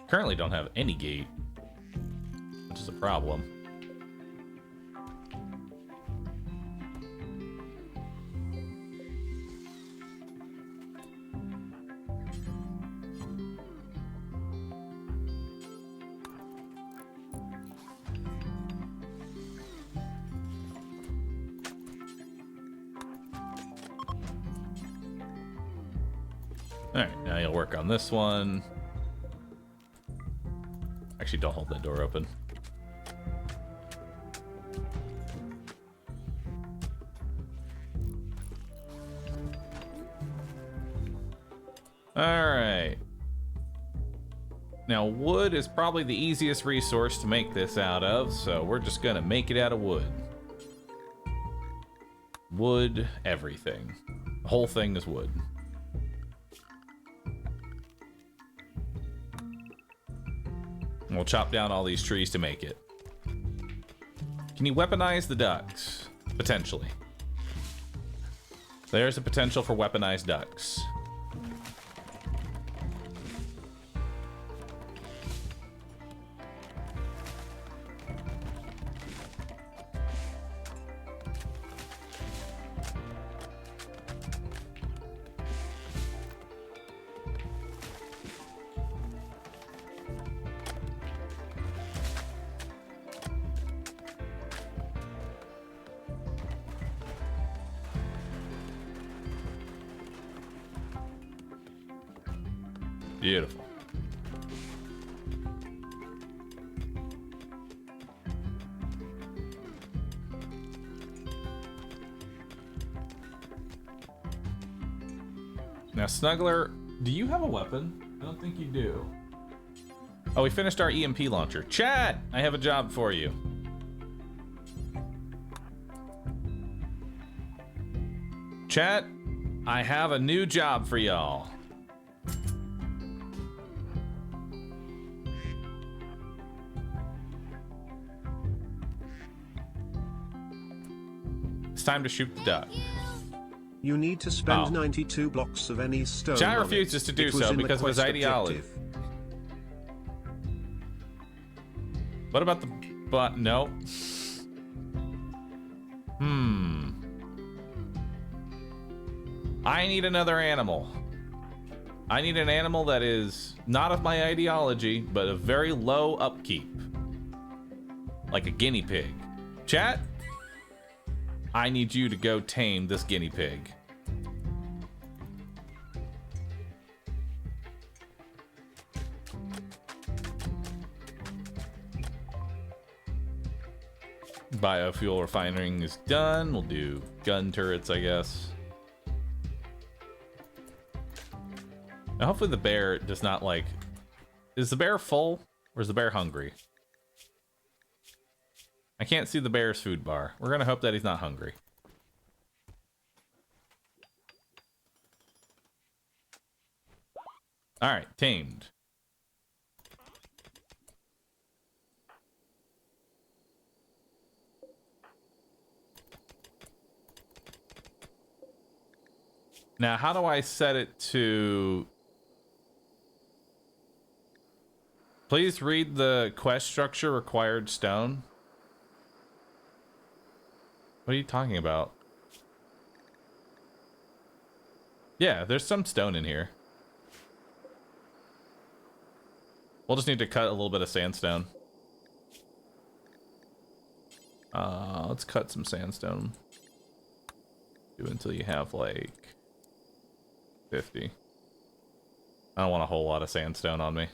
A: Currently don't have any gate, which is a problem. Alright, now you'll work on this one. Actually, don't hold that door open. Alright. Now, wood is probably the easiest resource to make this out of, so we're just gonna make it out of wood. Wood, everything. The whole thing is wood. We'll chop down all these trees to make it. Can you weaponize the ducks? Potentially. There's a potential for weaponized ducks. Beautiful. Now, Snuggler, do you have a weapon? I don't think you do. Oh, we finished our EMP launcher. Chat, I have a job for you. Chat, I have a new job for y'all. It's time to shoot the duck.
B: You need to spend 92 blocks of any stone.
A: Jai refuses to do so because of his ideology. What about the but no? I need another animal. I need an animal that is not of my ideology, but of very low upkeep. Like a guinea pig. Chat, I need you to go tame this guinea pig. Biofuel refining is done. We'll do gun turrets, I guess. Now, hopefully the bear does not like... Is the bear full or is the bear hungry? I can't see the bear's food bar. We're gonna hope that he's not hungry. All right, tamed. Now, how do I set it to... Please read the quest structure required stone. What are you talking about? Yeah, there's some stone in here. We'll just need to cut a little bit of sandstone. Let's cut some sandstone. Do until you have like 50. I don't want a whole lot of sandstone on me.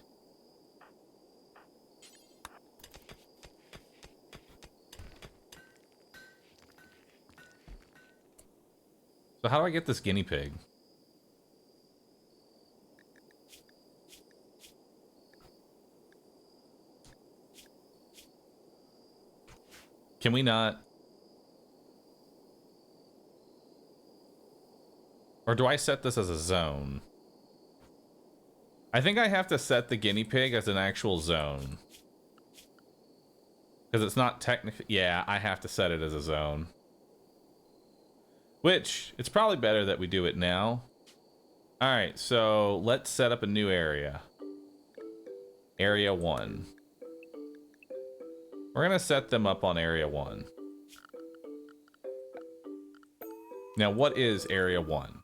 A: So how do I get this guinea pig? Can we not? Or do I set this as a zone? I think I have to set the guinea pig as an actual zone. Because it's not technically... Yeah, I have to set it as a zone. Which, it's probably better that we do it now. Alright, so let's set up a new area. Area 1. We're going to set them up on Area 1. Now, what is Area 1?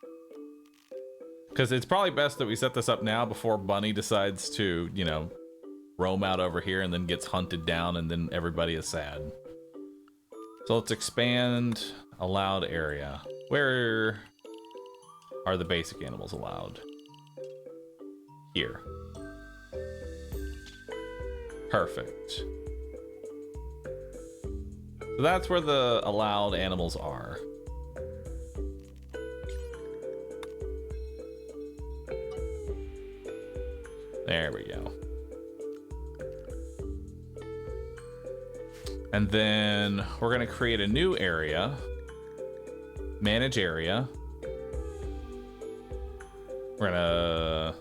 A: Because it's probably best that we set this up now before Bunny decides to, you know, roam out over here and then gets hunted down and then everybody is sad. So let's expand allowed area. Where are the basic animals allowed? Here. Perfect. So that's where the allowed animals are. There we go. And then we're going to create a new area. Manage area. We're going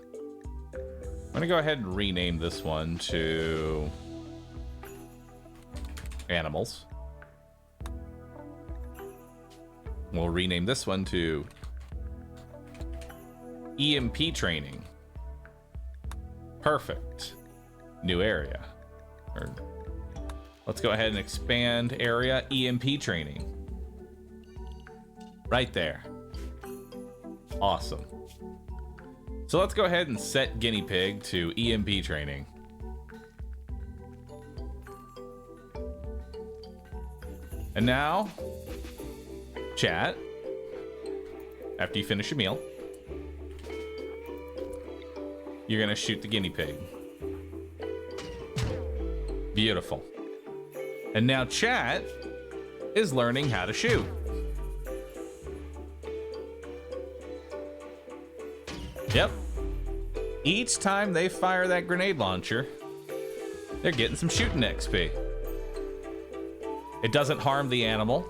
A: to go ahead and rename this one to animals. We'll rename this one to EMP training. Perfect. New area. Let's go ahead and expand area EMP training. Right there. Awesome. So let's go ahead and set guinea pig to EMP training. And now, chat, after you finish your meal, you're gonna shoot the guinea pig. Beautiful. And now chat is learning how to shoot. Yep. Each time they fire that grenade launcher, they're getting some shooting XP. It doesn't harm the animal.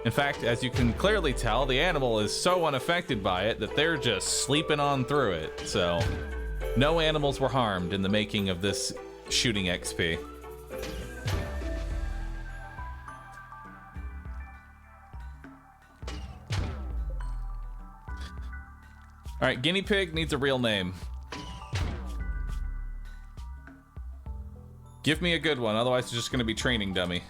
A: In fact, as you can clearly tell, the animal is so unaffected by it that they're just sleeping on through it. So, no animals were harmed in the making of this shooting XP. All right, guinea pig needs a real name. Give me a good one, otherwise it's just gonna be training dummy.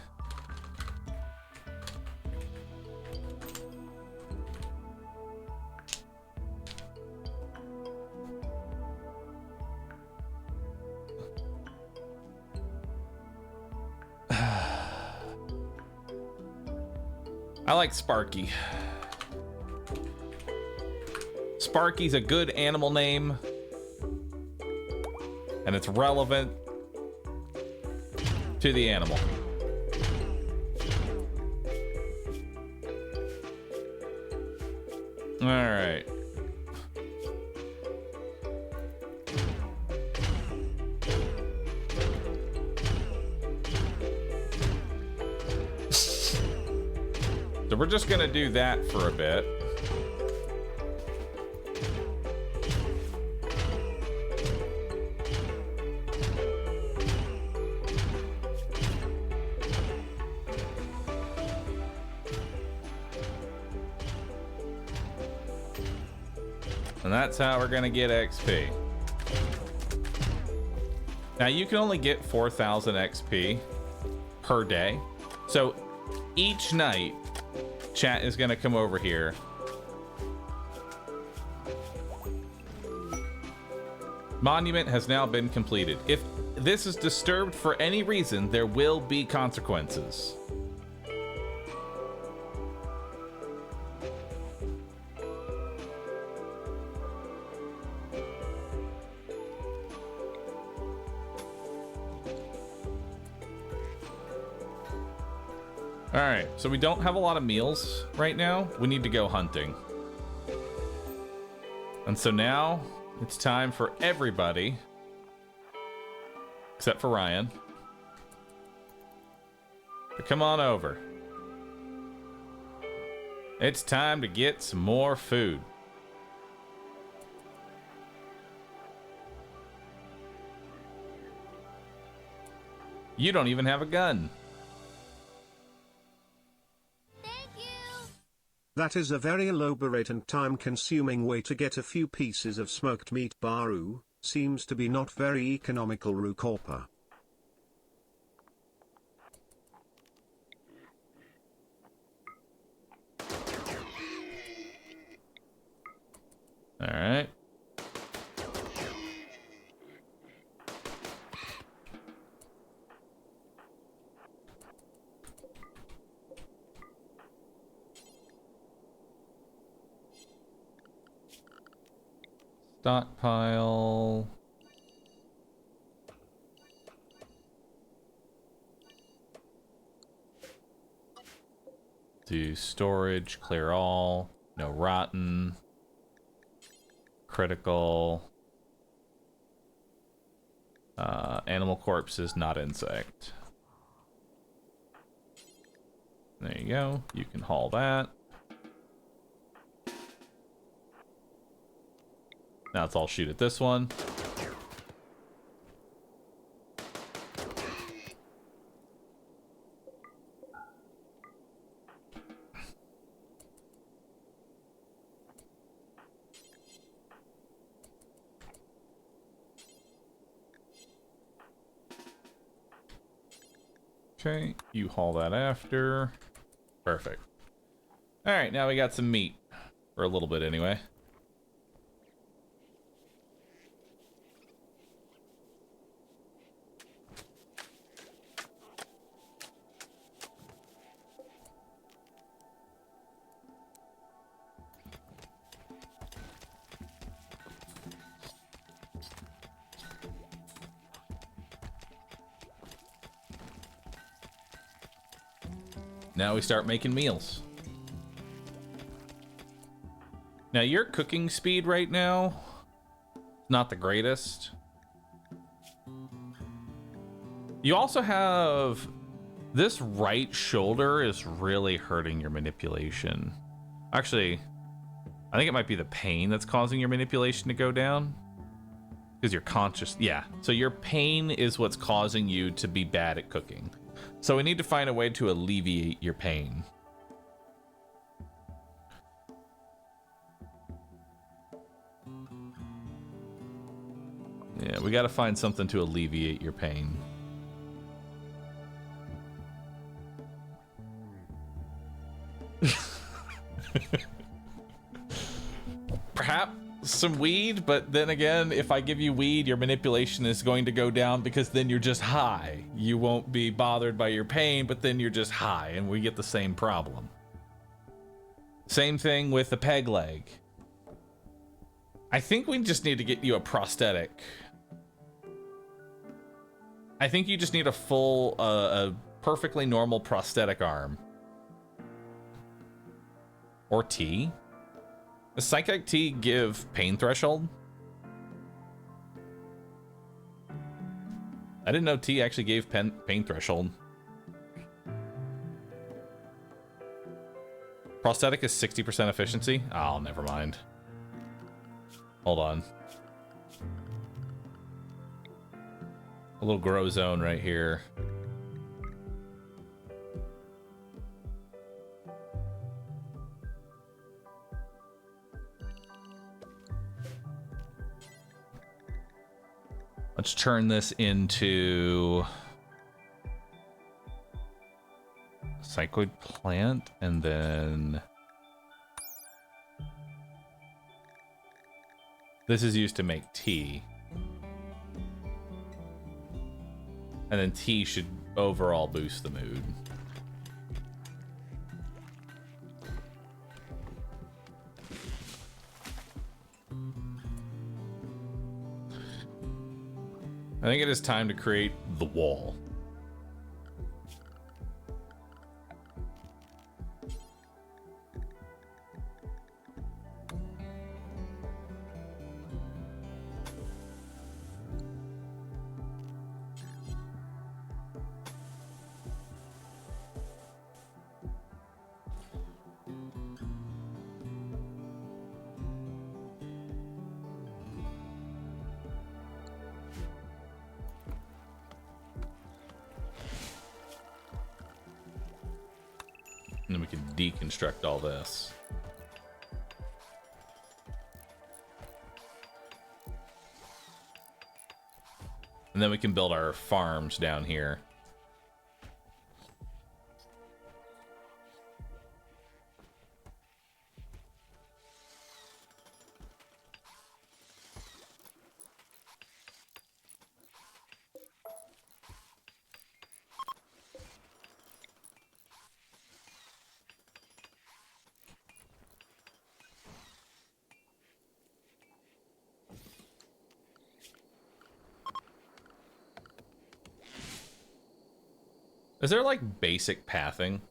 A: I like Sparky. Sparky's a good animal name, and it's relevant to the animal. All right. So we're just gonna do that for a bit. And that's how we're gonna get XP. Now you can only get 4,000 XP per day. So each night, chat is gonna come over here. Monument has now been completed. If this is disturbed for any reason, there will be consequences. All right, so we don't have a lot of meals right now. We need to go hunting. And so now it's time for everybody, except for Ryan, to come on over. It's time to get some more food. You don't even have a gun.
B: That is a very elaborate and time-consuming way to get a few pieces of smoked meat. Bahroo seems to be not very economical. rooCorpa.
A: All right. Stockpile. Do storage, clear all, no rotten, critical, animal corpses, not insect. There you go. You can haul that. Now let's all shoot at this one. Okay, you haul that after. Perfect. All right, now we got some meat. For a little bit anyway. Now we start making meals. Now your cooking speed right now, not the greatest. You also have This right shoulder is really hurting your manipulation. Actually, I think it might be the pain that's causing your manipulation to go down. Because you're conscious. Yeah. So your pain is what's causing you to be bad at cooking. So we need to find a way to alleviate your pain. Yeah, we got to find something to alleviate your pain. Perhaps some weed, but then again, if I give you weed, your manipulation is going to go down because then you're just high. You won't be bothered by your pain, but then you're just high, and we get the same problem. Same thing with the peg leg. I think we just need to get you a prosthetic. I think you just need a full, a perfectly normal prosthetic arm. Or T. Does Psychic T give pain threshold? I didn't know T actually gave pain threshold. Prosthetic is 60% efficiency? Oh, never mind. Hold on. A little grow zone right here. Let's turn this into Psychoid plant, and then this is used to make tea. And then tea should overall boost the mood. I think it is time to create the wall. And then we can deconstruct all this. And then we can build our farms down here. Is there like basic pathing?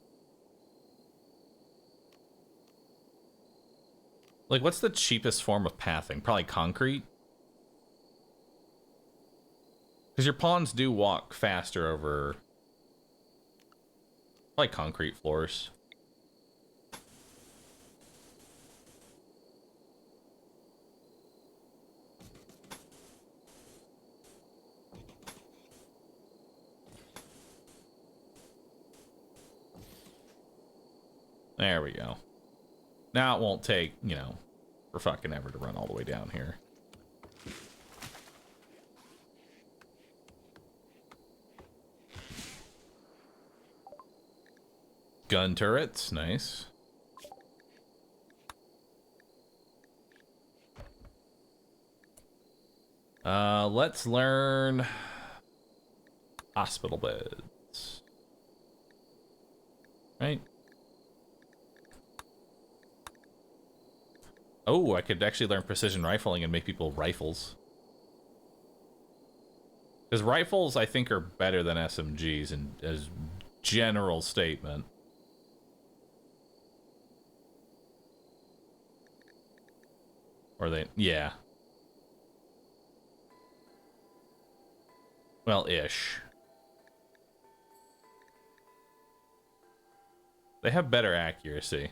A: Like, what's the cheapest form of pathing? Probably concrete? Because your pawns do walk faster over like concrete floors. There we go. Now it won't take, you know, for fucking ever to run all the way down here. Gun turrets, nice. Let's learn hospital beds. Right? Oh, I could actually learn precision rifling and make people rifles. Because rifles, I think, are better than SMGs in as general statement. Or they, yeah. Well, ish. They have better accuracy.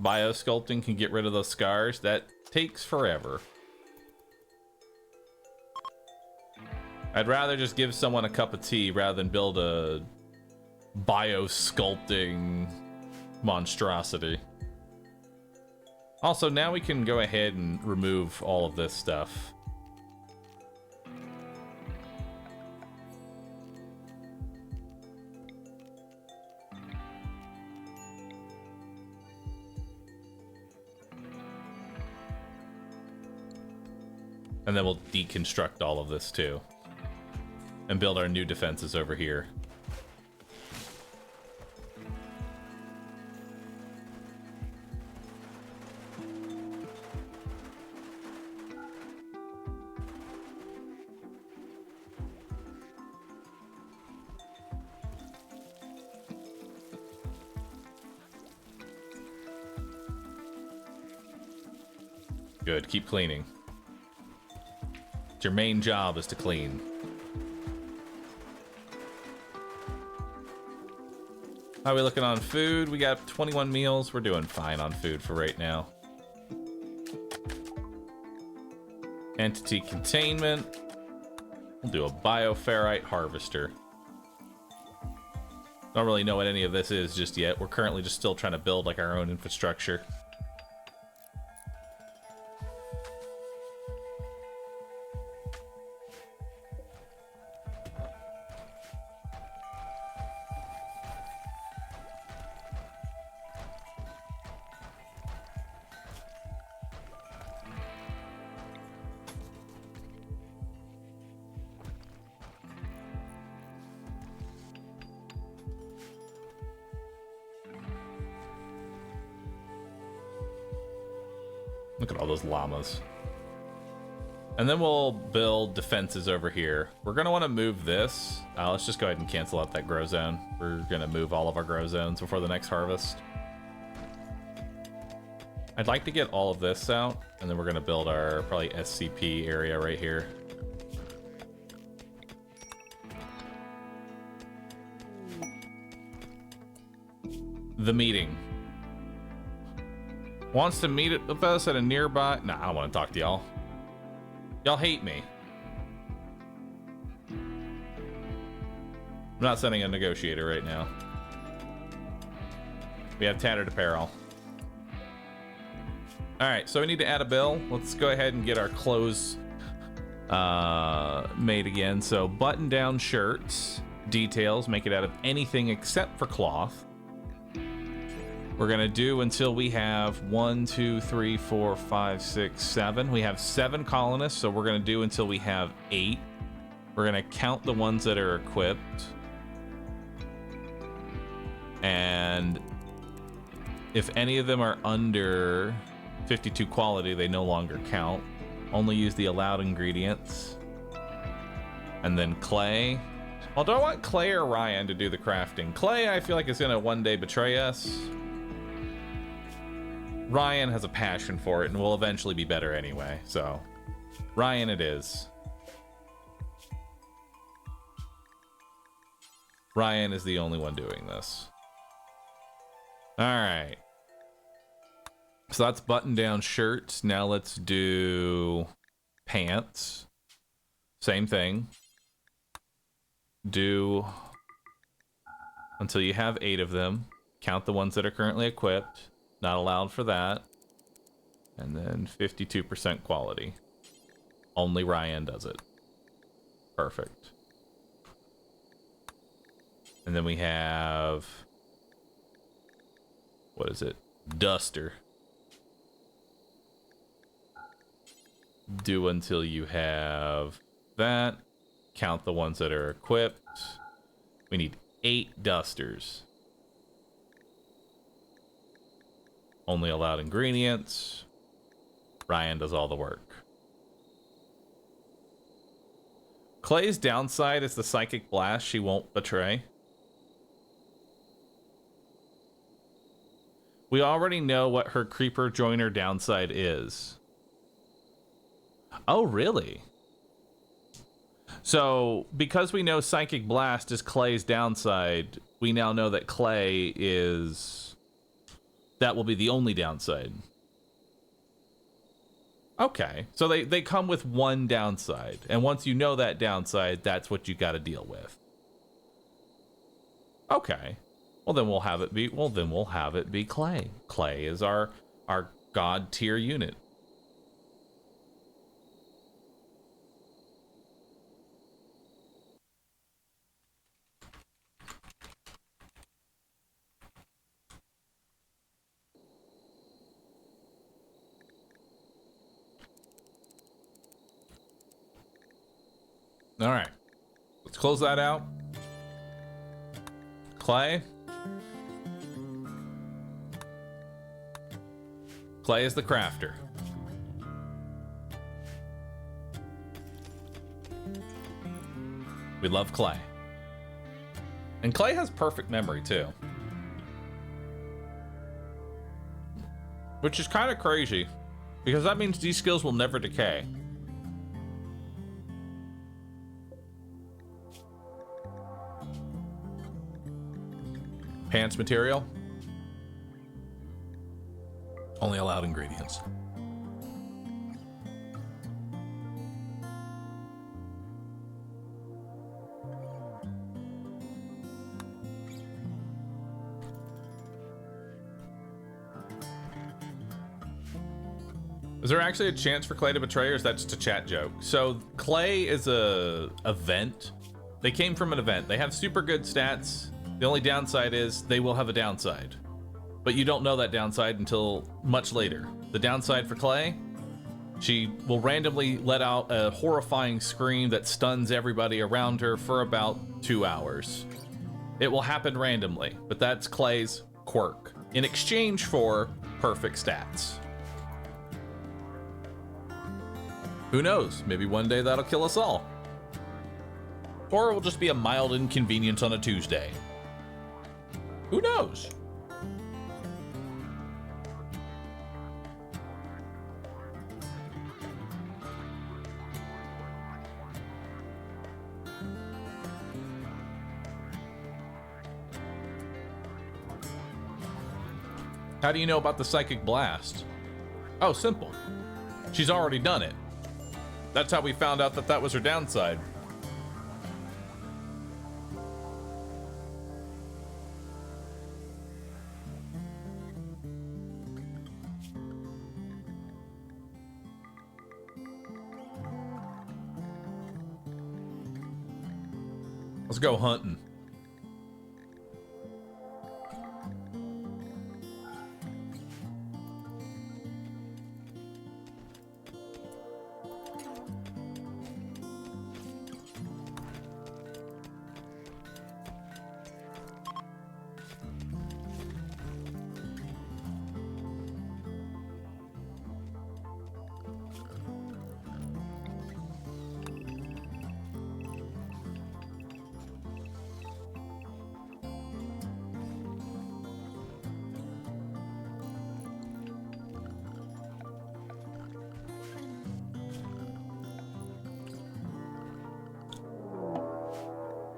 A: Biosculpting can get rid of those scars. That takes forever. I'd rather just give someone a cup of tea rather than build a biosculpting monstrosity. Also, now we can go ahead and remove all of this stuff. And then we'll deconstruct all of this too. And build our new defenses over here. Good, keep cleaning. Your main job is to clean. How are we looking on food? We got 21 meals. We're doing fine on food for right now. Entity containment. We'll do a bioferrite harvester. Don't really know what any of this is just yet. We're currently just still trying to build like our own infrastructure. Look at all those llamas. And then we'll build defenses over here. We're going to want to move this. Let's just go ahead and cancel out that grow zone. We're going to move all of our grow zones before the next harvest. I'd like to get all of this out, and then we're going to build our probably SCP area right here. The meeting. Wants to meet it with us at a nearby... Nah, I don't want to talk to y'all. Y'all hate me. I'm not sending a negotiator right now. We have tattered apparel. Alright, so we need to add a bill. Let's go ahead and get our clothes made again. So button-down shirts, details, make it out of anything except for cloth. We're gonna do until we have 1, 2, 3, 4, 5, 6, 7. We have 7 colonists, so we're gonna do until we have 8. We're gonna count the ones that are equipped. And if any of them are under 52 quality, they no longer count. Only use the allowed ingredients. And then clay. Well, do I want Clay or Ryan to do the crafting? Clay, I feel like is gonna one day betray us. Ryan has a passion for it and will eventually be better anyway, so Ryan it is. Ryan is the only one doing this. Alright. So that's button-down shirts. Now let's do pants. Same thing. Do until you have 8 of them. Count the ones that are currently equipped. Not allowed for that. And then 52% quality. Only Ryan does it. Perfect. And then we have... what is it? Duster. Do until you have that. Count the ones that are equipped. We need 8 dusters. Only allowed ingredients. Ryan does all the work. Clay's downside is the psychic blast she won't betray. We already know what her creeper joiner downside is. Oh, really? So because we know Psychic Blast is Clay's downside, we now know that Clay is... that will be the only downside. Okay, so they come with one downside, and once you know that downside, that's what you got to deal with. Okay, well then we'll have it be Clay. Clay is our god tier unit. All right, let's close that out. Clay. Clay is the crafter. We love Clay. And Clay has perfect memory too. Which is kind of crazy, because that means these skills will never decay. Pants material. Only allowed ingredients. Is there actually a chance for Clay to betray, or is that just a chat joke? So Clay is a event. They came from an event. They have super good stats. The only downside is they will have a downside. But you don't know that downside until much later. The downside for Clay, she will randomly let out a horrifying scream that stuns everybody around her for about 2 hours. It will happen randomly, but that's Clay's quirk, in exchange for perfect stats. Who knows? Maybe one day that'll kill us all. Or it will just be a mild inconvenience on a Tuesday. Who knows? How do you know about the Psychic Blast? Oh, simple. She's already done it. That's how we found out that that was her downside. Let's go hunting.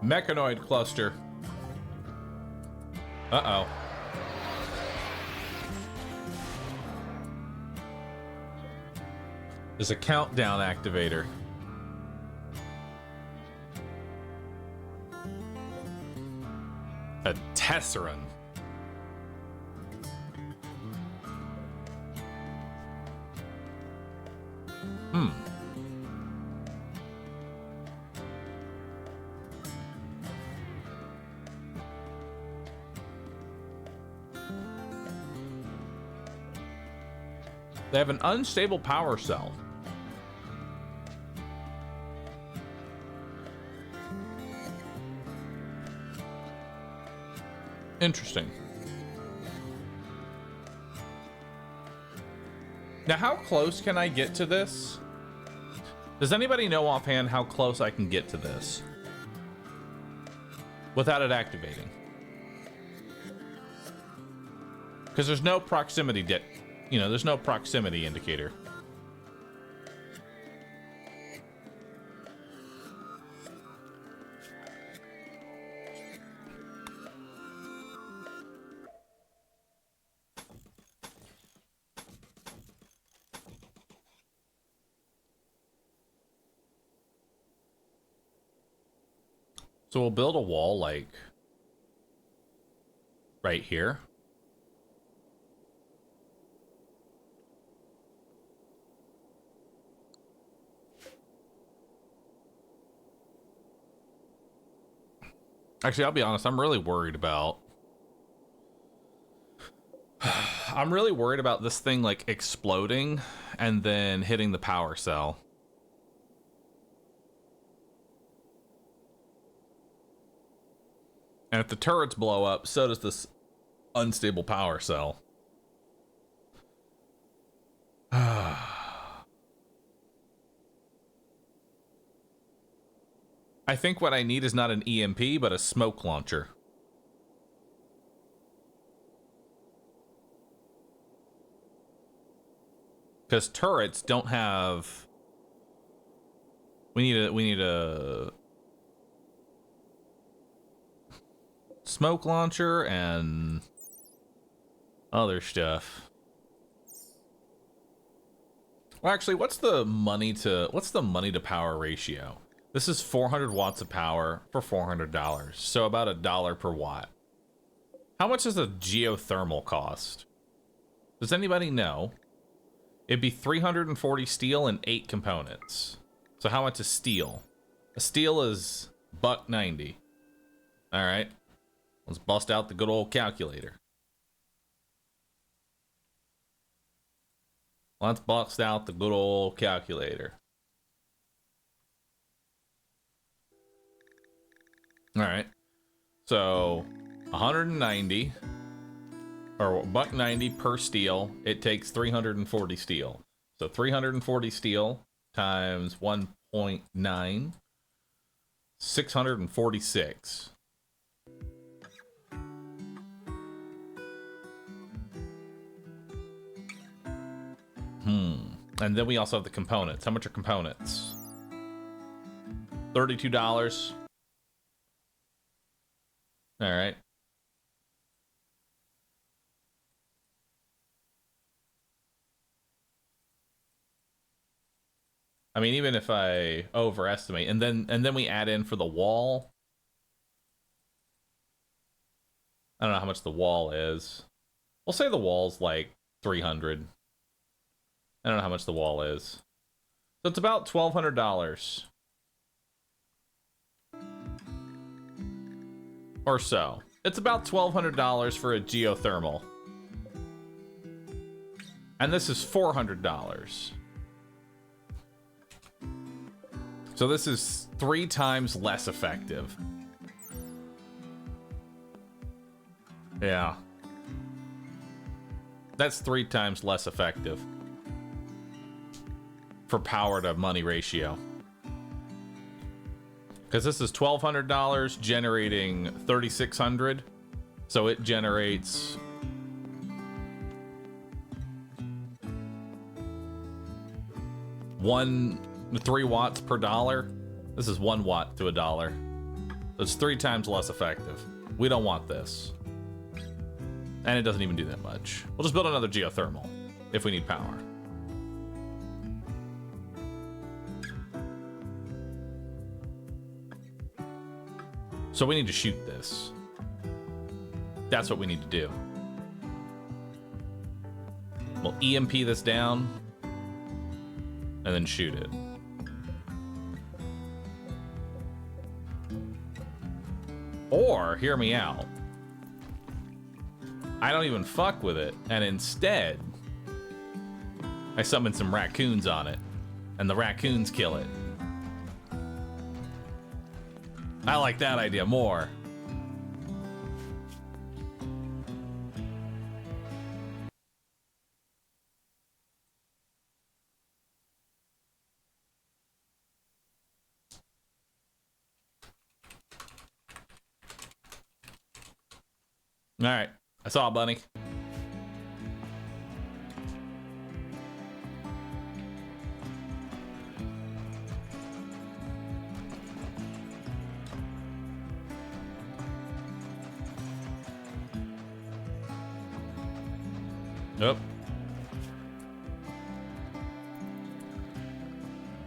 A: Mechanoid cluster. Uh-oh. There's a countdown activator. A Tesseran. They have an unstable power cell. Interesting. Now, how close can I get to this? Does anybody know offhand how close I can get to this without it activating? Because there's no proximity there's no proximity indicator. So we'll build a wall like right here. Actually, I'll be honest, I'm really worried about this thing like exploding and then hitting the power cell. And if the turrets blow up, so does this unstable power cell. I think what I need is not an EMP, but a smoke launcher. Because turrets don't have... We need a smoke launcher and other stuff. Well, actually, what's the money to power ratio? This is 400 watts of power for $400, so about $1 per watt. How much does a geothermal cost? Does anybody know? It'd be 340 steel and 8 components. So how much is steel? A steel is $1.90. All right, let's bust out the good old calculator. Let's bust out the good old calculator. All right, so 190 or $1.90 per steel. It takes 340 steel. So 340 steel times 1.9, 646. And then we also have the components. How much are components? $32. All right. I mean, even if I overestimate, and then we add in for the wall. I don't know how much the wall is. We'll say the wall's like 300. I don't know how much the wall is. So it's about $1,200. Or so. It's about $1,200 for a geothermal. And this is $400. So this is 3 times less effective. Yeah. That's 3 times less effective for power to money ratio. Because this is $1,200 generating $3,600. So it generates 3 watts per dollar. This is 1 watt to $1. It's 3 times less effective. We don't want this. And it doesn't even do that much. We'll just build another geothermal if we need power. So we need to shoot this. That's what we need to do. We'll EMP this down and then shoot it. Or, hear me out, I don't even fuck with it, and instead I summon some raccoons on it, and the raccoons kill it. I like that idea more. All right, I saw a bunny. Nope.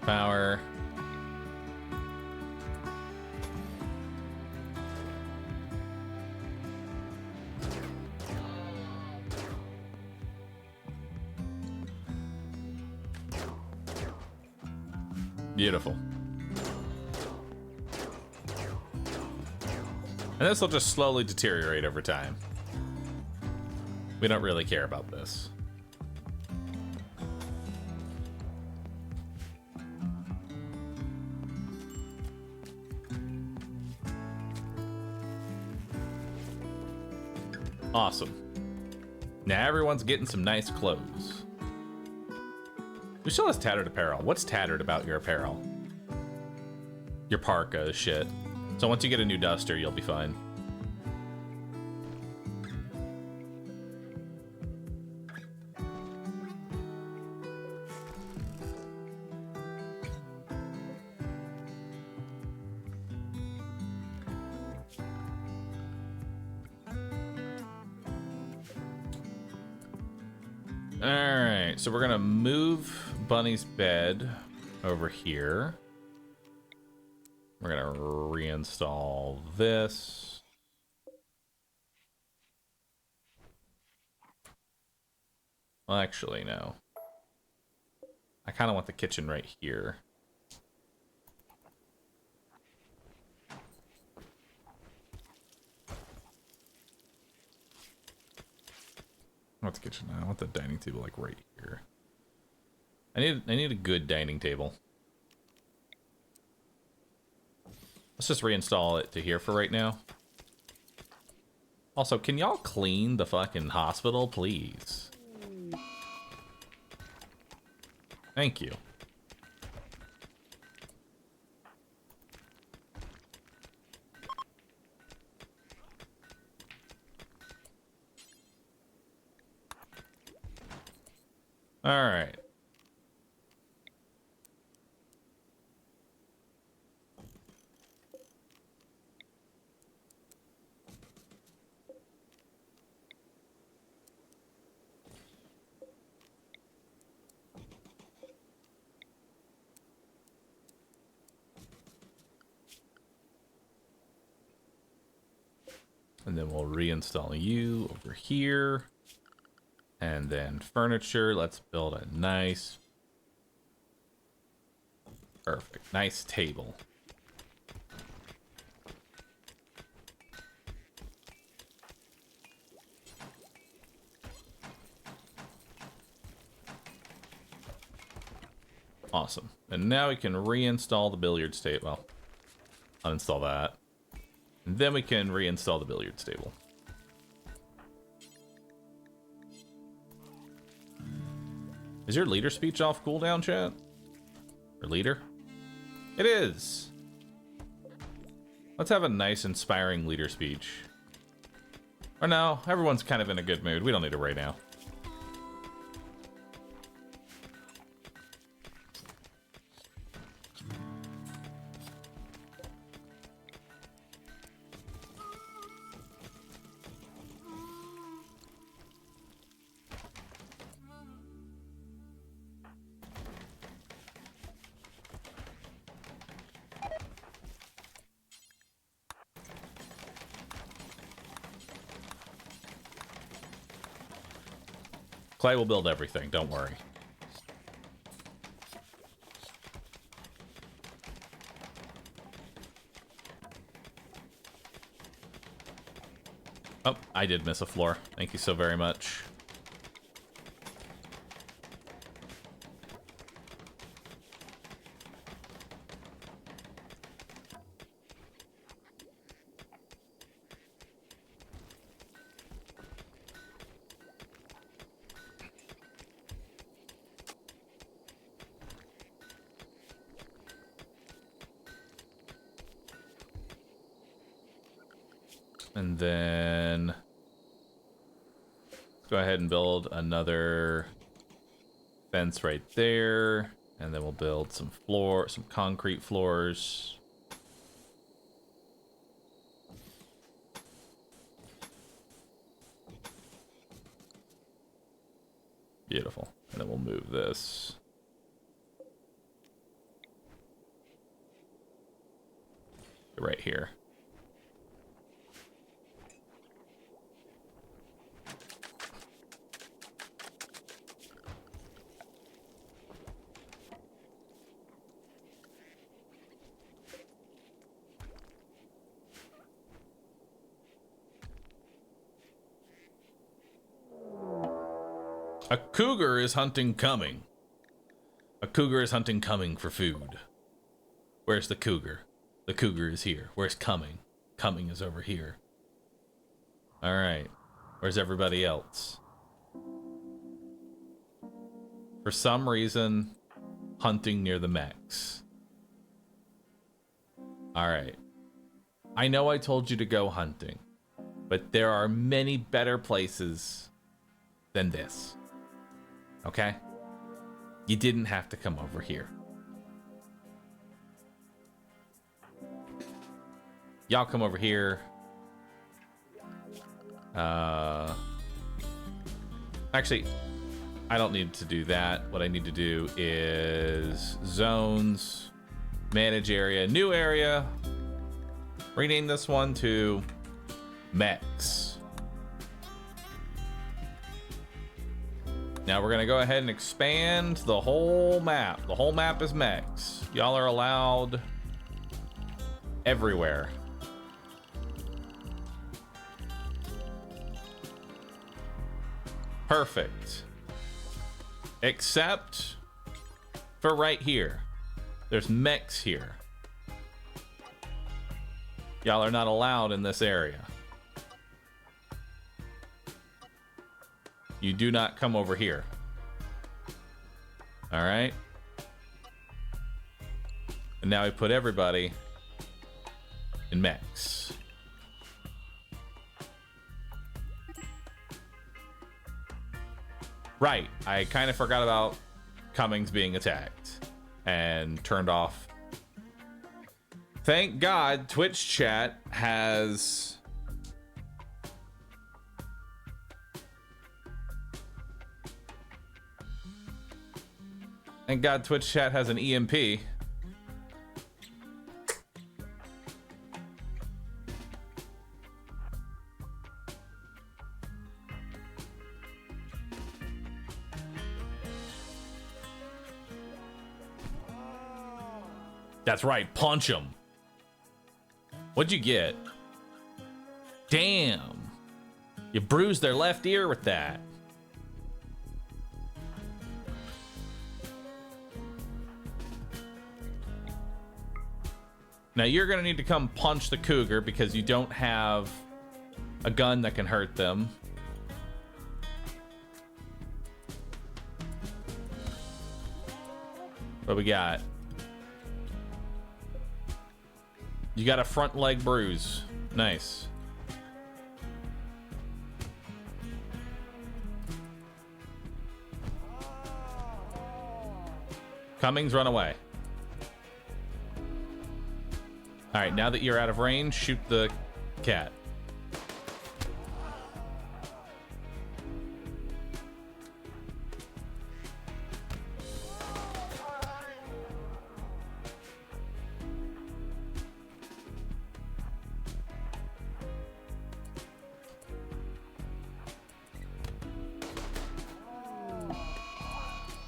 A: Power. Beautiful. And this will just slowly deteriorate over time. We don't really care about this. Awesome. Now everyone's getting some nice clothes. Who still has tattered apparel? What's tattered about your apparel? Your parka is shit. So once you get a new duster, you'll be fine. Alright, so we're gonna move Bunny's bed over here. We're gonna reinstall this. Well, actually, no. I kind of want the kitchen right here. I want the kitchen. I want the dining table like right here. I need a good dining table. Let's just reinstall it to here for right now. Also, can y'all clean the fucking hospital, please? Thank you. All right. And then we'll reinstall you over here. And then furniture. Let's build a nice, perfect, nice table. Awesome. And now we can reinstall the billiards table. Well, uninstall that. And then we can reinstall the billiards table. Is your leader speech off cooldown, chat? Or leader? It is! Let's have a nice, inspiring leader speech. Or no, everyone's kind of in a good mood. We don't need it right now. Clay will build everything, don't worry. Oh, I did miss a floor. Thank you so very much. And then let's go ahead and build another fence right there. And then we'll build some concrete floors. Beautiful. And then we'll move this. Right here. A cougar is hunting coming. A cougar is hunting coming for food. Where's the cougar? The cougar is here. Where's coming? Coming is over here. All right. Where's everybody else? For some reason, hunting near the mechs. All right. I know I told you to go hunting, but there are many better places than this. Okay? You didn't have to come over here. Y'all come over here. Actually, I don't need to do that. What I need to do is zones, manage area, new area. Rename this one to mechs. Now we're gonna go ahead and expand the whole map. The whole map is mechs. Y'all are allowed everywhere. Perfect. Except for right here. There's mechs here. Y'all are not allowed in this area. You do not come over here. All right. And now we put everybody in mechs. Right. I kind of forgot about Cummings being attacked and turned off. Thank God Twitch chat has Thank God Twitch chat has an EMP. That's right, punch him. What'd you get? Damn. You bruised their left ear with that. Now you're gonna need to come punch the cougar because you don't have a gun that can hurt them. What we got? You got a front leg bruise. Nice. Cummings, run away. All right, now that you're out of range, shoot the cat.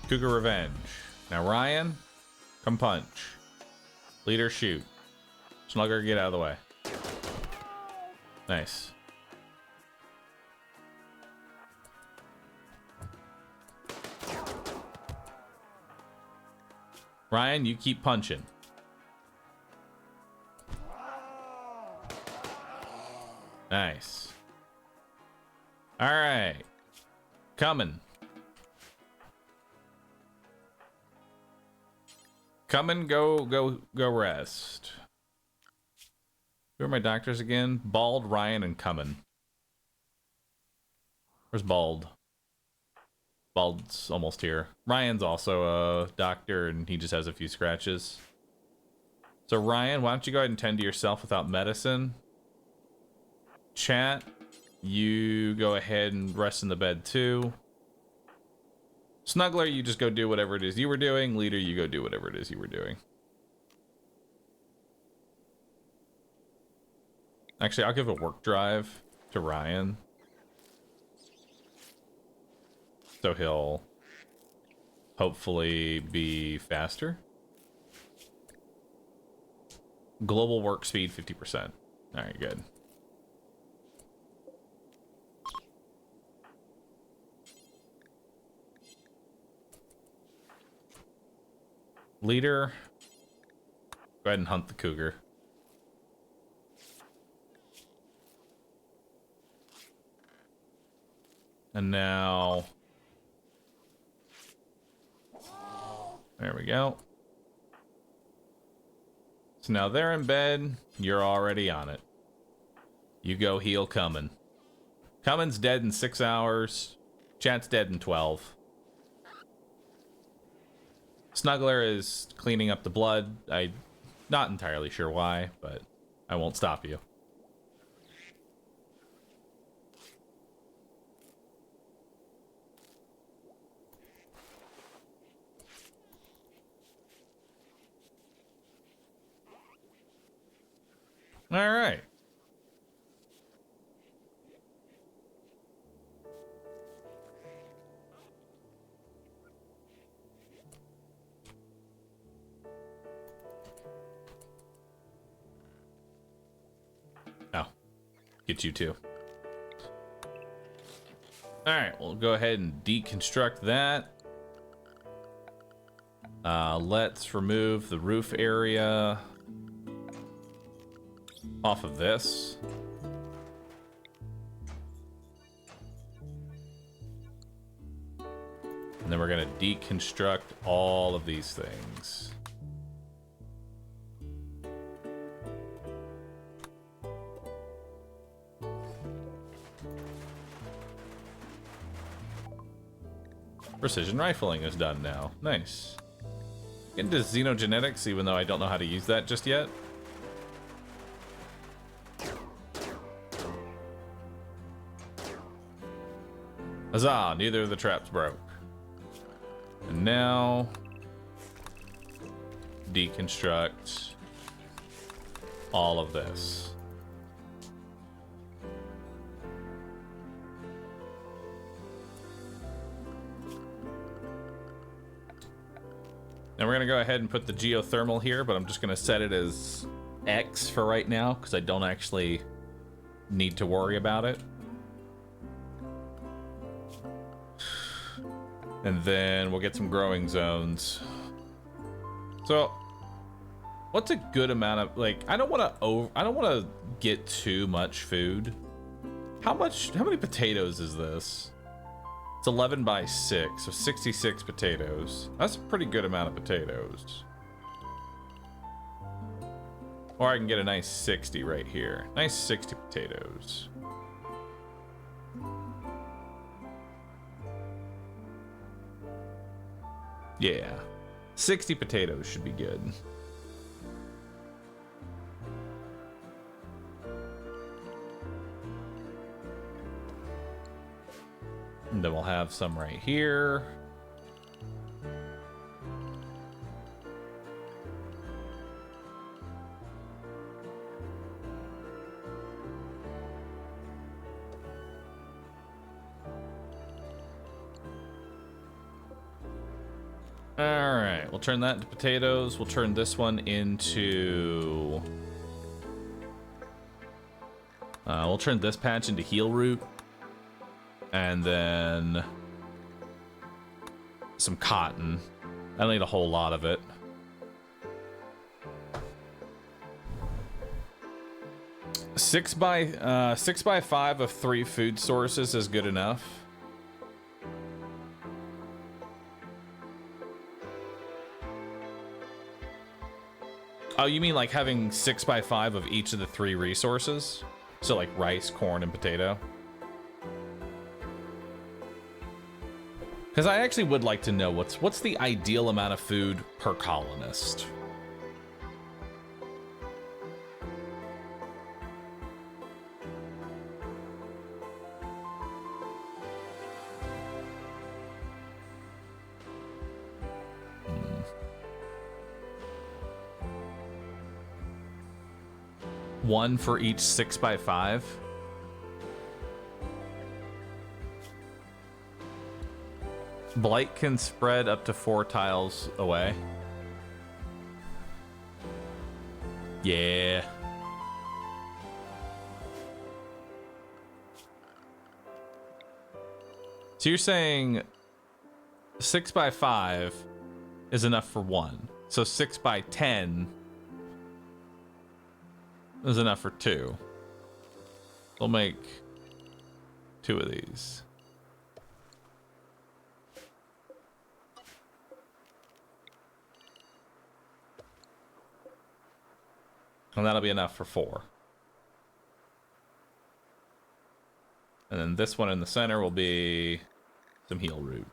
A: Cougar revenge. Now Ryan, come punch. Leader, shoot. Slugger, get out of the way. Nice. Ryan, you keep punching. Nice. All right. Coming. Come and go rest. Who are my doctors again? Bald, Ryan, and Cummin. Where's Bald? Bald's almost here. Ryan's also a doctor, and he just has a few scratches. So Ryan, why don't you go ahead and tend to yourself without medicine? Chat, you go ahead and rest in the bed too. Snuggler, you just go do whatever it is you were doing. Leader, you go do whatever it is you were doing. Actually, I'll give a work drive to Ryan. So he'll hopefully be faster. Global work speed 50%. All right, good. Leader, go ahead and hunt the cougar. And now, there we go. So now they're in bed. You're already on it. You go heal Cummins. Cummins dead in 6 hours. Chat's dead in 12. Snuggler is cleaning up the blood. I'm not entirely sure why, but I won't stop you. All right. Oh, get you too. All right, we'll go ahead and deconstruct that. Let's remove the roof area off of this. And then we're gonna deconstruct all of these things. Precision rifling is done now. Nice. Get into xenogenetics, even though I don't know how to use that just yet. Huzzah, neither of the traps broke. And now, deconstruct all of this. Now we're gonna go ahead and put the geothermal here, but I'm just gonna set it as X for right now, because I don't actually need to worry about it. And then we'll get some growing zones. So, what's a good amount of, like, I don't want to get too much food. How many potatoes is this? It's 11 by 6, so 66 potatoes. That's a pretty good amount of potatoes. Or I can get a nice 60 right here. Nice 60 potatoes. Yeah, 60 potatoes should be good. And then we'll have some right here. All right, we'll turn that into potatoes. We'll turn this one into... we'll turn this patch into heel root. And then some cotton. I don't need a whole lot of it. Six by 5 of 3 food sources is good enough. Oh, you mean like having 6 by 5 of each of the 3 resources? So like rice, corn, and potato? Because I actually would like to know what's the ideal amount of food per colonist. One for each 6 by 5. Blight can spread up to 4 tiles away. Yeah. So you're saying 6 by 5 is enough for 1. So 6 by 10 is enough for 2. We'll make 2 of these. And that'll be enough for 4. And then this one in the center will be some heal root.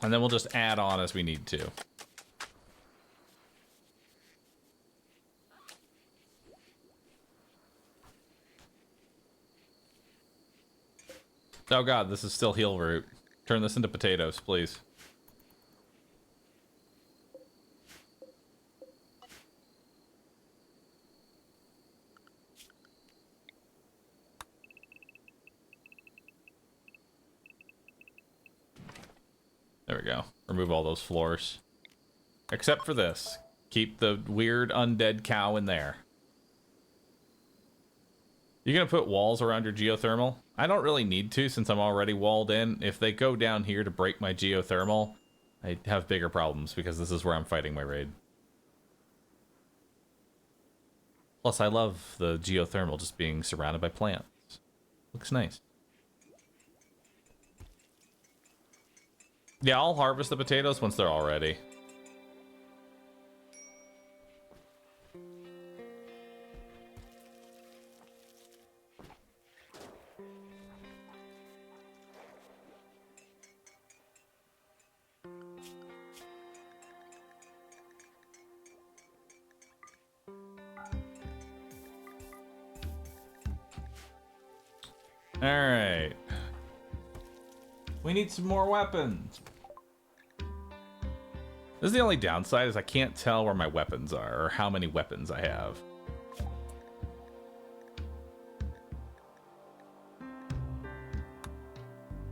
A: And then we'll just add on as we need to. Oh god, this is still heal root. Turn this into potatoes, please. There we go. Remove all those floors. Except for this. Keep the weird undead cow in there. You gonna put walls around your geothermal? I don't really need to since I'm already walled in. If they go down here to break my geothermal, I have bigger problems because this is where I'm fighting my raid. Plus, I love the geothermal just being surrounded by plants. Looks nice. Yeah, I'll harvest the potatoes once they're all ready. All right. We need some more weapons. This is the only downside is I can't tell where my weapons are or how many weapons I have.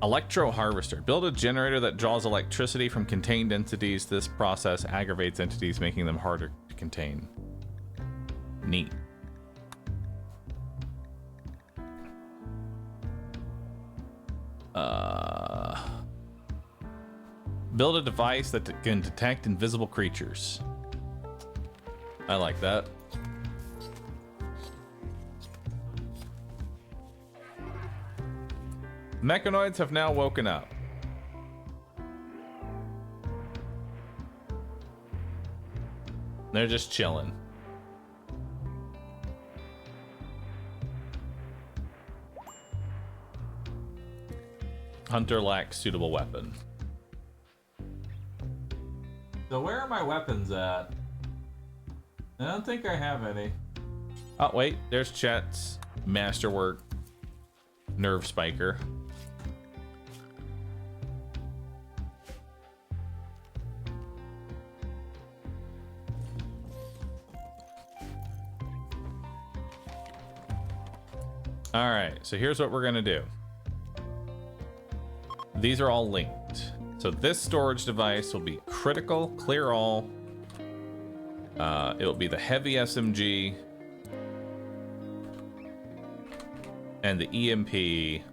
A: Electro harvester. Build a generator that draws electricity from contained entities. This process aggravates entities, making them harder to contain. Neat. Build a device that can detect invisible creatures. I like that. Mechanoids have now woken up. They're just chilling. Hunter lacks suitable weapon. So where are my weapons at? I don't think I have any. Oh wait, there's Chet's masterwork nerve spiker. All right, so here's what we're gonna do. These are all linked. So this storage device will be critical, clear all. It'll be the heavy SMG and the EMP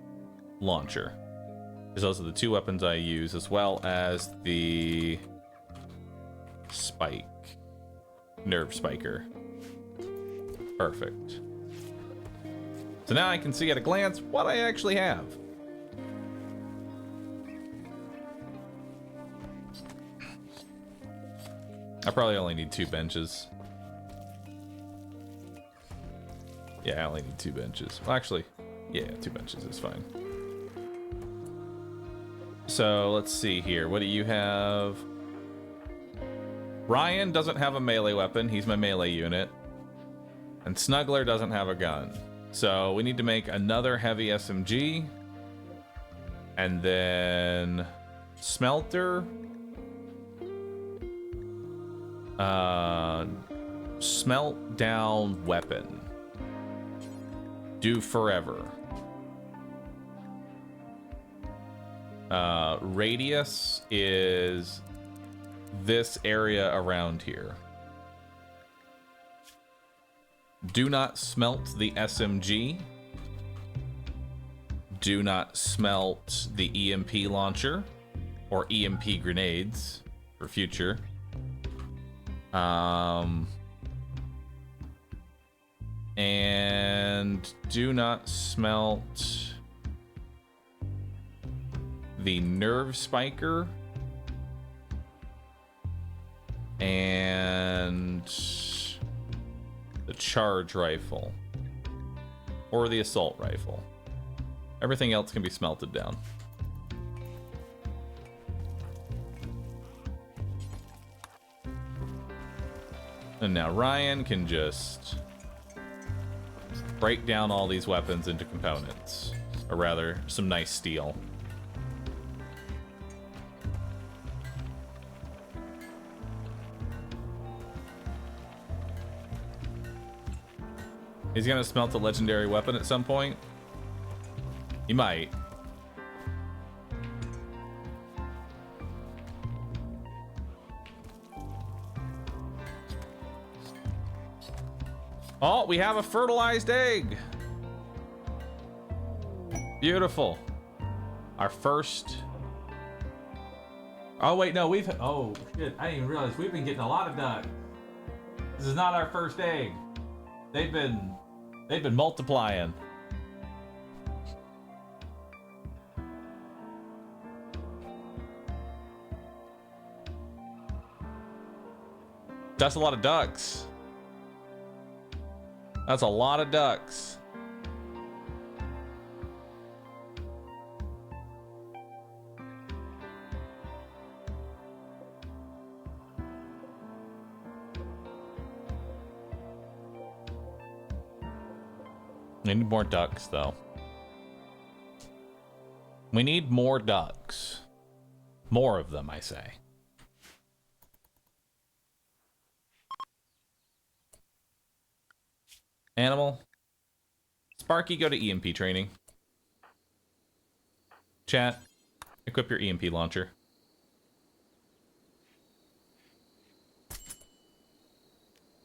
A: launcher. Because those are the 2 weapons I use, as well as the spike, nerve spiker. Perfect. So now I can see at a glance what I actually have. I probably only need 2 benches. Yeah, I only need 2 benches. Well, actually, yeah, 2 benches is fine. So let's see here. What do you have? Ryan doesn't have a melee weapon. He's my melee unit. And Snuggler doesn't have a gun. So we need to make another heavy SMG. And then Smelter. Smelt down weapon. Do forever. Radius is this area around here. Do not smelt the SMG. Do not smelt the EMP launcher or EMP grenades for future. And do not smelt the nerve spiker and the charge rifle or the assault rifle. Everything else can be smelted down. And now Ryan can just break down all these weapons into components, or rather, some nice steel. He's gonna smelt a legendary weapon at some point. He might. Oh, we have a fertilized egg. Beautiful. Our first. Oh wait, no, we've. Oh shit! I didn't even realize we've been getting a lot of ducks. This is not our first egg. They've been multiplying. That's a lot of ducks. That's a lot of ducks. We need more ducks, though. We need more ducks. More of them, I say. Animal. Sparky, go to EMP training. Chat, equip your EMP launcher.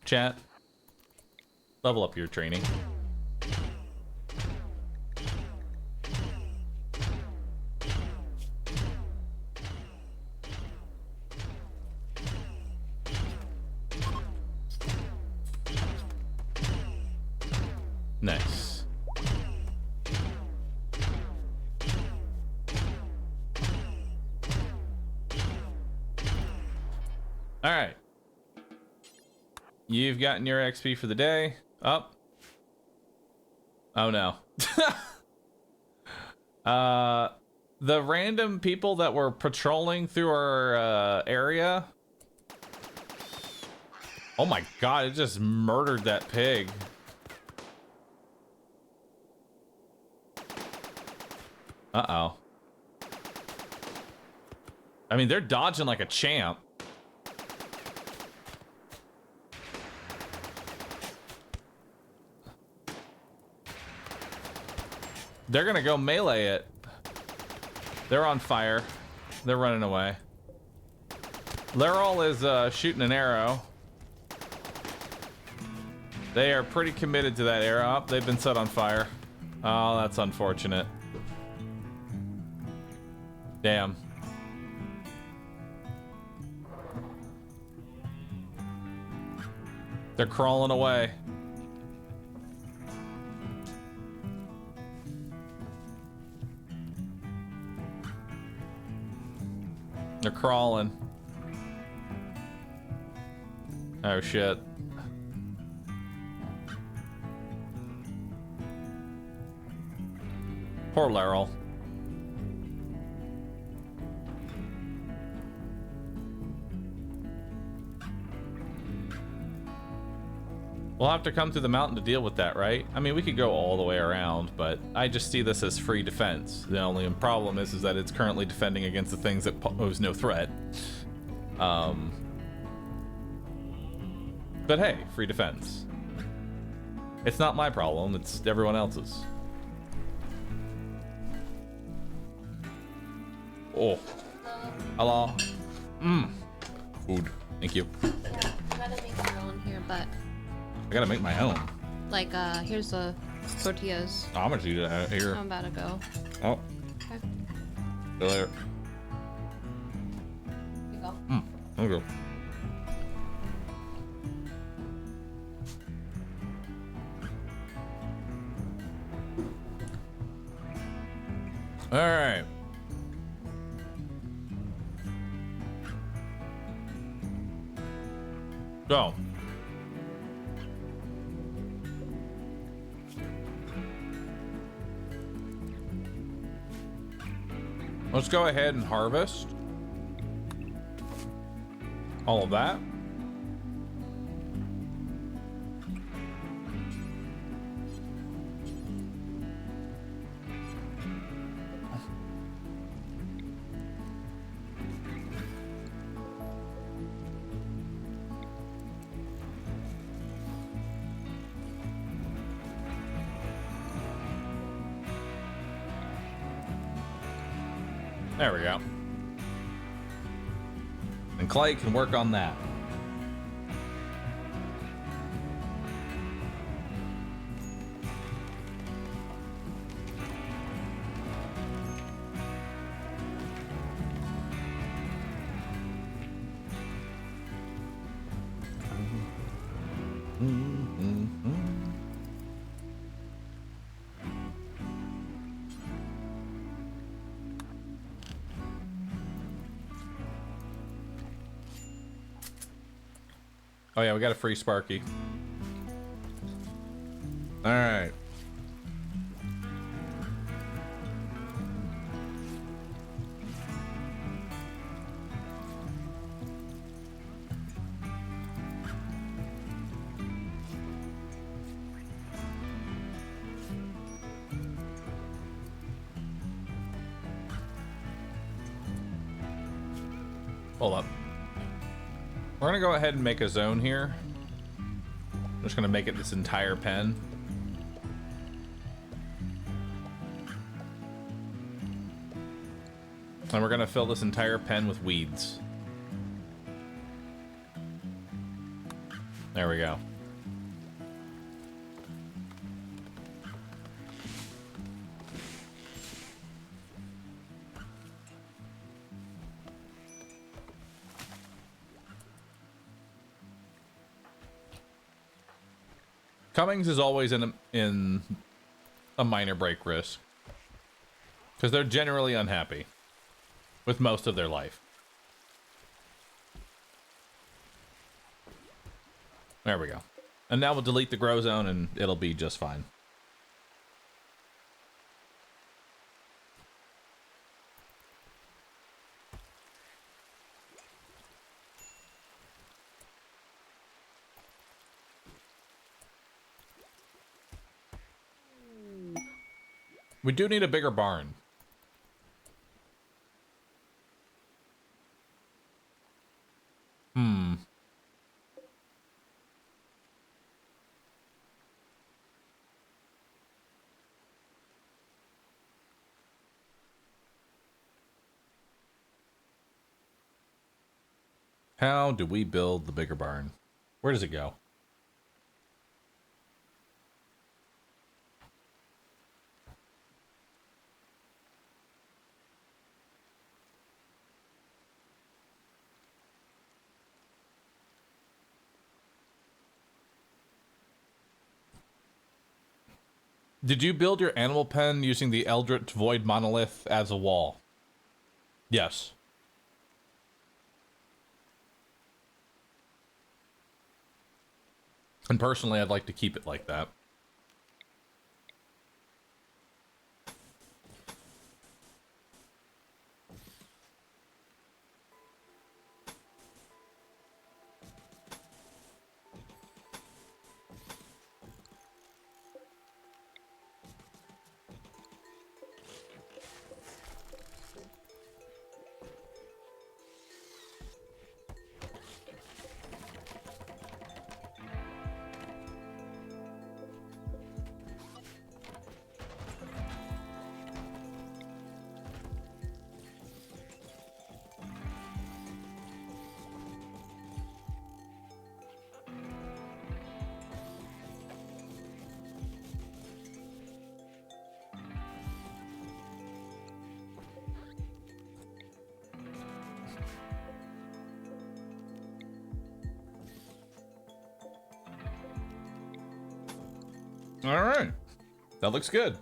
A: Chat, level up your training. Nice. All right. You've gotten your XP for the day. Up. Oh no. The random people that were patrolling through our area. Oh my god, it just murdered that pig. Uh-oh. I mean, they're dodging like a champ. They're gonna go melee it. They're on fire. They're running away. Laurel is shooting an arrow. They are pretty committed to that arrow. Oh, they've been set on fire. Oh, that's unfortunate. Damn. They're crawling away. They're crawling. Oh shit. Poor Laurel. We'll have to come through the mountain to deal with that, right? I mean, we could go all the way around, but I just see this as free defense. The only problem is that it's currently defending against the things that pose no threat. But hey, free defense. It's not my problem, it's everyone else's. Oh. Hello. Food. Thank you.
C: Yeah, you gotta make your own here, but
A: I gotta make my own.
C: like, here's the tortillas.
A: Oh, I'm gonna do that here.
C: I'm about to go.
A: Oh.
C: Okay.
A: See you later.
C: Here you go.
A: Okay. All right. So. Let's go ahead and harvest all of that. There we go. And Clay can work on that. Oh yeah, we got a free Sparky. All right. Hold up. We're gonna go ahead and make a zone here. I'm just gonna make it this entire pen. And we're gonna fill this entire pen with weeds. There we go. Cummings is always in a minor break risk because they're generally unhappy with most of their life. There we go. And now we'll delete the grow zone and it'll be just fine. We do need a bigger barn. How do we build the bigger barn? Where does it go? Did you build your animal pen using the Eldritch Void monolith as a wall? Yes. And personally, I'd like to keep it like that. All right. That looks good.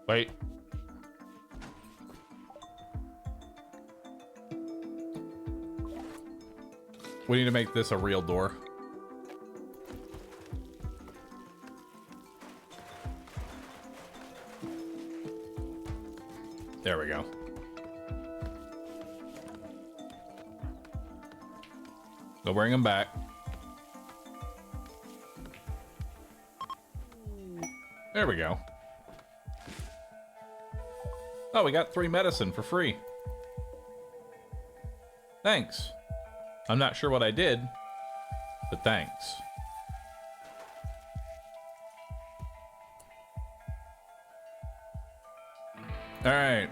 A: Wait. We need to make this a real door. There we go. We'll bring him back. There we go. Oh, we got 3 medicine for free. Thanks. I'm not sure what I did, but thanks. All right.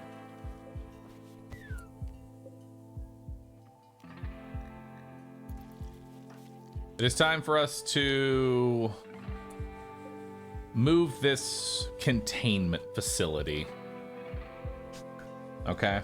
A: It is time for us to move this containment facility. Okay.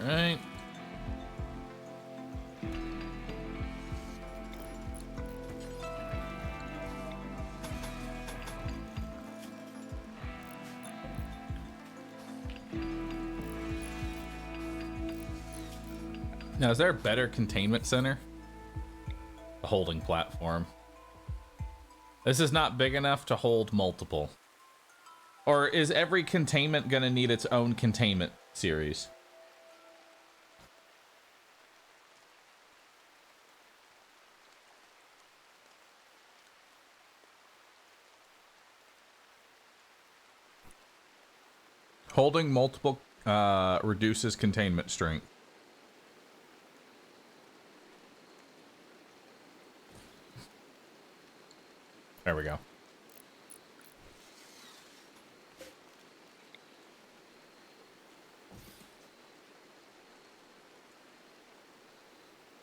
A: Right. Now, is there a better containment center? A holding platform. This is not big enough to hold multiple. Or is every containment gonna need its own containment series? Holding multiple reduces containment strength. There we go.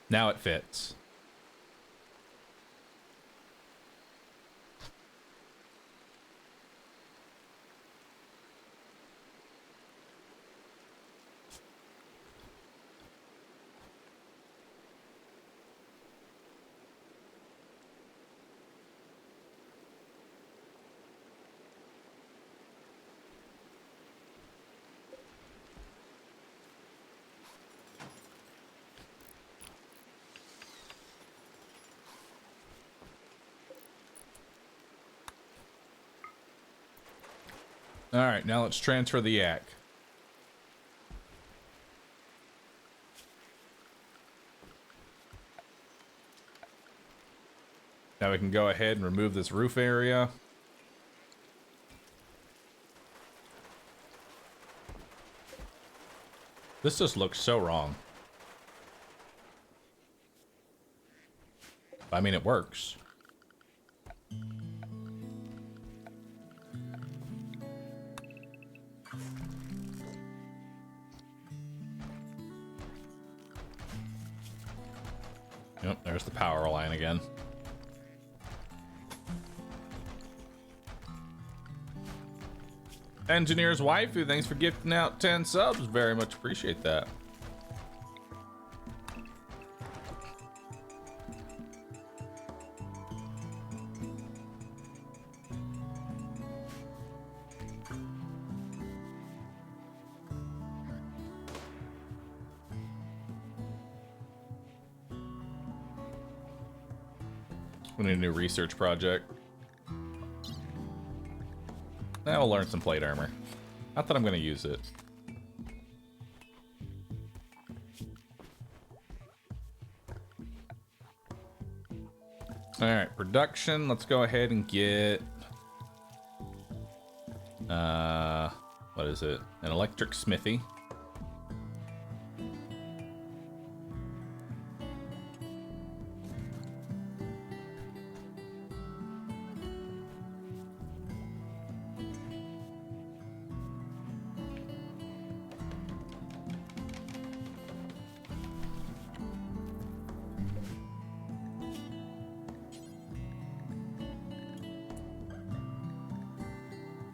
A: Now it fits. All right, now let's transfer the yak. Now we can go ahead and remove this roof area. This just looks so wrong. I mean, it works. there's the power line again. Engineer's Waifu, thanks for gifting out 10 subs. Very much appreciate that. We need a new research project. Now we'll learn some plate armor. Not that I'm going to use it. Alright, production. Let's go ahead and get... what is it? An electric smithy.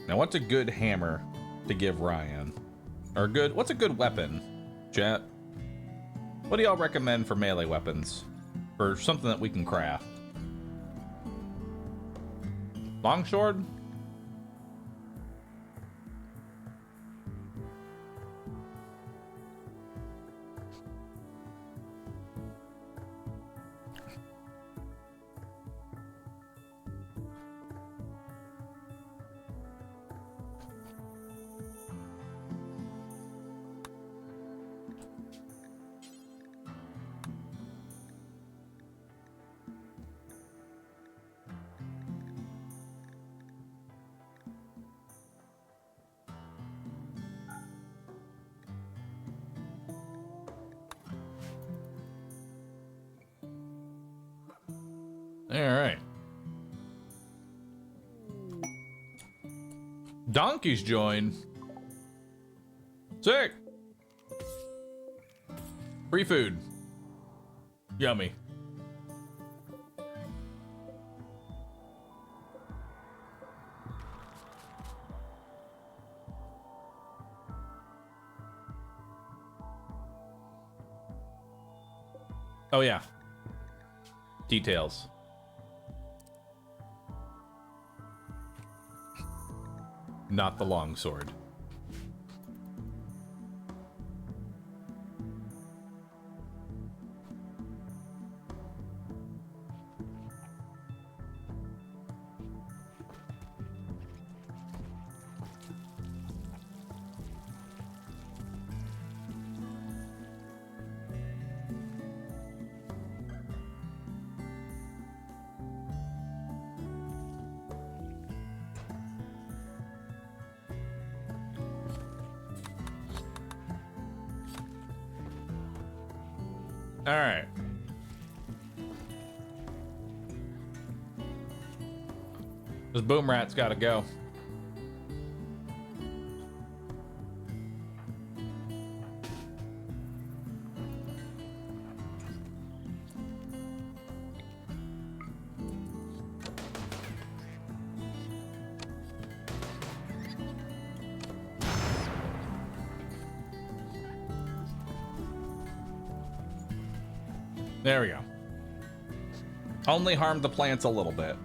A: Now, what's a good hammer to give Ryan? Or what's a good weapon, chat? What do y'all recommend for melee weapons? For something that we can craft? Longsword? Alright. Donkeys join. Sick. Free food. Yummy. Oh yeah. Details. Not the longsword. All right. This boom rat's got to go. There we go. Only harmed the plants a little bit.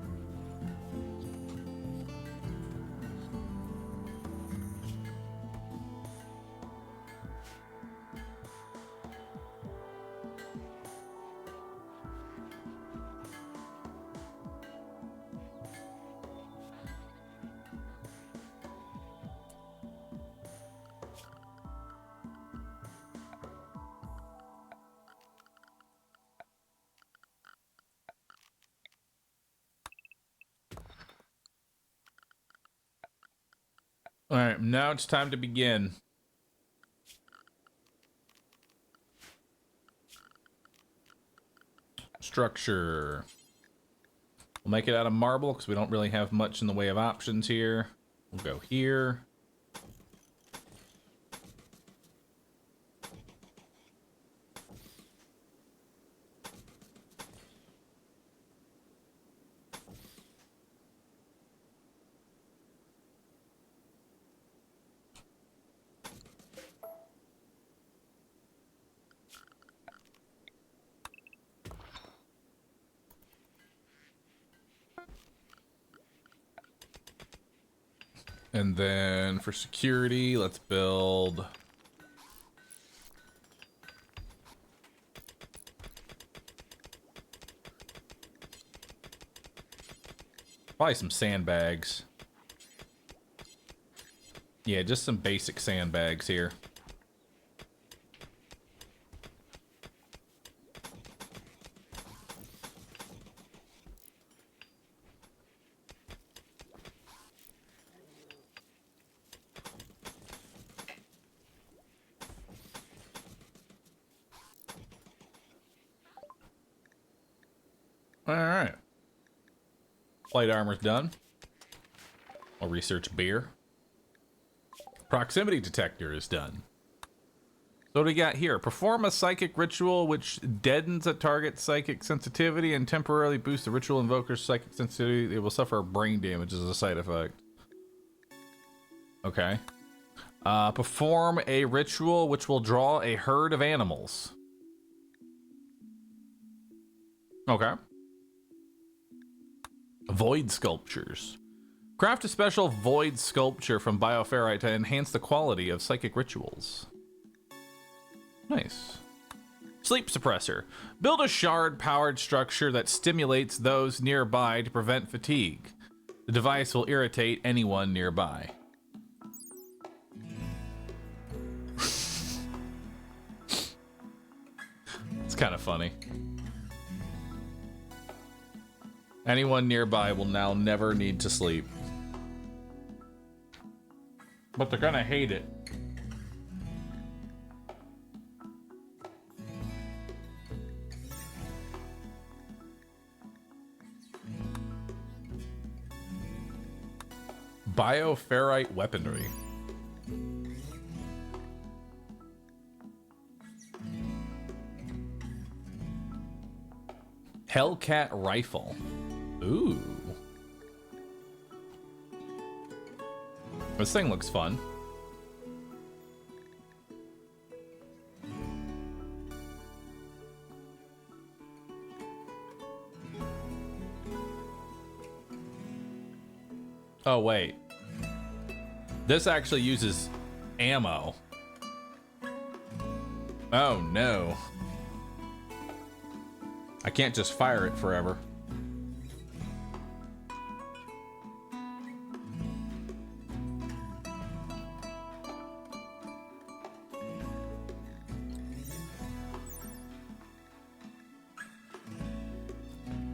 A: All right, now it's time to begin. Structure. We'll make it out of marble because we don't really have much in the way of options here. We'll go here. And then for security, let's build... probably some sandbags. Yeah, just some basic sandbags here. All right. Plate armor's done. I'll research beer. Proximity detector is done. So what do we got here? Perform a psychic ritual which deadens a target's psychic sensitivity and temporarily boosts the ritual invoker's psychic sensitivity. They will suffer brain damage as a side effect. Okay. Perform a ritual which will draw a herd of animals. Okay. Void sculptures. Craft a special void sculpture from bioferrite to enhance the quality of psychic rituals. Nice. Sleep suppressor. Build a shard-powered structure that stimulates those nearby to prevent fatigue. The device will irritate anyone nearby. It's kind of funny. Anyone nearby will now never need to sleep. But they're gonna hate it. Bioferrite weaponry. Hellcat rifle. Ooh. This thing looks fun. Oh, wait. This actually uses ammo. Oh, no. I can't just fire it forever.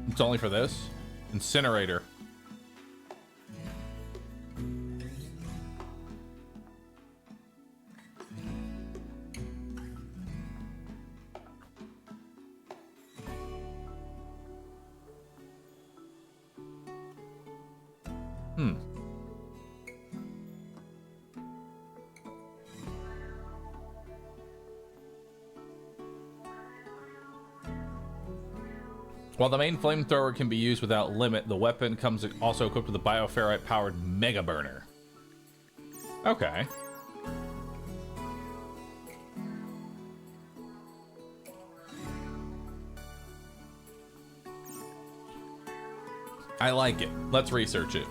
A: It's only for this? Incinerator. While the main flamethrower can be used without limit, the weapon comes also equipped with a bioferrite-powered mega burner. Okay. I like it. Let's research it.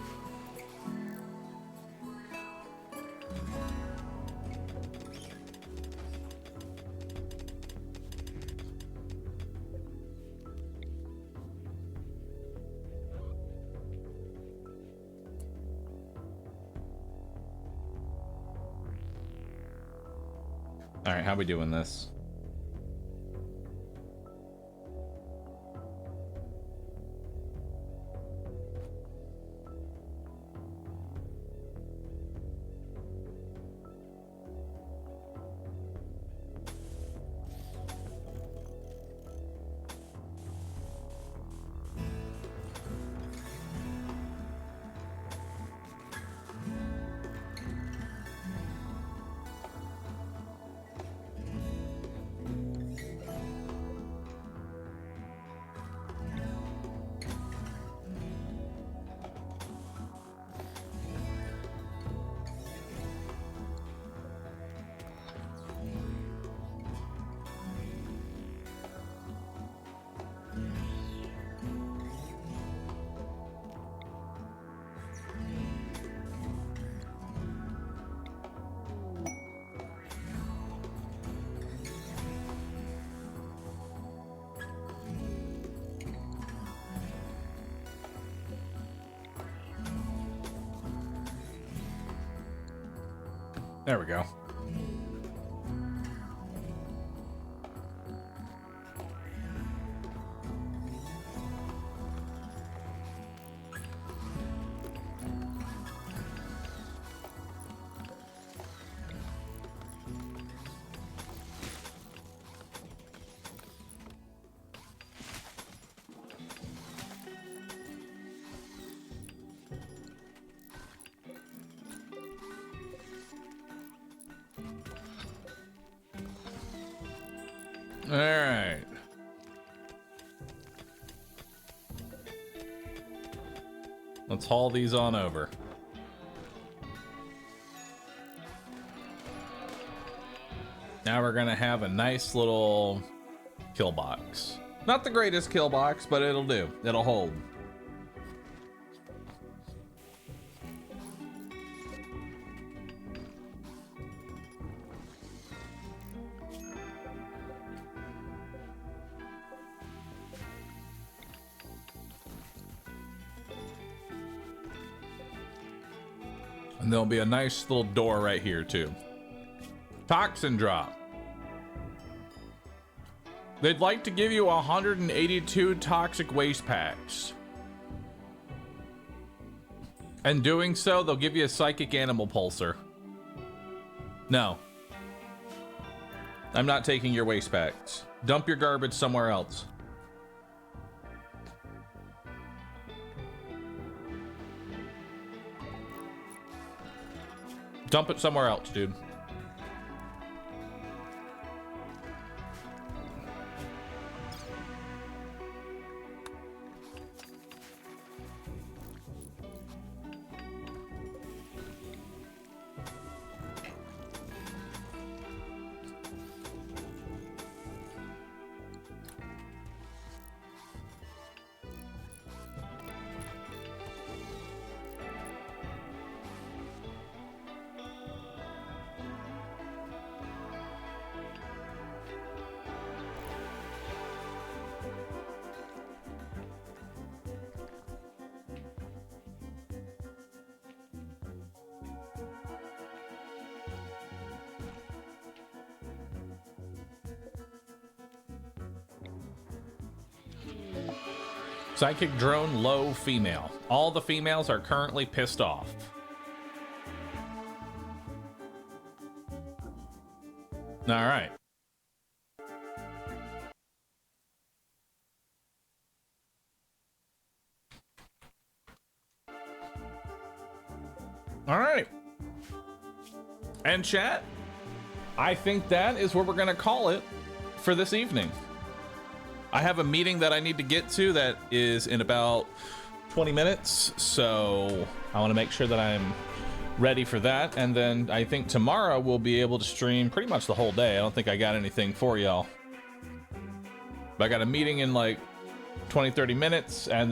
A: All right, how we doing this? There we go. All right. Let's haul these on over. Now we're gonna have a nice little kill box. Not the greatest kill box, but it'll do. It'll hold. And there'll be a nice little door right here too. Toxin drop. They'd like to give you 182 toxic waste packs. And doing so, they'll give you a psychic animal pulsar. No. I'm not taking your waste packs. Dump your garbage somewhere else. Dump it somewhere else, dude. Psychic drone low female. All the females are currently pissed off. All right. All right. And chat, I think that is what we're going to call it for this evening. I have a meeting that I need to get to that is in about 20 minutes, so I want to make sure that I'm ready for that. And then I think tomorrow we'll be able to stream pretty much the whole day. I don't think I got anything for y'all. But I got a meeting in like 20-30 minutes, and